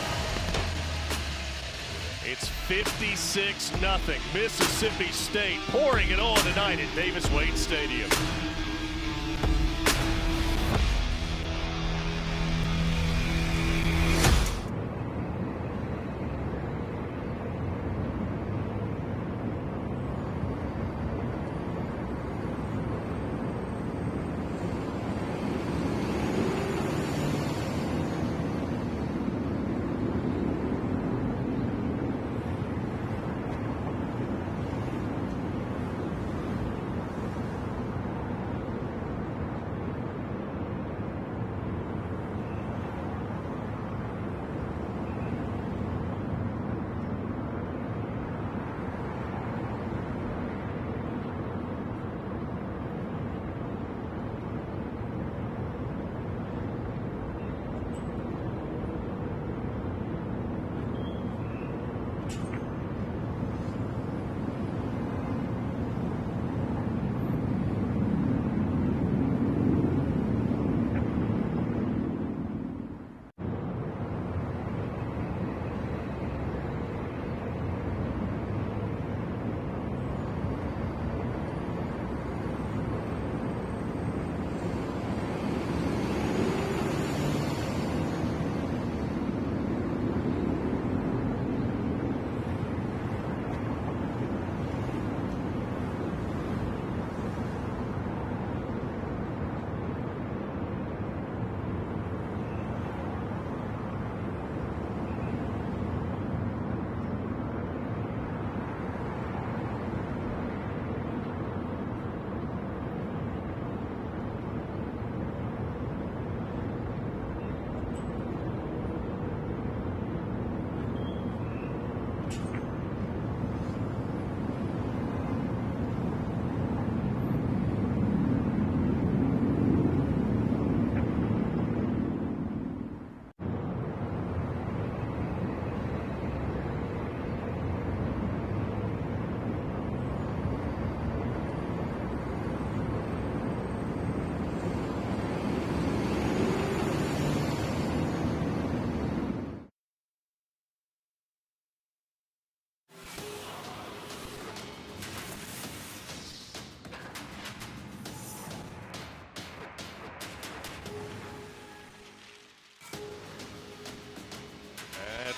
S1: It's 56-0. Mississippi State pouring it on tonight at Davis Wade Stadium.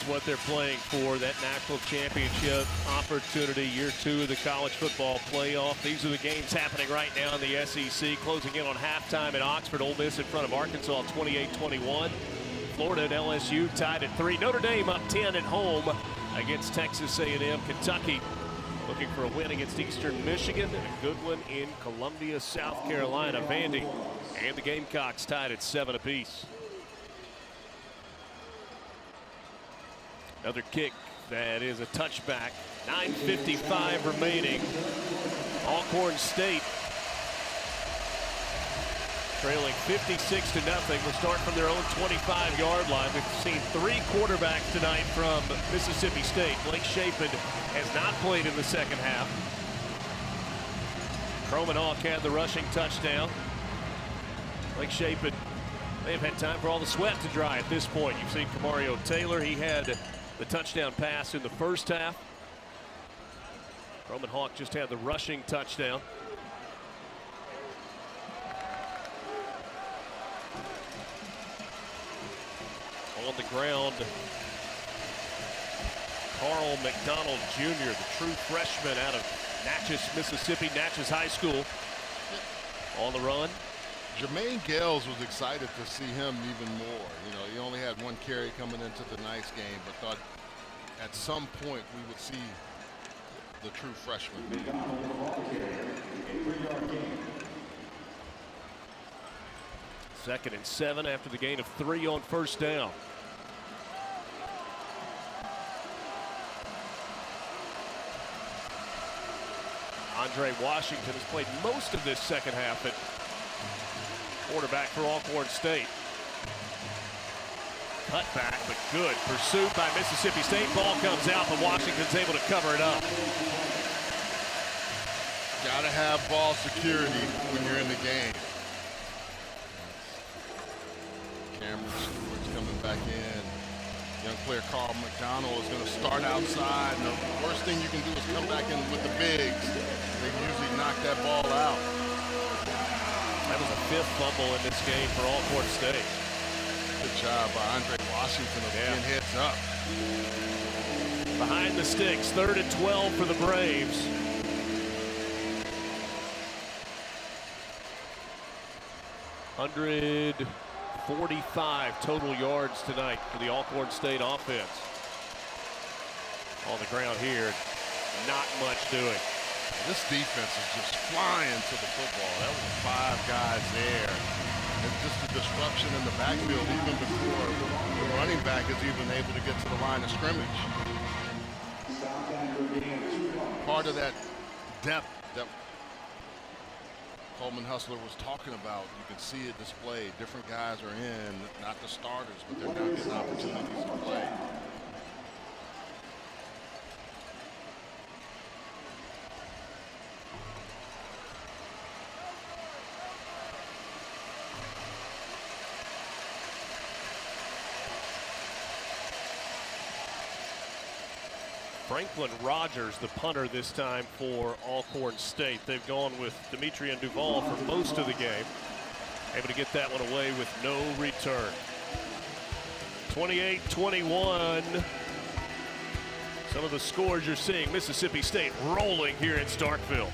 S1: What they're playing for, that national championship opportunity, year 2 of the college football playoff. These are the games happening right now in the SEC, closing in on halftime at Oxford. Ole Miss in front of Arkansas 28-21. Florida and LSU tied at 3. Notre Dame up 10 at home against Texas A&M. Kentucky looking for a win against Eastern Michigan, and a good one in Columbia, South Carolina. Vandy and the Gamecocks tied at 7 apiece. Another kick that is a touchback. 9:55 remaining. Alcorn State trailing 56-0. Will start from their own 25-yard line. We've seen 3 quarterbacks tonight from Mississippi State. Blake Shapen has not played in the second half. Hawk had the rushing touchdown. Blake Shapen may have had time for all the sweat to dry at this point. You've seen Kamario Taylor. He had the touchdown pass in the first half. Hawk just had the rushing touchdown. On the ground, Carl McDonald Jr., the true freshman out of Natchez, Mississippi, Natchez High School. On the run.
S2: Jermaine Gales was excited to see him even more. You know, he only had 1 carry coming into the nice game, but thought at some point we would see the true freshman.
S1: 2nd and 7 after the gain of 3 on first down. Andre Washington has played most of this second half at quarterback for Alcorn State. Cut back, but good pursuit by Mississippi State. Ball comes out, but Washington's able to cover it up.
S2: Gotta have ball security when you're in the game. Cameron Stewart's coming back in. Young player Carl McDonald is going to start outside. And the worst thing you can do is come back in with the bigs. They usually knock that ball out.
S1: That was a 5th fumble in this game for Alcorn State.
S2: Good job by Andre Washington of being heads up.
S1: Behind the sticks, 3rd and 12 for the Braves. $145 total yards tonight for the Alcorn State offense. On the ground here, not much doing.
S2: This defense is just flying to the football. That was 5 guys there. And just the disruption in the backfield even before the running back is even able to get to the line of scrimmage. Part of that depth that Coleman Hustler was talking about, you can see it displayed. Different guys are in, not the starters, but they're now getting opportunities to play.
S1: Franklin Rogers, the punter this time for Alcorn State. They've gone with Demetrian Duval for most of the game. Able to get that one away with no return. 28-21. Some of the scores you're seeing. Mississippi State rolling here in Starkville.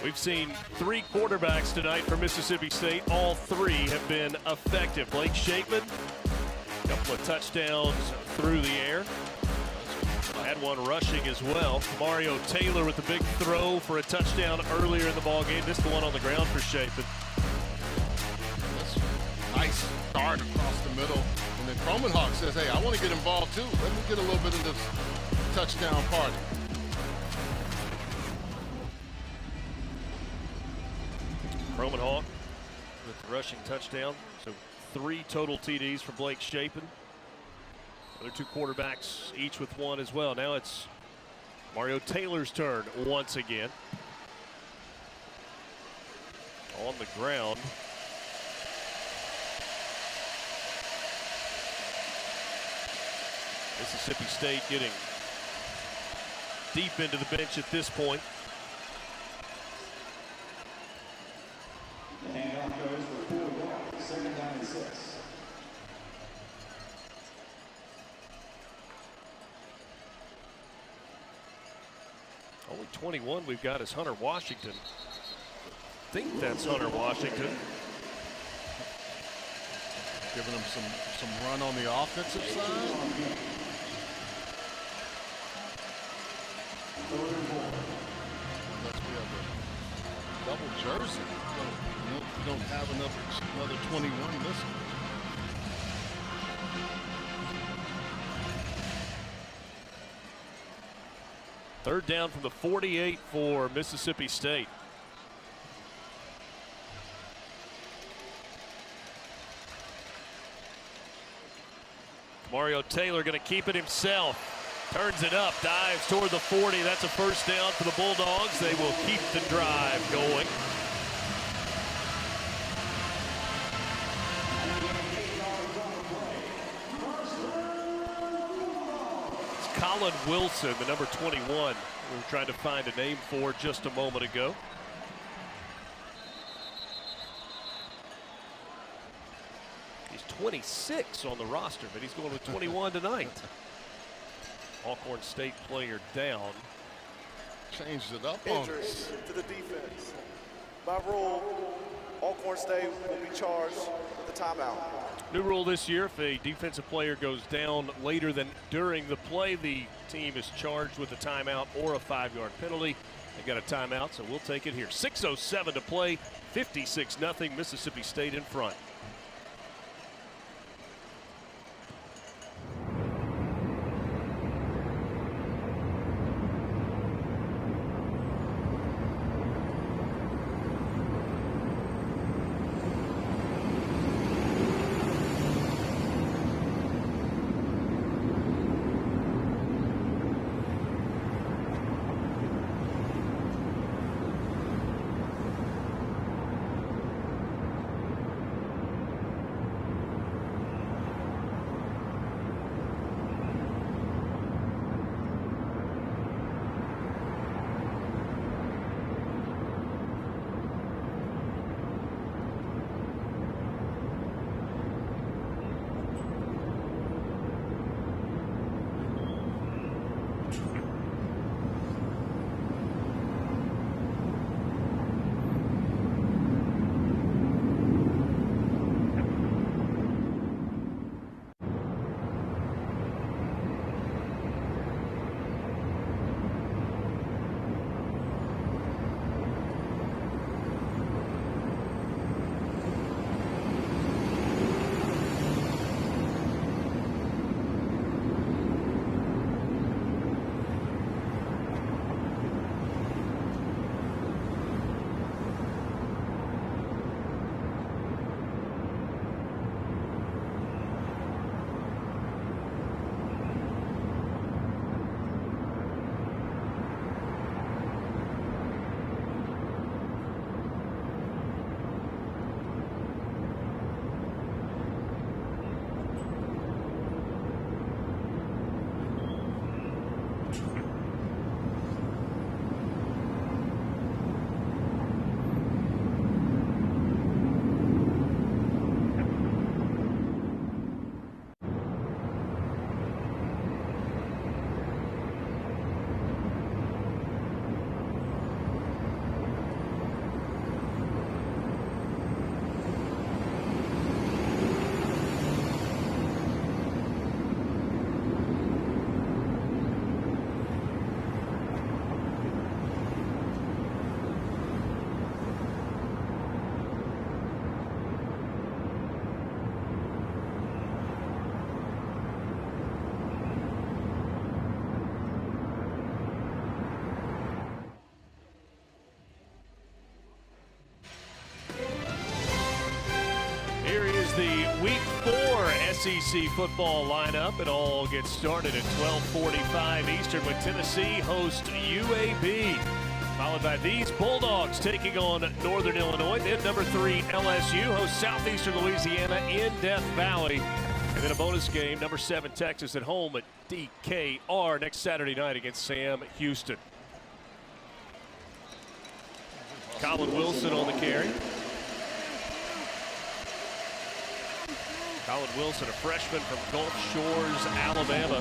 S1: We've seen 3 quarterbacks tonight for Mississippi State. All 3 have been effective. Blake Shapeman, a couple of touchdowns through the air. Had one rushing as well. Mario Taylor with the big throw for a touchdown earlier in the ballgame. This is the one on the ground for Shapeman.
S2: Nice start across the middle. And then Cromenhawk says, hey, I want to get involved too. Let me get a little bit of this touchdown party.
S1: Cromenhawk with the rushing touchdown. So 3 total TDs for Blake Shapeman. Other 2 quarterbacks, each with 1 as well. Now it's Mario Taylor's turn once again. On the ground. Mississippi State getting deep into the bench at this point.
S6: The handoff goes for 4 yards, 2nd down and 6.
S1: Only 21 we've got is Hunter Washington. I think that's Hunter Washington.
S2: Giving him some run on the offensive side. Unless we have a double jersey. We don't have another 21 listed.
S1: Third down from the 48 for Mississippi State. Mario Taylor going to keep it himself. Turns it up, dives toward the 40. That's a first down for the Bulldogs. They will keep the drive going. It's Colin Wilson, the number 21. We were trying to find a name for just a moment ago. He's 26 on the roster, but he's going with 21 tonight. Alcorn State player down.
S2: Changed it up on
S3: Injuries to the defense. By rule, Alcorn State will be charged with a timeout.
S1: New rule this year, if a defensive player goes down later than during the play, the team is charged with a timeout or a 5-yard penalty. They got a timeout, so we'll take it here. 6:07 to play, 56-0, Mississippi State in front. SEC football lineup. It all gets started at 12:45 Eastern when Tennessee hosts UAB. Followed by these Bulldogs taking on Northern Illinois. Then number 3 LSU hosts Southeastern Louisiana in Death Valley. And then a bonus game, number 7 Texas at home at DKR next Saturday night against Sam Houston. Colin Wilson on the carry. Colin Wilson, a freshman from Gulf Shores, Alabama,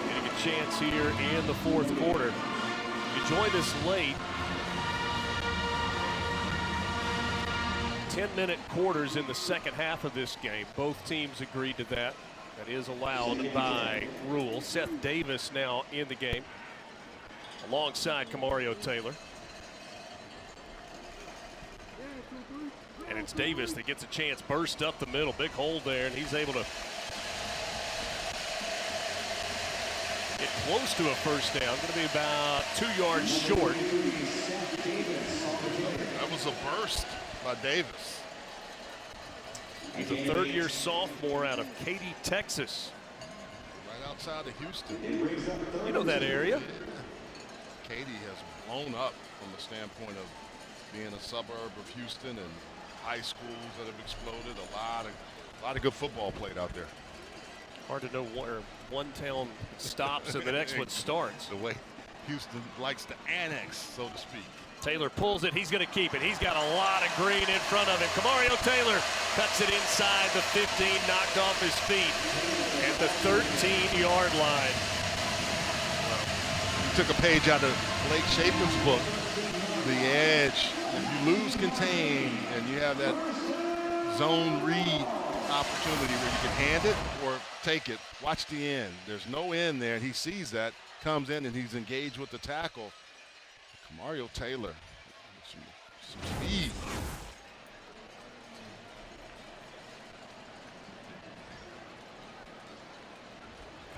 S1: getting a chance here in the fourth quarter. You join us late. 10-minute quarters in the second half of this game. Both teams agreed to that. That is allowed by rule. Seth Davis now in the game alongside Camario Taylor. And it's Davis that gets a chance, burst up the middle, big hole there, and he's able to get close to a first down. Going to be about 2 yards short.
S2: That was a burst by Davis.
S1: He's a third-year sophomore out of Katy, Texas.
S2: Right outside of Houston.
S1: You know that area.
S2: Yeah. Katy has blown up from the standpoint of being a suburb of Houston and high schools that have exploded. A lot of good football played out there.
S1: Hard to know where one town stops and the next one starts.
S2: The way Houston likes to annex, so to speak.
S1: Taylor pulls it. He's going to keep it. He's got a lot of green in front of him. Camario Taylor cuts it inside the 15, knocked off his feet at the 13-yard line.
S2: He took a page out of Blake Shapin's book, The Edge. If you lose contain and you have that zone read opportunity where you can hand it or take it, watch the end. There's no end there, and he sees that, comes in, and he's engaged with the tackle. Camario Taylor, some speed.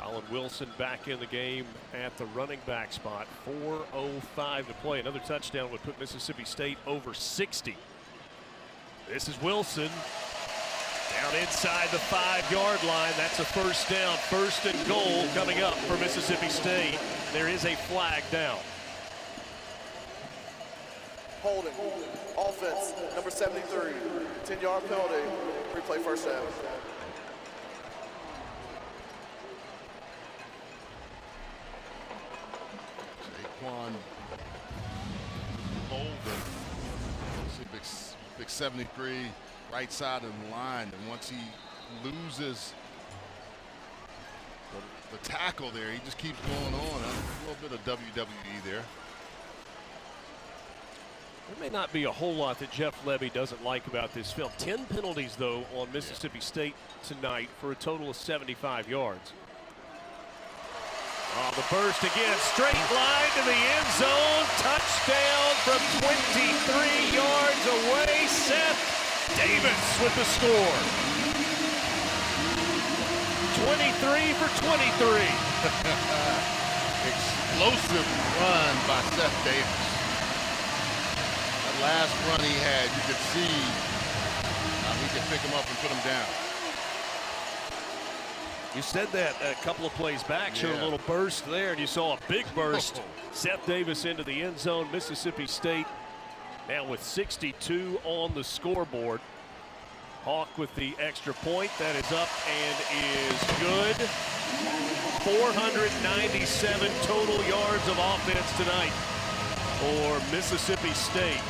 S1: Colin Wilson back in the game at the running back spot. 4:05 to play. Another touchdown would put Mississippi State over 60. This is Wilson down inside the 5-yard line. That's a first down. First and goal coming up for Mississippi State. There is a flag down.
S3: Holding. Offense, number 73. 10-yard penalty. Replay first down.
S2: Jaquan Holden. See big 73 right side of the line, and once he loses the tackle there, he just keeps going on. A little bit of WWE there.
S1: There may not be a whole lot that Jeff Lebby doesn't like about this film. 10 penalties, though, on Mississippi State tonight for a total of 75 yards. Oh, the burst again, straight line to the end zone. Touchdown from 23 yards away. Seth Davis with the score. 23 for 23.
S2: Explosive run by Seth Davis. That last run he had, you could see he could pick him up and put him down.
S1: You said that a couple of plays back, showed a little burst there, and you saw a big burst. Seth Davis into the end zone. Mississippi State now with 62 on the scoreboard. Hawk with the extra point. That is up and is good. 497 total yards of offense tonight for Mississippi State.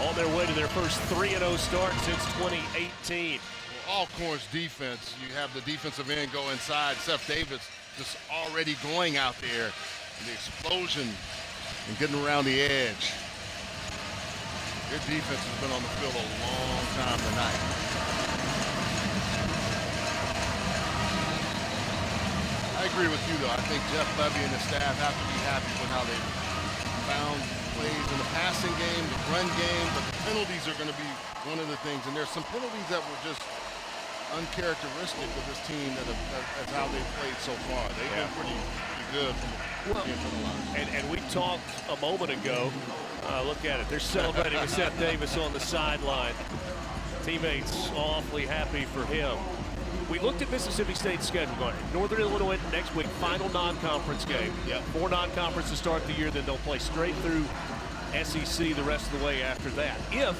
S1: On their way to their first 3-0 start since 2018.
S2: Alcorn's defense, you have the defensive end go inside. Seth Davis just already going out there. And the explosion and getting around the edge. Their defense has been on the field a long time tonight. I agree with you, though. I think Jeff Lebby and the staff have to be happy with how they found plays in the passing game, the run game, but the penalties are going to be one of the things. And there's some penalties that were just uncharacteristic of this team that's how they played so far. They've been pretty good from the line.
S1: And we talked a moment ago. Look at it. They're celebrating with Seth Davis on the sideline. Teammates awfully happy for him. We looked at Mississippi State's schedule. Going Northern Illinois next week, final non-conference game.
S2: Yep.
S1: 4 non-conference to start the year, then they'll play straight through SEC the rest of the way after that. If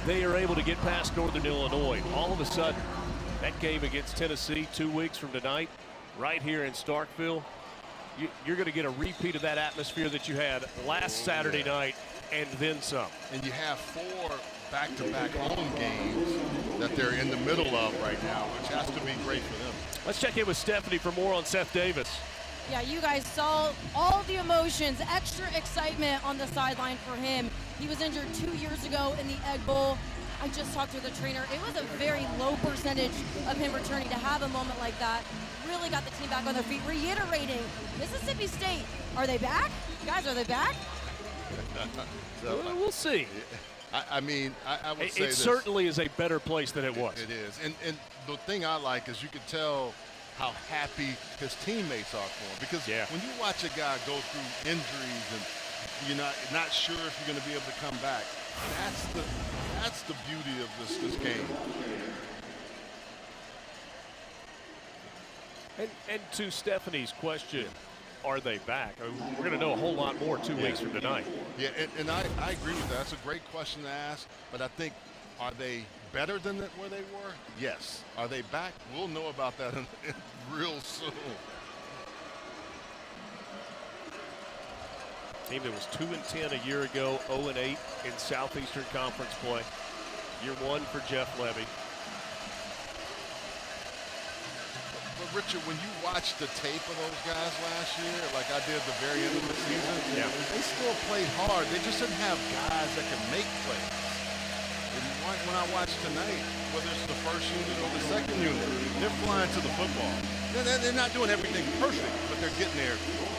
S1: they are able to get past Northern Illinois, all of a sudden, that game against Tennessee 2 weeks from tonight, right here in Starkville, you're going to get a repeat of that atmosphere that you had last Saturday night and then some.
S2: And you have 4 back-to-back home games that they're in the middle of right now, which has to be great for them.
S1: Let's check in with Stephanie for more on Seth Davis.
S4: Yeah, you guys saw all the emotions, extra excitement on the sideline for him. He was injured 2 years ago in the Egg Bowl. I just talked to the trainer. It was a very low percentage of him returning. To have a moment like that really got the team back on their feet, reiterating Mississippi State. Are they back? Guys, are they back?
S2: So,
S1: we'll see.
S2: I mean, I would say
S1: it certainly is a better place than it was.
S2: It is. And the thing I like is you can tell how happy his teammates are for him. Because when you watch a guy go through injuries and you're not sure if you're going to be able to come back, that's the beauty of this game.
S1: And to Stephanie's question, are they back? We're going to know a whole lot more 2 weeks from tonight.
S2: Yeah, and I agree with that. That's a great question to ask. But I think, are they better than where they were? Yes. Are they back? We'll know about that real soon.
S1: Team that was 2-10 a year ago, 0-8 in Southeastern Conference play. Year 1 for Jeff Levy.
S2: But Richard, when you watch the tape of those guys last year, like I did at the very end of the season, they still played hard. They just didn't have guys that can make plays. And when I watch tonight, whether it's the first unit or the second unit, they're flying to the football. They're not doing everything perfect, but they're getting there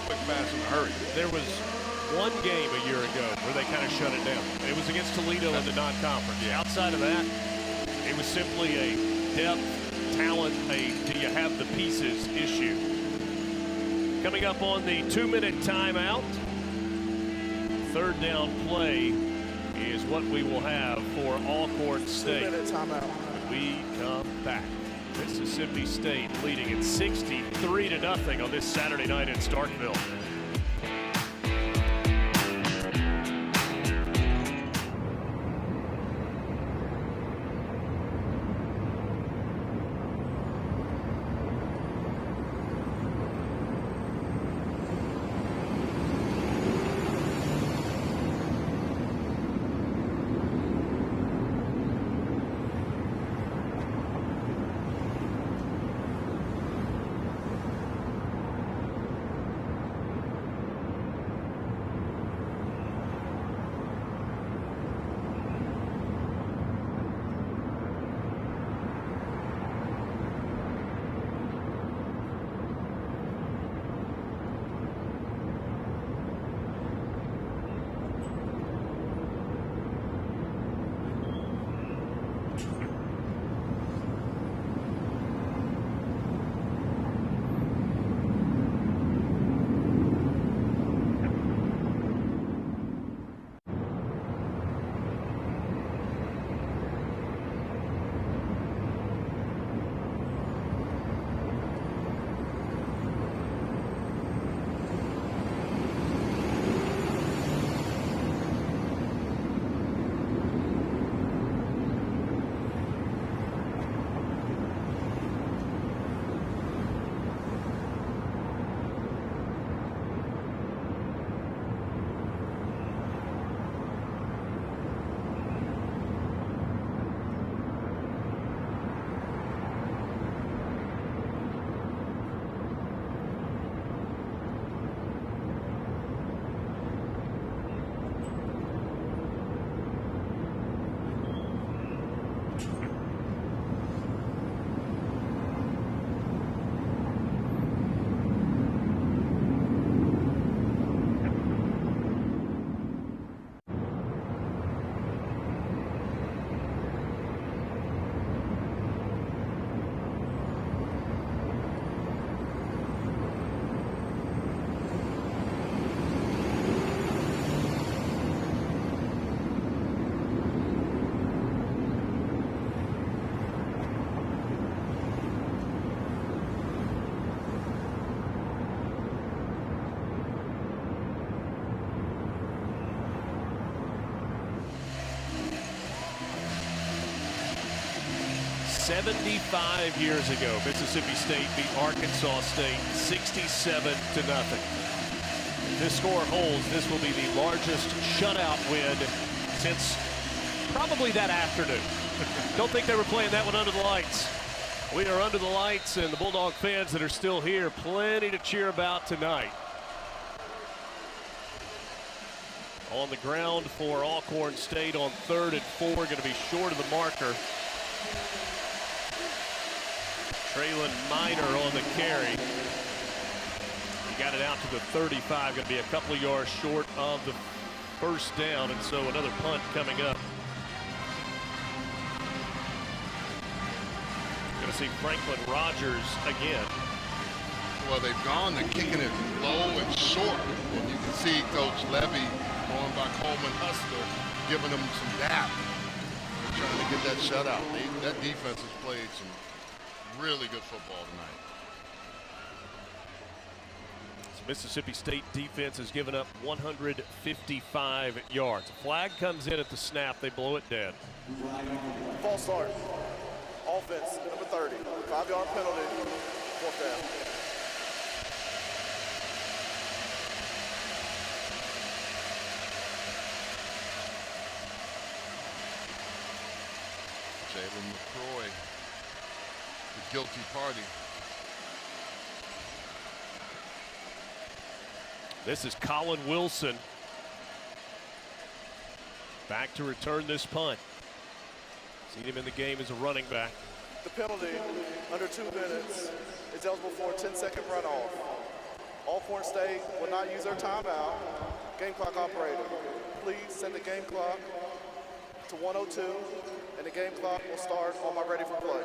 S2: quick, fast, in a hurry.
S1: There was one game a year ago where they kind of shut it down. It was against Toledo in the non-conference. Outside of that, it was simply a depth, talent, do you have the pieces issue. Coming up on the 2-minute timeout, third down play is what we will have for Alcorn State.
S3: 2-minute timeout.
S1: When we come back, Mississippi State leading at 63-0 on this Saturday night in Starkville. 75 years ago, Mississippi State beat Arkansas State 67-0. If this score holds, this will be the largest shutout win since probably that afternoon. Don't think they were playing that one under the lights. We are under the lights, and the Bulldog fans that are still here, plenty to cheer about tonight. On the ground for Alcorn State on 3rd and 4, going to be short of the marker. Traylon Minor on the carry. He got it out to the 35, going to be a couple of yards short of the first down, and so another punt coming up. Going to see Franklin Rogers again.
S2: Well, they've gone to kicking it low and short, and you can see Coach Levy going by Coleman Hustler, giving them some dap. They're trying to get that shutout. That defense has played some really good football tonight.
S1: Mississippi State defense has given up 155 yards. A flag comes in at the snap. They blow it dead.
S3: False start. Offense, number 30. 5-yard penalty. 4th down.
S2: Jalen McCroy, the guilty party.
S1: This is Colin Wilson back to return this punt. Seen him in the game as a running back.
S3: The penalty, under 2 minutes, is eligible for a 10-second runoff. Alcorn State will not use their timeout. Game clock operator, please send the game clock to 102, and the game clock will start on my ready for play.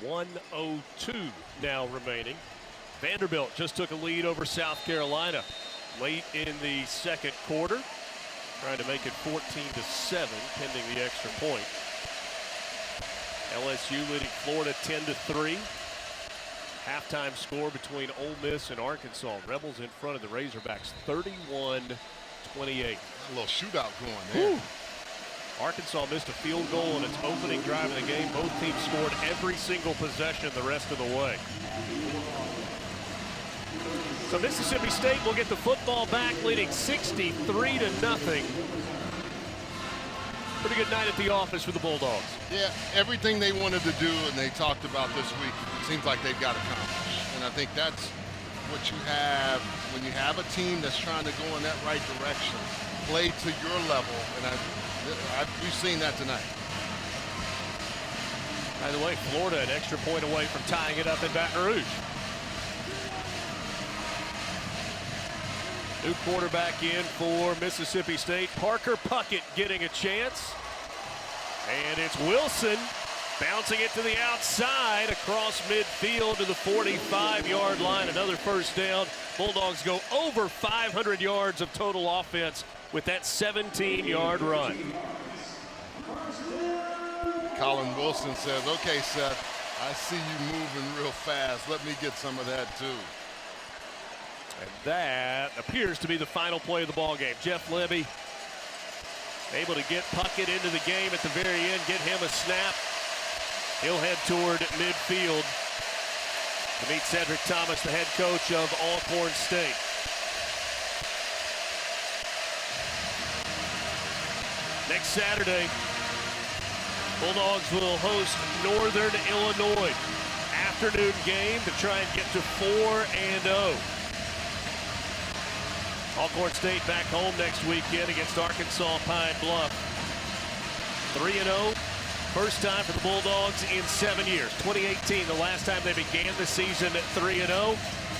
S1: 1:02 now remaining. Vanderbilt just took a lead over South Carolina late in the second quarter, trying to make it 14-7 pending the extra point. LSU leading Florida 10-3. Halftime score between Ole Miss and Arkansas. Rebels in front of the Razorbacks 31-28.
S2: A little shootout going there.
S1: Woo. Arkansas missed a field goal on its opening drive of the game. Both teams scored every single possession the rest of the way. So Mississippi State will get the football back, leading 63-0. Pretty good night at the office for the Bulldogs.
S2: Yeah, everything they wanted to do and they talked about this week, it seems like they've got accomplished. And I think that's what you have when you have a team that's trying to go in that right direction, play to your level, and we've seen that tonight.
S1: By the way, Florida an extra point away from tying it up in Baton Rouge. New quarterback in for Mississippi State. Parker Puckett getting a chance. And it's Wilson bouncing it to the outside across midfield to the 45-yard line. Another first down. Bulldogs go over 500 yards of total offense with that 17-yard run.
S2: Colin Wilson says, okay, Seth, I see you moving real fast. Let me get some of that, too.
S1: And that appears to be the final play of the ball game. Jeff Levy able to get Puckett into the game at the very end, get him a snap. He'll head toward midfield to meet Cedric Thomas, the head coach of Alcorn State. Next Saturday, Bulldogs will host Northern Illinois. Afternoon game to try and get to 4-0. Alcorn State back home next weekend against Arkansas Pine Bluff. 3-0. First time for the Bulldogs in 7 years. 2018, the last time they began the season at 3-0.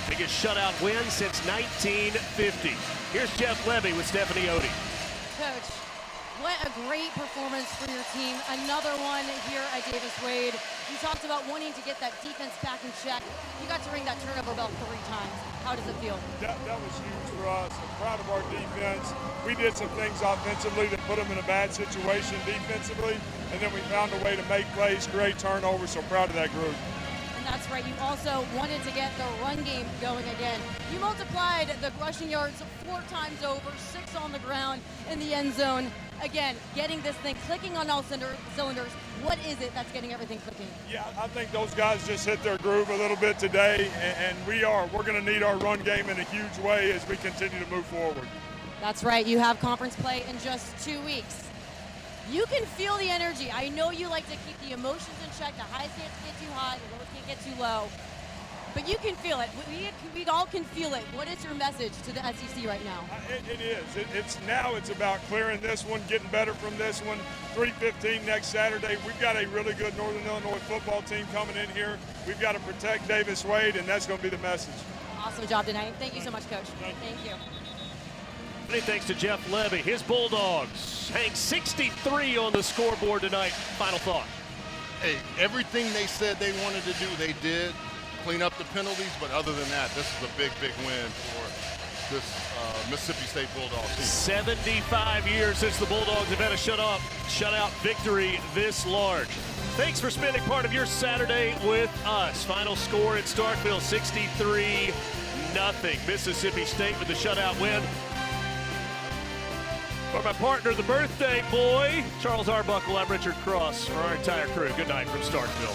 S1: Biggest shutout win since 1950. Here's Jeff Levy with Stephanie Odie.
S4: Coach, what a great performance for your team. Another one here at Davis-Wade. You talked about wanting to get that defense back in check. You got to ring that turnover bell 3 times. How does it feel?
S7: That was huge for us. I'm proud of our defense. We did some things offensively that put them in a bad situation defensively, and then we found a way to make plays, create turnovers, so proud of that group.
S4: And that's right. You also wanted to get the run game going again. You multiplied the rushing yards 4 times over, 6 on the ground in the end zone. again, getting this thing clicking on all cylinders. What is it that's getting everything clicking?
S7: Yeah, I think those guys just hit their groove a little bit today, and we're going to need our run game in a huge way as we continue to move forward.
S4: That's right. You have conference play in just 2 weeks. You can feel the energy. I know you like to keep the emotions in check. The highs can't get too high, the lows can't get too low. But you can feel it. We all can feel it. What is your message to the SEC right now?
S7: It is. It's about clearing this one, getting better from this one. 3:15 next Saturday. We've got a really good Northern Illinois football team coming in here. We've got to protect Davis Wade, and that's going to be the message.
S4: Awesome job tonight. Thank you so much, Coach. Thank you.
S1: Many thanks to Jeff Levy. His Bulldogs hang 63 on the scoreboard tonight. Final thought.
S2: Hey, everything they said they wanted to do, they did. Clean up the penalties, but other than that, this is a big, big win for this Mississippi State Bulldogs team.
S1: 75 years since the Bulldogs have had a shutout victory this large. Thanks for spending part of your Saturday with us. Final score at Starkville, 63-0. Mississippi State with the shutout win. For my partner, the birthday boy, Charles Arbuckle, I'm Richard Cross. For our entire crew, good night from Starkville.